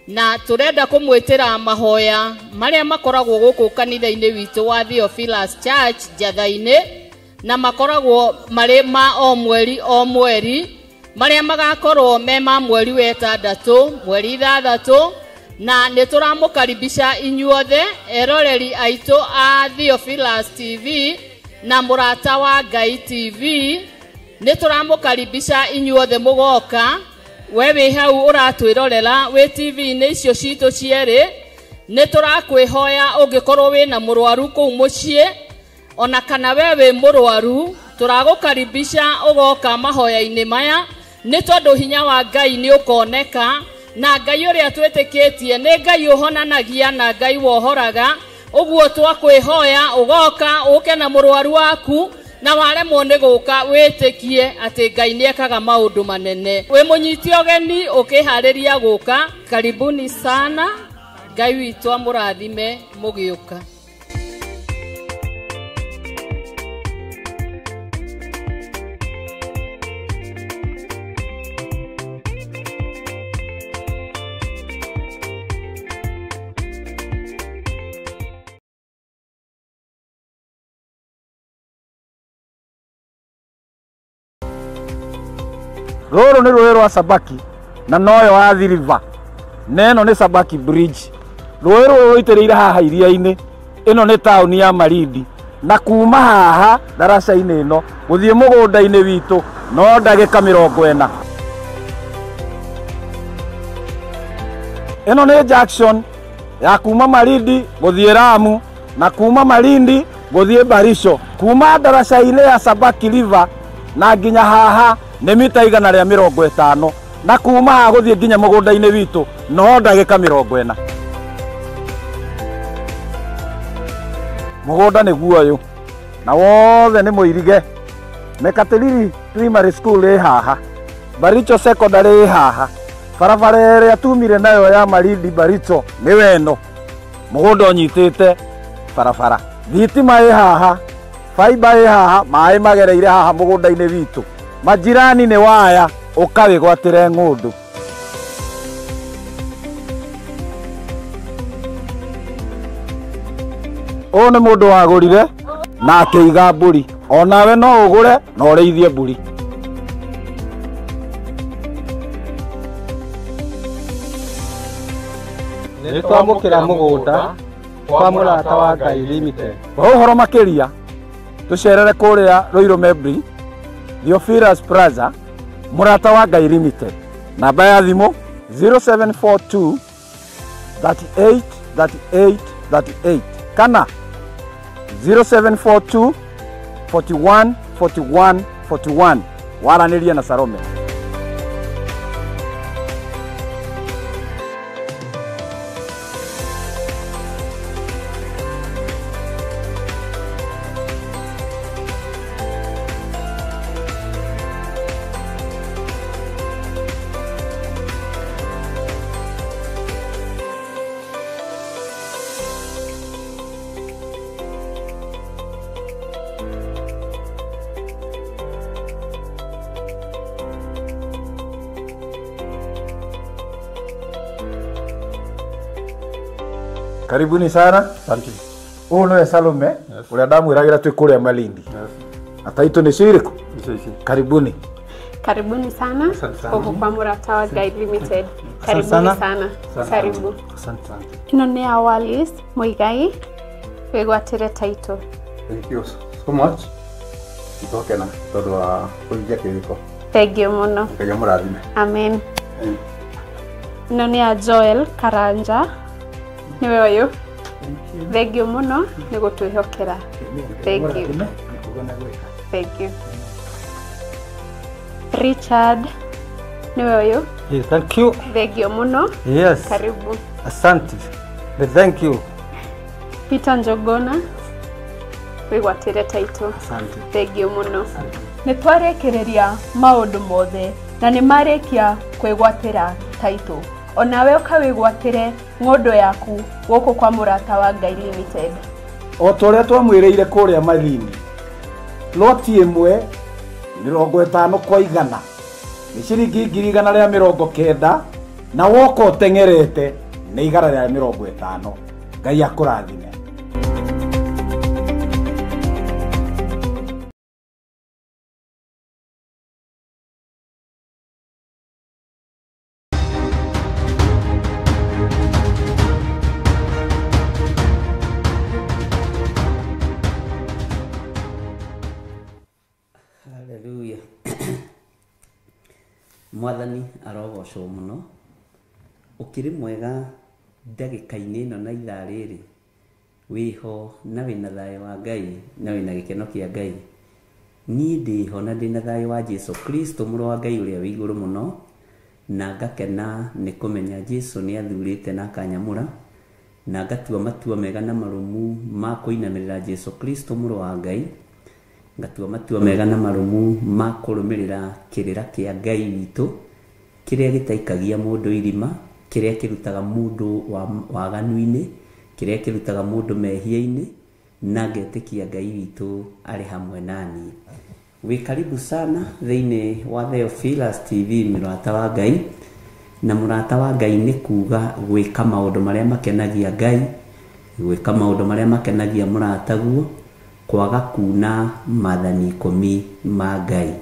na tũrenda kũmwĩtĩra mahoya marĩa makoragwo gũkũ kanitha-inĩ witũ wa Theophilus Church Njatha-inĩ, na makoragwo marĩ ma o mweri marĩa magakorwo me ma mweri wa ĩtandatũ, mweri 6, na nĩ tũramũkaribisha inyuothe eroreri aitũ a Theophilus TV na Murata wa Ngai TV. Nĩ tũramũkaribisha inyuothe mũgoka, we wĩ hau ũratwĩrorera wĩ TV-inĩ icio citũ cierĩ. Nĩ tũrakwĩhoya ũngĩkorwo wĩ na mũrwaru kũu mũciĩ, ona kana we wĩ mũrwaru, tũragũkaribisha ũgoka mahoya-inĩ maya, nĩ tondũ hinya wa Ngai nĩ ũkoneka, na Ngai ũrĩa twĩtĩkĩtie nĩ Ngai ũhonanagia na Ngai wohoraga. Ũguo twakwĩhoya ũgoka ũke na mũrwaru waku, na waremwo nĩ gũka wĩtĩkie atĩ Ngai nĩ ekaga maũndũ manene. Wĩ mũnyiti ũgeni ũkĩharĩria gũka, karibuni sana. Ngai witũ amũrathime mũgĩũka. Rũrũ nĩ rũĩ rwa Sabaki na noyo wa Athi River, na ĩno nĩ Sabaki Bridge. Rũĩ rũrũ rũitĩrĩire haha iria-inĩ, ĩno nĩ taũni ya Malindi, na kuma haha daraca-inĩ ĩno gũthiĩ mũgũnda-inĩ witũ no ndagĩka 40. Ĩno nĩ junction ya kuma Malindi gũthiĩ Lamu, na kuma Malindi gũthiĩ Barisho. Kuma daraca-inĩ ya Sabaki River na nginya haha nĩ mita 150, na kuma haha gũthiĩ nginya mũgũnda-inĩ witũ no ndagĩka 40. Mũgũnda nĩ guoyo na wothe nĩ mũirige, Mekatilili Primary School ĩ haha, Baricho Secondary ĩ haha, barabara ĩrĩa tumire nayo ya Malindi Baricho nĩ weno, mũgũnda ũnyitĩte barabara, thitima ĩ haha, fiber ĩ haha, maĩ magereire haha mũgũnda-inĩ witũ, majirani nĩ waya, ũkawĩgwatĩre ng'ũndũ. Ũyũ nĩ mũndũ wagũrire na akĩiga mbũri, onawe no ũgũre na ũrĩithie mbũri. Nĩ twamũkĩra mũgũnda kwa mũrata wa Ngai Limited. Kwa ũhoro makĩria tũcerere kũrĩa Ruiru Mebri, Theophilus Plaza, mũrata wa Ngai Limited. Namba ya thimũ 0742 38 38 38 kana 0742 41 41 41. Waranĩria na Salome. Karibuni sana. Asante. Huyu nĩwe Salome, ũrĩa ndamwĩragĩra twĩ kũrĩa Malindi. Ataitũ nĩ cirĩkũ? Karibuni. Karibuni sana. Huko kwa mũrata wa Ngai Limited. Karibuni sana. Karibu. Asante sana. Ino nĩ Awalis Muigai wĩgwatĩre taitũ. Thank you so much. Itokena tondũ wa kũhingia kĩrĩko. Thengiũ mũno. Ngai amũrathime. Amen. Ino nĩ Joel Karanja. Niwe ũyũ. Thengiũ mũno nĩ gũtwĩhokera. Thank you. Thank you. Richard niwe ũyũ. Yes, thank you. Thengiũ mũno. Yes. Karibu. Asante. Thank you. Peter Njogona wĩgwatĩre taitũ. Asante. Thengiũ mũno. Nĩ twarĩkĩrĩria maũndũ mothe na nĩ marĩkia kwĩgwatĩra taitũ. Onawe ũkawĩgwatĩre ng'ũndũ yaku gũkũ kwa mũrata wa Ngai Limited. O ta ũrĩa twamwĩrĩire kũrĩa Malindi, loti ĩmwe 50 kwa 100 nĩ ciringi 190 na woka ũteng'erete nĩ igara rĩa 50. Ngai akũrathime. Hallelujah. Mwathani arogocwo mũno. Ũkĩrĩ mwega ndagĩka-inĩ ĩno na ithaa rĩrĩ, wĩho na wĩna thayũ wa Ngai na wĩna gĩkeno kĩa Ngai. Niĩ ndĩho na ndĩna thayũ wa Jesu Kristo mũrũ wa Ngai ũrĩa wĩ igũrũ mũno, na ngakena nĩ kũmenya Jesu nĩ athurĩte na akanyamũra, na ngatua matua mega na marũmu ma kũinamĩrĩra Jesu Kristo mũrũ wa Ngai, ngatua matua mega na marũmu ma kũrũmĩrĩra kĩrĩra kĩa Ngai witũ kĩrĩa gĩtaikagia mũndũ irima, kĩrĩa kĩrutaga mũndũ waganu-inĩ, kĩrĩa kĩrutaga mũndũ mehia-inĩ, na ngetĩkia Ngai witũ arĩ hamwe naniĩ. Wĩ karibu sana thĩinĩ wa Theophilus TV mũrata wa Ngai, na mũrata wa Ngai nĩ kuga gwĩka maũndũ marĩa makenagia Ngai, gwĩka maũndũ marĩa makenagia mũrataguo, kwaga kuna maathani 10 ma Ngai.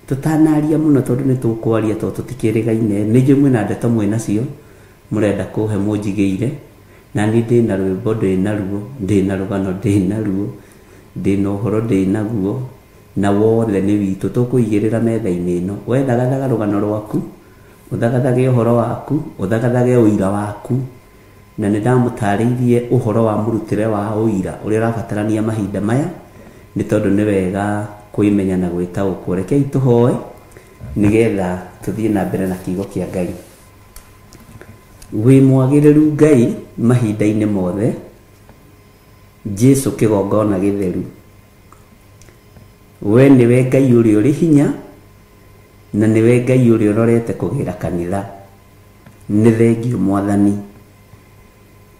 Tũtanaria mũno tondũ nĩ tũkwaria tondũ tũtikĩrĩgaine, nĩ njũĩ mwĩna ndeto mwĩnacio mũrenda kũhe mũnjigĩire, na niĩ ndĩna rwĩmbo ndĩnaruo, ndĩna rũgano ndĩnaruo, ndĩna ũhoro ndĩnaguo, na wothe nĩ witũ tũkũigĩrĩra metha-inĩ ĩno. We thagathaga rũgano rwaku, ũthagathage ũhoro waku, ũthagathage ũira waku, na nĩ ndamũtarĩirie ũhoro wa mũrutĩre wa ũira ũrĩa ũrabatarania mahinda maya, nĩ tondũ nĩ wega kwĩmenya na gwĩtaũkwo. Rekei tũhoe nĩgetha tũthiĩ na mbere na kiugo kĩa Ngai. Wĩ mwagĩrĩru Ngai mahinda-inĩ mothe, Jesu kĩgongona gĩtheru. we niwe Ngai uri uri hinya na niwe Ngai uri urorete kugira kanitha ni thengio Mwathani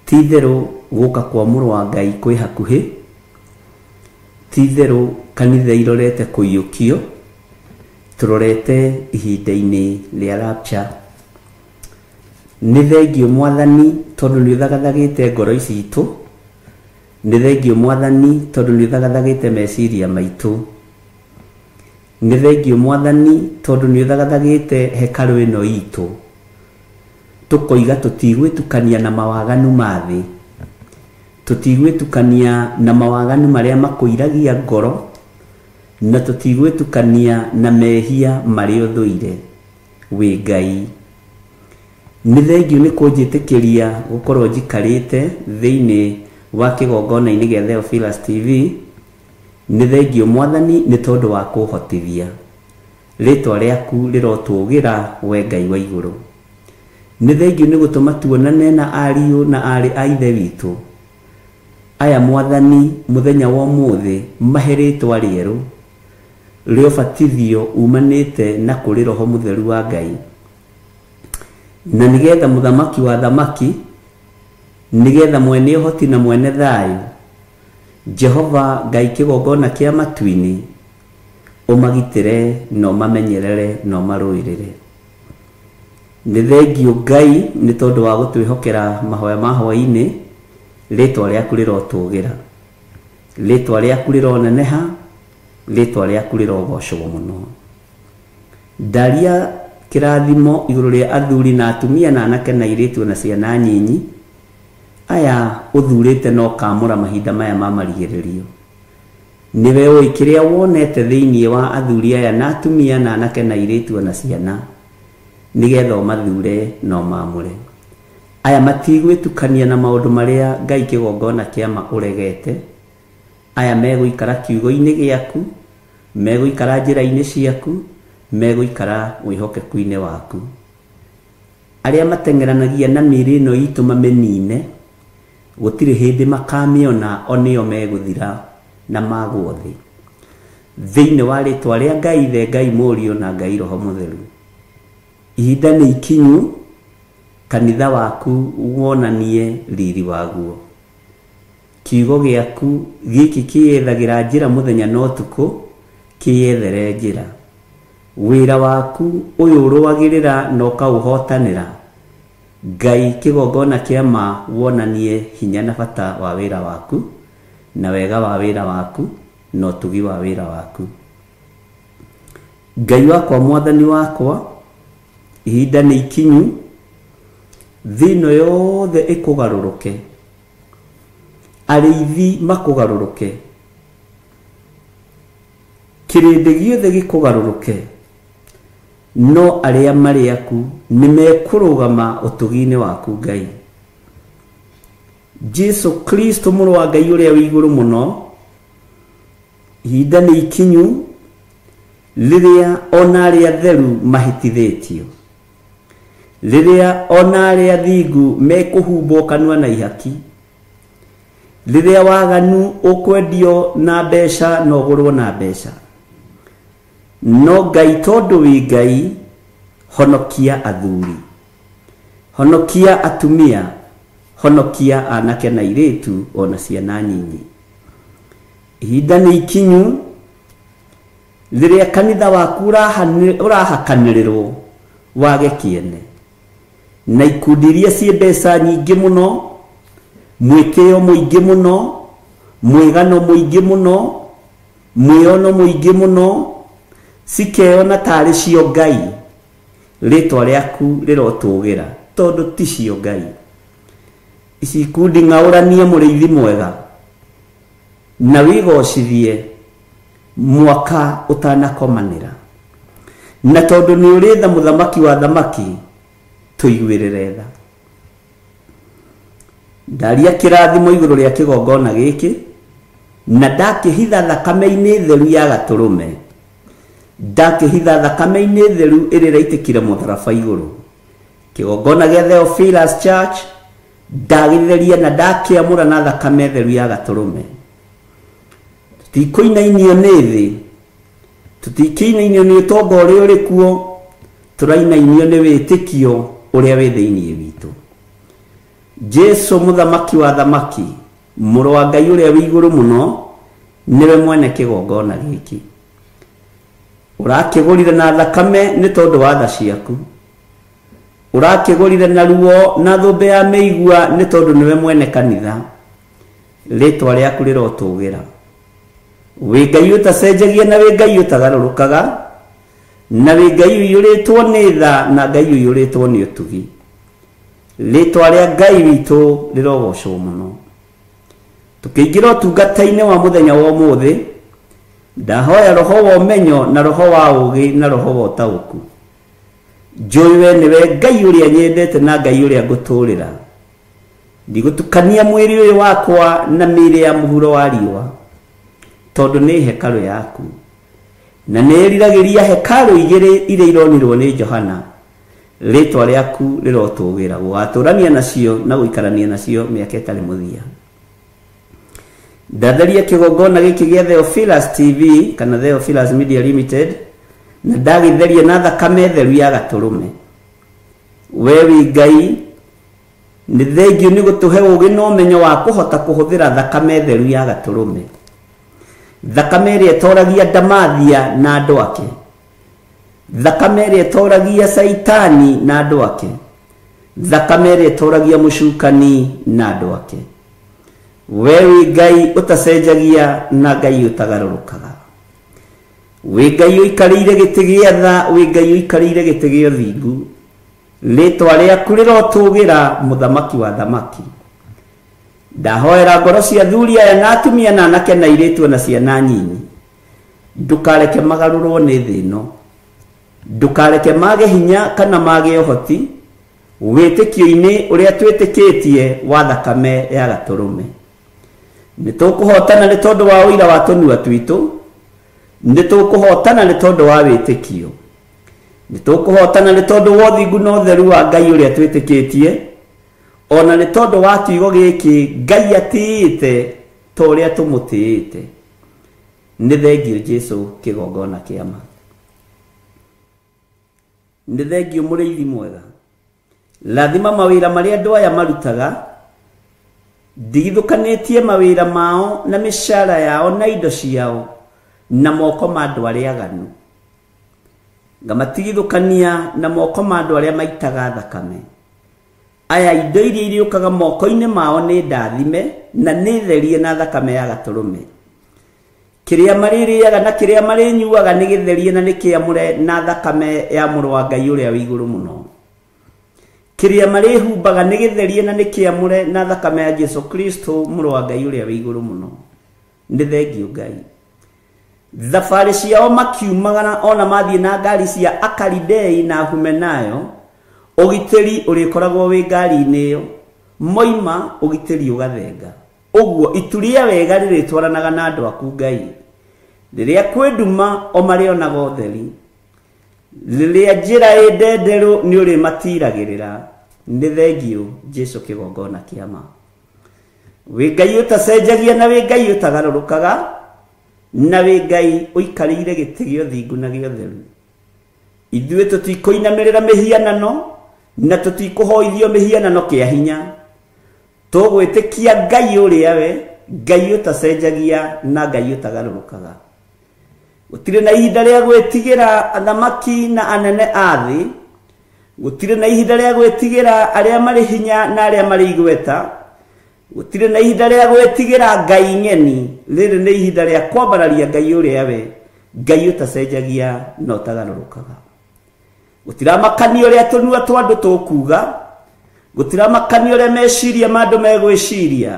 tithero guka kwa mũrũ wa Ngai kwi hakuhi tithero kanitha irorete kuyukio turorete ihinda-inĩ rĩa rapture ni thengio Mwathani tondu ni uthagathagite ngoro ici itu ni thengio Mwathani tondu ni uthagathagite meciria maitu ni thengio Mwathani tondu ni uthagathagite hekalu ino itu tukoiga tutigwitukania na mawaganu mathi tutigwitukania na mawaganu maria makuiragia ngoro na tutigwitukania na mehia mari uthuire wi Ngai ni thengio ni kunjitikiria gukorwo njikarite thiini wa kigongona-ini gia Theophilus TV ni thengio Mwathani ni tondu wa kuhotithia ritwa riaku rirotugira we Ngai wa iguru ni thengio ni gutuma tuonane na ariu na ari a ithe witu aya Mwathani muthenya wa umuthi maheritwa rieru riobatithio umanite na kuri Roho Mutheru wa Ngai na nigetha muthamaki wa thamaki nigetha mwene hoti na mwene thayu Jehova Ngai kigongona kia matu-ini umagitire no mamenyerere no maruirire ni thengio Ngai ni tondu wa gutwihokera mahoya ma hwaini ritwa riaku rirotugira ritwa riaku rironeneha ritwa riaku rirogocwo muno daria kirathimo iguru ria athuri na atumia na anake na iritu na ciana nyinyi aya uthurite no kamura mahinda maya ma marigiririo niwe oi kiria wonete thiini wa athuri aya na atumia na anake na iritu na ciana nigetha mathure no mamure aya matigwitukania na maundu maria Ngai kigongona kiama uregete aya meguikara kiugo-ini giaku meguikara njira-ini ciaku meguikara wihokeku-ini waku aria matengeranagia na miri no itu mamenine gutire hindi makamiona onio meguthira na magwo thi thiini wa ritwa ria Ngai the Ngai Murio na Ngai Roho Mutheru ihinda ni ikinyu kanitha waku wonanie riri waguo kiugo giaku giki kiyethagira njira muthenya no tuku kiyethere njira wira waku uyu uruagirira no kauhotanira Ngai kigongona kiama wonanie hinya na bata wa wira waku na wega wa wira waku no tugi wa wira waku Ngai wakwa Mwathani wakwa ihinda ni ikinyu thino yothe ikugaruruke ariithi makugaruruke kirindi giothe gikugaruruke no aria mariaku nimekurugama utugi-ini waku Ngai Jesu Kristo mũrũ wa Ngai uria wi iguru muno ihinda ni ikinyu riria ona aria theru mahitithitio riria ona aria thingu mekuhumbwo kanua na ihaki riria waganu ukwendio na mbeca no gurwo na mbeca no Ngai tondu wi Ngai honokia athuri honokia atumia honokia anake na iritu ona ciana nyinyi ihinda ni ikinyu riria kanitha waku urahakanĩrĩrwo wage kiene na ikundi iria cie mbeca nyingĩ mũno mwĩtĩo mũingĩ mũno mwĩgano mũingĩ mũno mwĩono mũingĩ mũno cikeona tarĩ cio Ngai ritwa riaku rirotũgira tondu ti cio Ngai ici ikundi ng'aũranie mũrĩithi mwega na wigocithie mwaka utanakomanira na tondu ni uritha muthamaki wa thamaki tuiguirire tha ndaria kirathimo iguru ria kigongona giki na ndakihitha thakame-ini theru ya gaturume ndakihitha thakame-ini theru irira itikire mutharaba iguru kigongona gia Theophilus Church ndagitheria na ndakiamura na thakame theru ya gaturume tikuinainio ni thi Tutikiinainio nĩ ũtonga ũrĩa ũrĩ kuo, tũrainainio nĩ wĩtĩkio ũrĩa wĩ thĩinĩ witũ. Jesu mũthamaki wa thamaki, mũrũ wa Ngai ũrĩa wĩ igũrũ mũno, niwe mwene kĩgongona gĩkĩ. Ũrakĩgũrire na thakame nĩ tondũ wa tha ciaku. Ũrakĩgũrire na ruo na thũmbĩ ya mĩigua nĩ tondũ niwe mwene kanitha. Rĩtwa rĩaku rĩrotũgĩra. Wĩ Ngai ũtacenjagia na wĩ Ngai ũtagarũrũkaga, na wĩ Ngai ũiyũrĩtwo nĩ tha na Ngai ũiyũrĩtwo nĩ ũtugi. Rĩtwa rĩa Ngai witũ rĩrogocwo mũno. Tũkĩingĩra ũtungata-inĩ wa mũthenya wa ũmũthĩ, ndahoya roho wa ũmenyo na roho wa ũũgĩ na roho wa ũtaũku. Njũĩ we nĩwe Ngai ũrĩa nyendete na Ngai ũrĩa ngũtũũrĩra. Ndigũtukania mwĩrĩ ũyũ wakwa na mĩĩrĩ ya mũhuro wa riũa, tondũ nĩ hekarũ yaku, na nĩ ĩriragĩria hekarũ igĩrĩ iria ironirwo nĩ Johana. Rĩtwa rĩaku rĩrotũgĩra, gũgatũrania nacio na gũikarania nacio mĩaka ĩtarĩ mũthia. Ndatheria kĩgongona gĩkĩ gĩa Theophilus TV kana Theophilus Media Limited, na ndagĩtheria na thakame theru ya Gatũrũme. We wĩ Ngai, nĩ thengio nĩ gũtũhe ũũgĩ na ũmenyo wa kũhota kũhũthĩra thakame theru ya Gatũrũme. Thakame ĩrĩa ĩtoragia ndamathia na andũ ake. Thakame ĩrĩa ĩtoragia Saitani na andũ ake. Thakame ĩrĩa ĩtoragia mũcukani na andũ ake. We wĩ Ngai ũtacenjagia na Ngai ũtagarũrũkaga. Wĩ Ngai ũikarĩire gĩtĩ gĩa tha, wĩ Ngai ũikarĩire gĩtĩ gĩa ũthingu. Rĩtwa rĩaku rĩrotũgĩra, mũthamaki wa thamaki. Ndahoera ngoro cia athuri aya na atumia na anake na airĩtu na ciana nyinyi. Ndũkareke magarũrwo nĩ thĩ ĩno. Ndũkareke mage hinya kana mage ũhoti wĩtĩkio-inĩ ũrĩa twĩtĩkĩtie wa thakame ya Gatũrũme. Nĩ tũkũhotana nĩ tondũ wa ũira wa tũnua twitũ. Nĩ tũkũhotana nĩ tondũ wa wĩtĩkio. Nĩ tũkũhotana nĩ tondũ wa ũthingu na ũtheru wa Ngai ũrĩa twĩtĩkĩtie. Ona nĩ tondũ wa kiugo gĩkĩ Ngai atĩĩte ta ũrĩa tũmũtĩĩte. Nĩ thengio Jesu kĩgongona kĩa ma. Nĩ thengio mũrĩithi mwega. Lathima mawĩra marĩa andũ aya marutaga, ndigithũkanĩtie mawĩra mao na mĩcara yao na indo ciao na moko ma andũ arĩa aganu. Ngamatigithũkania na moko ma andũ arĩa maitaga thakame. Aya indo iria irĩũkaga moko-inĩ mao nĩ ndathime na nĩ therie na thakame ya Gatũrũme. Kĩrĩa marĩrĩaga na kĩrĩa marĩnyuaga nĩ gĩtherie na nĩ kĩamũre na thakame ya mũrũ wa Ngai ũrĩa wĩ igũrũ mũno. Kĩrĩa marĩhumbaga nĩ gĩtherie na nĩ kĩamũre na thakame ya Jesu Kristo mũrũ wa Ngai ũrĩa wĩ igũrũ mũno. Nĩ thengio Ngai. Thabarĩ ciao makiumagana ona mathiĩ na ngari cia Akalidei na Humenayo, ũgitĩri ũrĩkoragwo wĩ ngari-inĩ ĩyo. Moima ũgitĩri ũgathenga. Ũguo itu rĩa wega rĩrĩtwaranaga na andũ aku Ngai. Rĩrĩa kwĩ nduma o marĩonaga ũtheri. Rĩrĩa njĩra ĩ ndenderũ nĩ ũrĩmatiragĩrĩra. Nĩ thengio Jesu kĩgongona kĩa ma. Wĩ Ngai ũtacenjagia na wĩ Ngai ũtagarũrũkaga, na wĩ Ngai ũikarĩire gĩtĩ gĩa ũthingu na gĩa ũtheru. Ithuĩ tũtikũinamĩrĩra mĩhianano na tũtikũhoithio mĩhianano kĩa hinya. Tũgwĩtĩkia Ngai ũrĩa we, Ngai ũtacenjagia na Ngai ũtagarũrũkaga. Gũtirĩ na ihinda rĩa gwĩtigĩra athamaki na anene a thĩ. Gũtirĩ na ihinda rĩa gwĩtigĩra arĩa marĩ hinya na arĩa marĩ igweta. Gũtirĩ na ihinda rĩa gwĩtigĩra ngai ng'eni. Rĩrĩ nĩ ihinda rĩa kwambararia Ngai ũrĩa we, Ngai ũtacenjagia na ũtagarũrũkaga. Gũtiramakania ũrĩa tũnua twa andũ tũkuga. Gũtiramakania ũrĩa meciria ma andũ megwĩciria.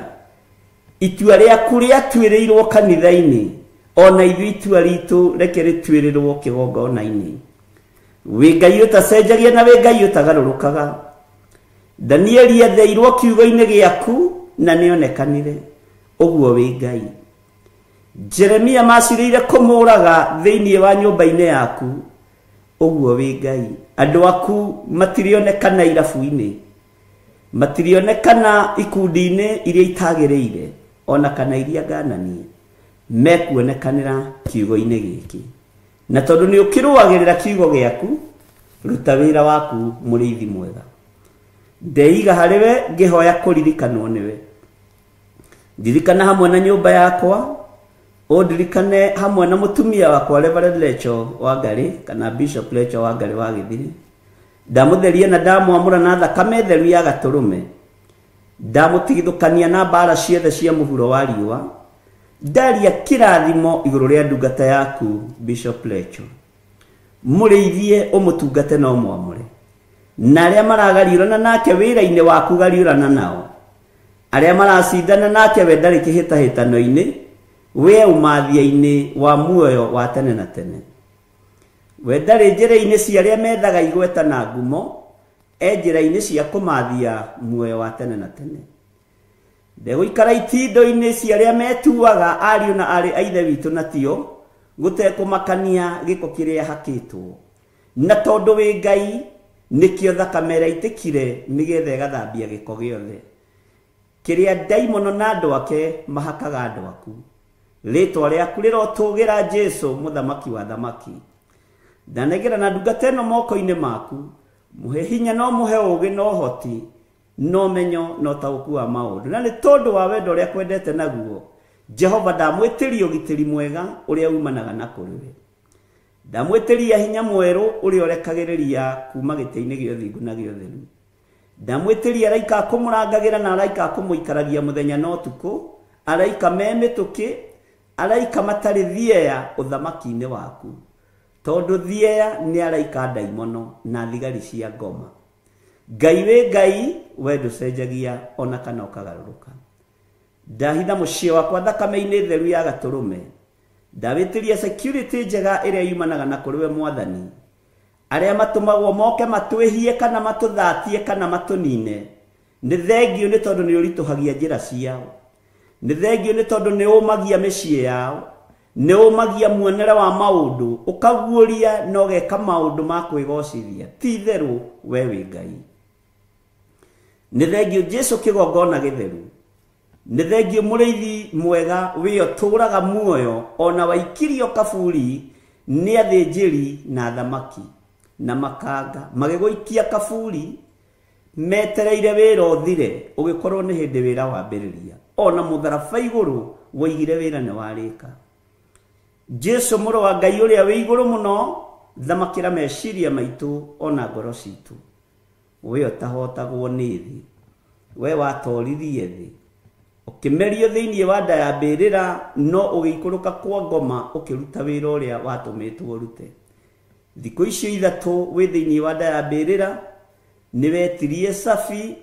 Itua rĩaku rĩatuĩrĩirwo kanitha-inĩ, ona ithuĩ itua ritũ reke rĩtuĩrĩrwo kĩgongona-inĩ. Wĩ Ngai ũtacenjagia na wĩ Ngai ũtagarũrũkaga. Danieli atheirwo kiugo-inĩ gĩaku na nĩonekanire. Ũguo wĩ Ngai. Jeremia macirĩire kũmũraga thĩinĩ wa nyũmba-inĩ yaku. Ũguo wĩ Ngai. Andũ aku matirionekana irabu-inĩ. Matirionekana ikundi-inĩ iria itagĩrĩire, ona kana iria ngananie. Mekuonekanĩra kiugo-inĩ gĩkĩ. na tondu ni ukiruagirira kiugo giaku ruta wira waku muriithi mwega ndeiga hariwe ngihoya kuririkanwo niwe ndirikana hamwe na nyumba yakwa o ndirikane hamwe na mutumia wakwa Reverend Lecho Wangari kana Bishop Lecho Wangari wa Githiri ndamutheria na ndamwamura na thakame theru ya gaturume ndamutigithukania na mbara ciothe cia muhuro wa riua ndaria kirathimo iguru ria ndungata yaku Bishop Lecho muriithie umutungate no mwamure na aria maragariurana nake wira-ini waku gariurana nao aria maracindana nake we ndari kihitahitano-ini we umathia-ini wa muoyo wa tene na tene we ndari njira-ini cia aria methaga igweta na ngumo njira-ini cia kumathia muoyo wa tene na tene ndegũikara itindo-ini cia aria metuaga ariũ na arĩ a ithe witũ na tio gũtekũmakania gĩko kĩrĩa hakĩtwo na tondũ wĩ Ngai nikio thakame ĩraitĩkire nĩgetha ĩgathambia gĩko gĩothe kĩrĩa ndaimono na andũ ake mahakaga andũ aku rĩtwa rĩaku rĩrotũgĩra Jesu mũthamaki wa thamaki ndanegera na ndungata ĩno moko-inĩ maku muhe hinya no muhe ũgĩ no hoti no menyo no taũku wa maũndũ na nĩ tondũ wa wendo ũrĩa kwendete naguo Jehova ndamwĩtĩria ũgitĩri mwega ũrĩa umanaga na kũrĩwe ndamwĩtĩria hinya mwerũ ũrĩa ũrekagĩrĩria kuma gĩtĩ-inĩ gĩa ũthingu na gĩa ũtheru ndamwĩtĩria araika akũmũrangagĩra na araika akũmũikaragia mũthenya na ũtukũ araika me mĩtũkĩ araika matarĩ thieya ũthamaki-inĩ waku tondũ thieya nĩ araika ndaimono na thigari cia ngoma Ngai wĩ Ngai we ndũcenjagia ona kana ũkagarũrũka ndahitha mũciĩ wakwa thakame-inĩ theru ya gatũrũme ndawĩtĩria security njega ĩrĩa yumanaga na kũrĩ we Mwathani arĩa matũmagwo moke matwĩhie kana matũthatie kana matũnine nĩ thengio nĩ tondũ nĩ ũritũhagia njĩra ciao nĩ thengio nĩ tondũ nĩ ũmagia mĩciĩ yao nĩ ũmagia muonere wa maũndũ ũkaguũria na ũgeka maũndũ ma kwĩgocithia ti therũ we wĩ Ngai nĩ thengio Jesu kĩgongona gĩtheru nĩ thengio mũrĩithi mwega wĩyo tũraga muoyo ona waikirio kaburi nĩ athĩnjĩri na thamaki na makanga magĩgũikia kaburi metereire wĩra ũthire ũgĩkorwo nĩ hĩndĩ wĩra wambĩrĩria ona mũtharaba igũrũ woigire wĩra nĩ warĩka Jesu mũrũ wa Ngai ũrĩa wĩ igũrũ mũno thamakĩra meciria maitũ ona ngoro citũ we ũtahotagwo nĩ thĩ we watoririe thĩ ũkĩmerio thĩinĩ wa nda ya mbĩrĩra no ũgĩikũrũka kwa ngoma ũkĩruta wĩra ũrĩa watũmĩtwo rute thikũ icio ithatũ wĩ thĩinĩ wa nda ya mbĩrĩra nĩ wetirie sabi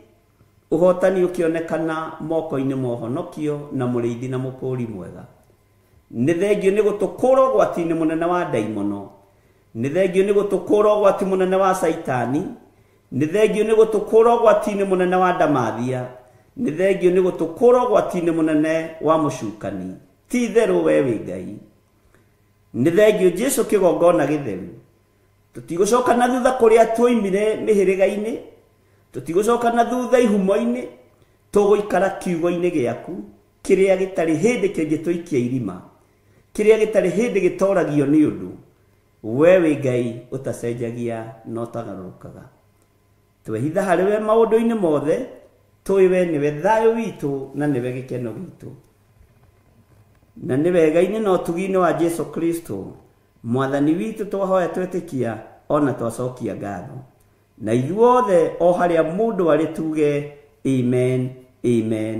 ũhotani ũkĩonekana moko-inĩ ma ũhonokio na mũrĩithi na mũkũri mwega nĩ thengio nĩ gũtũkũra ũgwati-inĩ mũnene wa ndaimono nĩ thengio nĩ gũtũkũra ũgwati mũnene wa Saitani nĩ thengio nĩ gũtũkũra ũgwati-inĩ mũnene wa ndamathia nĩ thengio nĩ gũtũkũra ũgwati-inĩ mũnene wa mũcukani ti therũ we wĩ Ngai nĩ thengio Jesu kĩgongona gĩtheru tũtigũcoka na thutha kũrĩa twoimire mĩhĩrĩga-inĩ tũtigũcoka na thutha ihumo-inĩ tũgũikara kiugo-inĩ gĩaku kĩrĩa gĩtarĩ hĩndĩ kĩngĩtũikia irima kĩrĩa gĩtarĩ hĩndĩ gĩtoragio nĩ ũndũ we wĩ Ngai ũtacenjagia no tagarũrũkaga twehitha harĩ we maũndũ-inĩ mothe tũĩ we nĩwe thayũ witũ na nĩwe gĩkeno gitũ na nĩwe Ngai-inĩ na ũtugi-inĩ wa Jesu Kristo Mwathani witũ twahoya twetĩkia ona twacokia ngatho na ithuothe o harĩa mũndũ arĩ tuge amen amen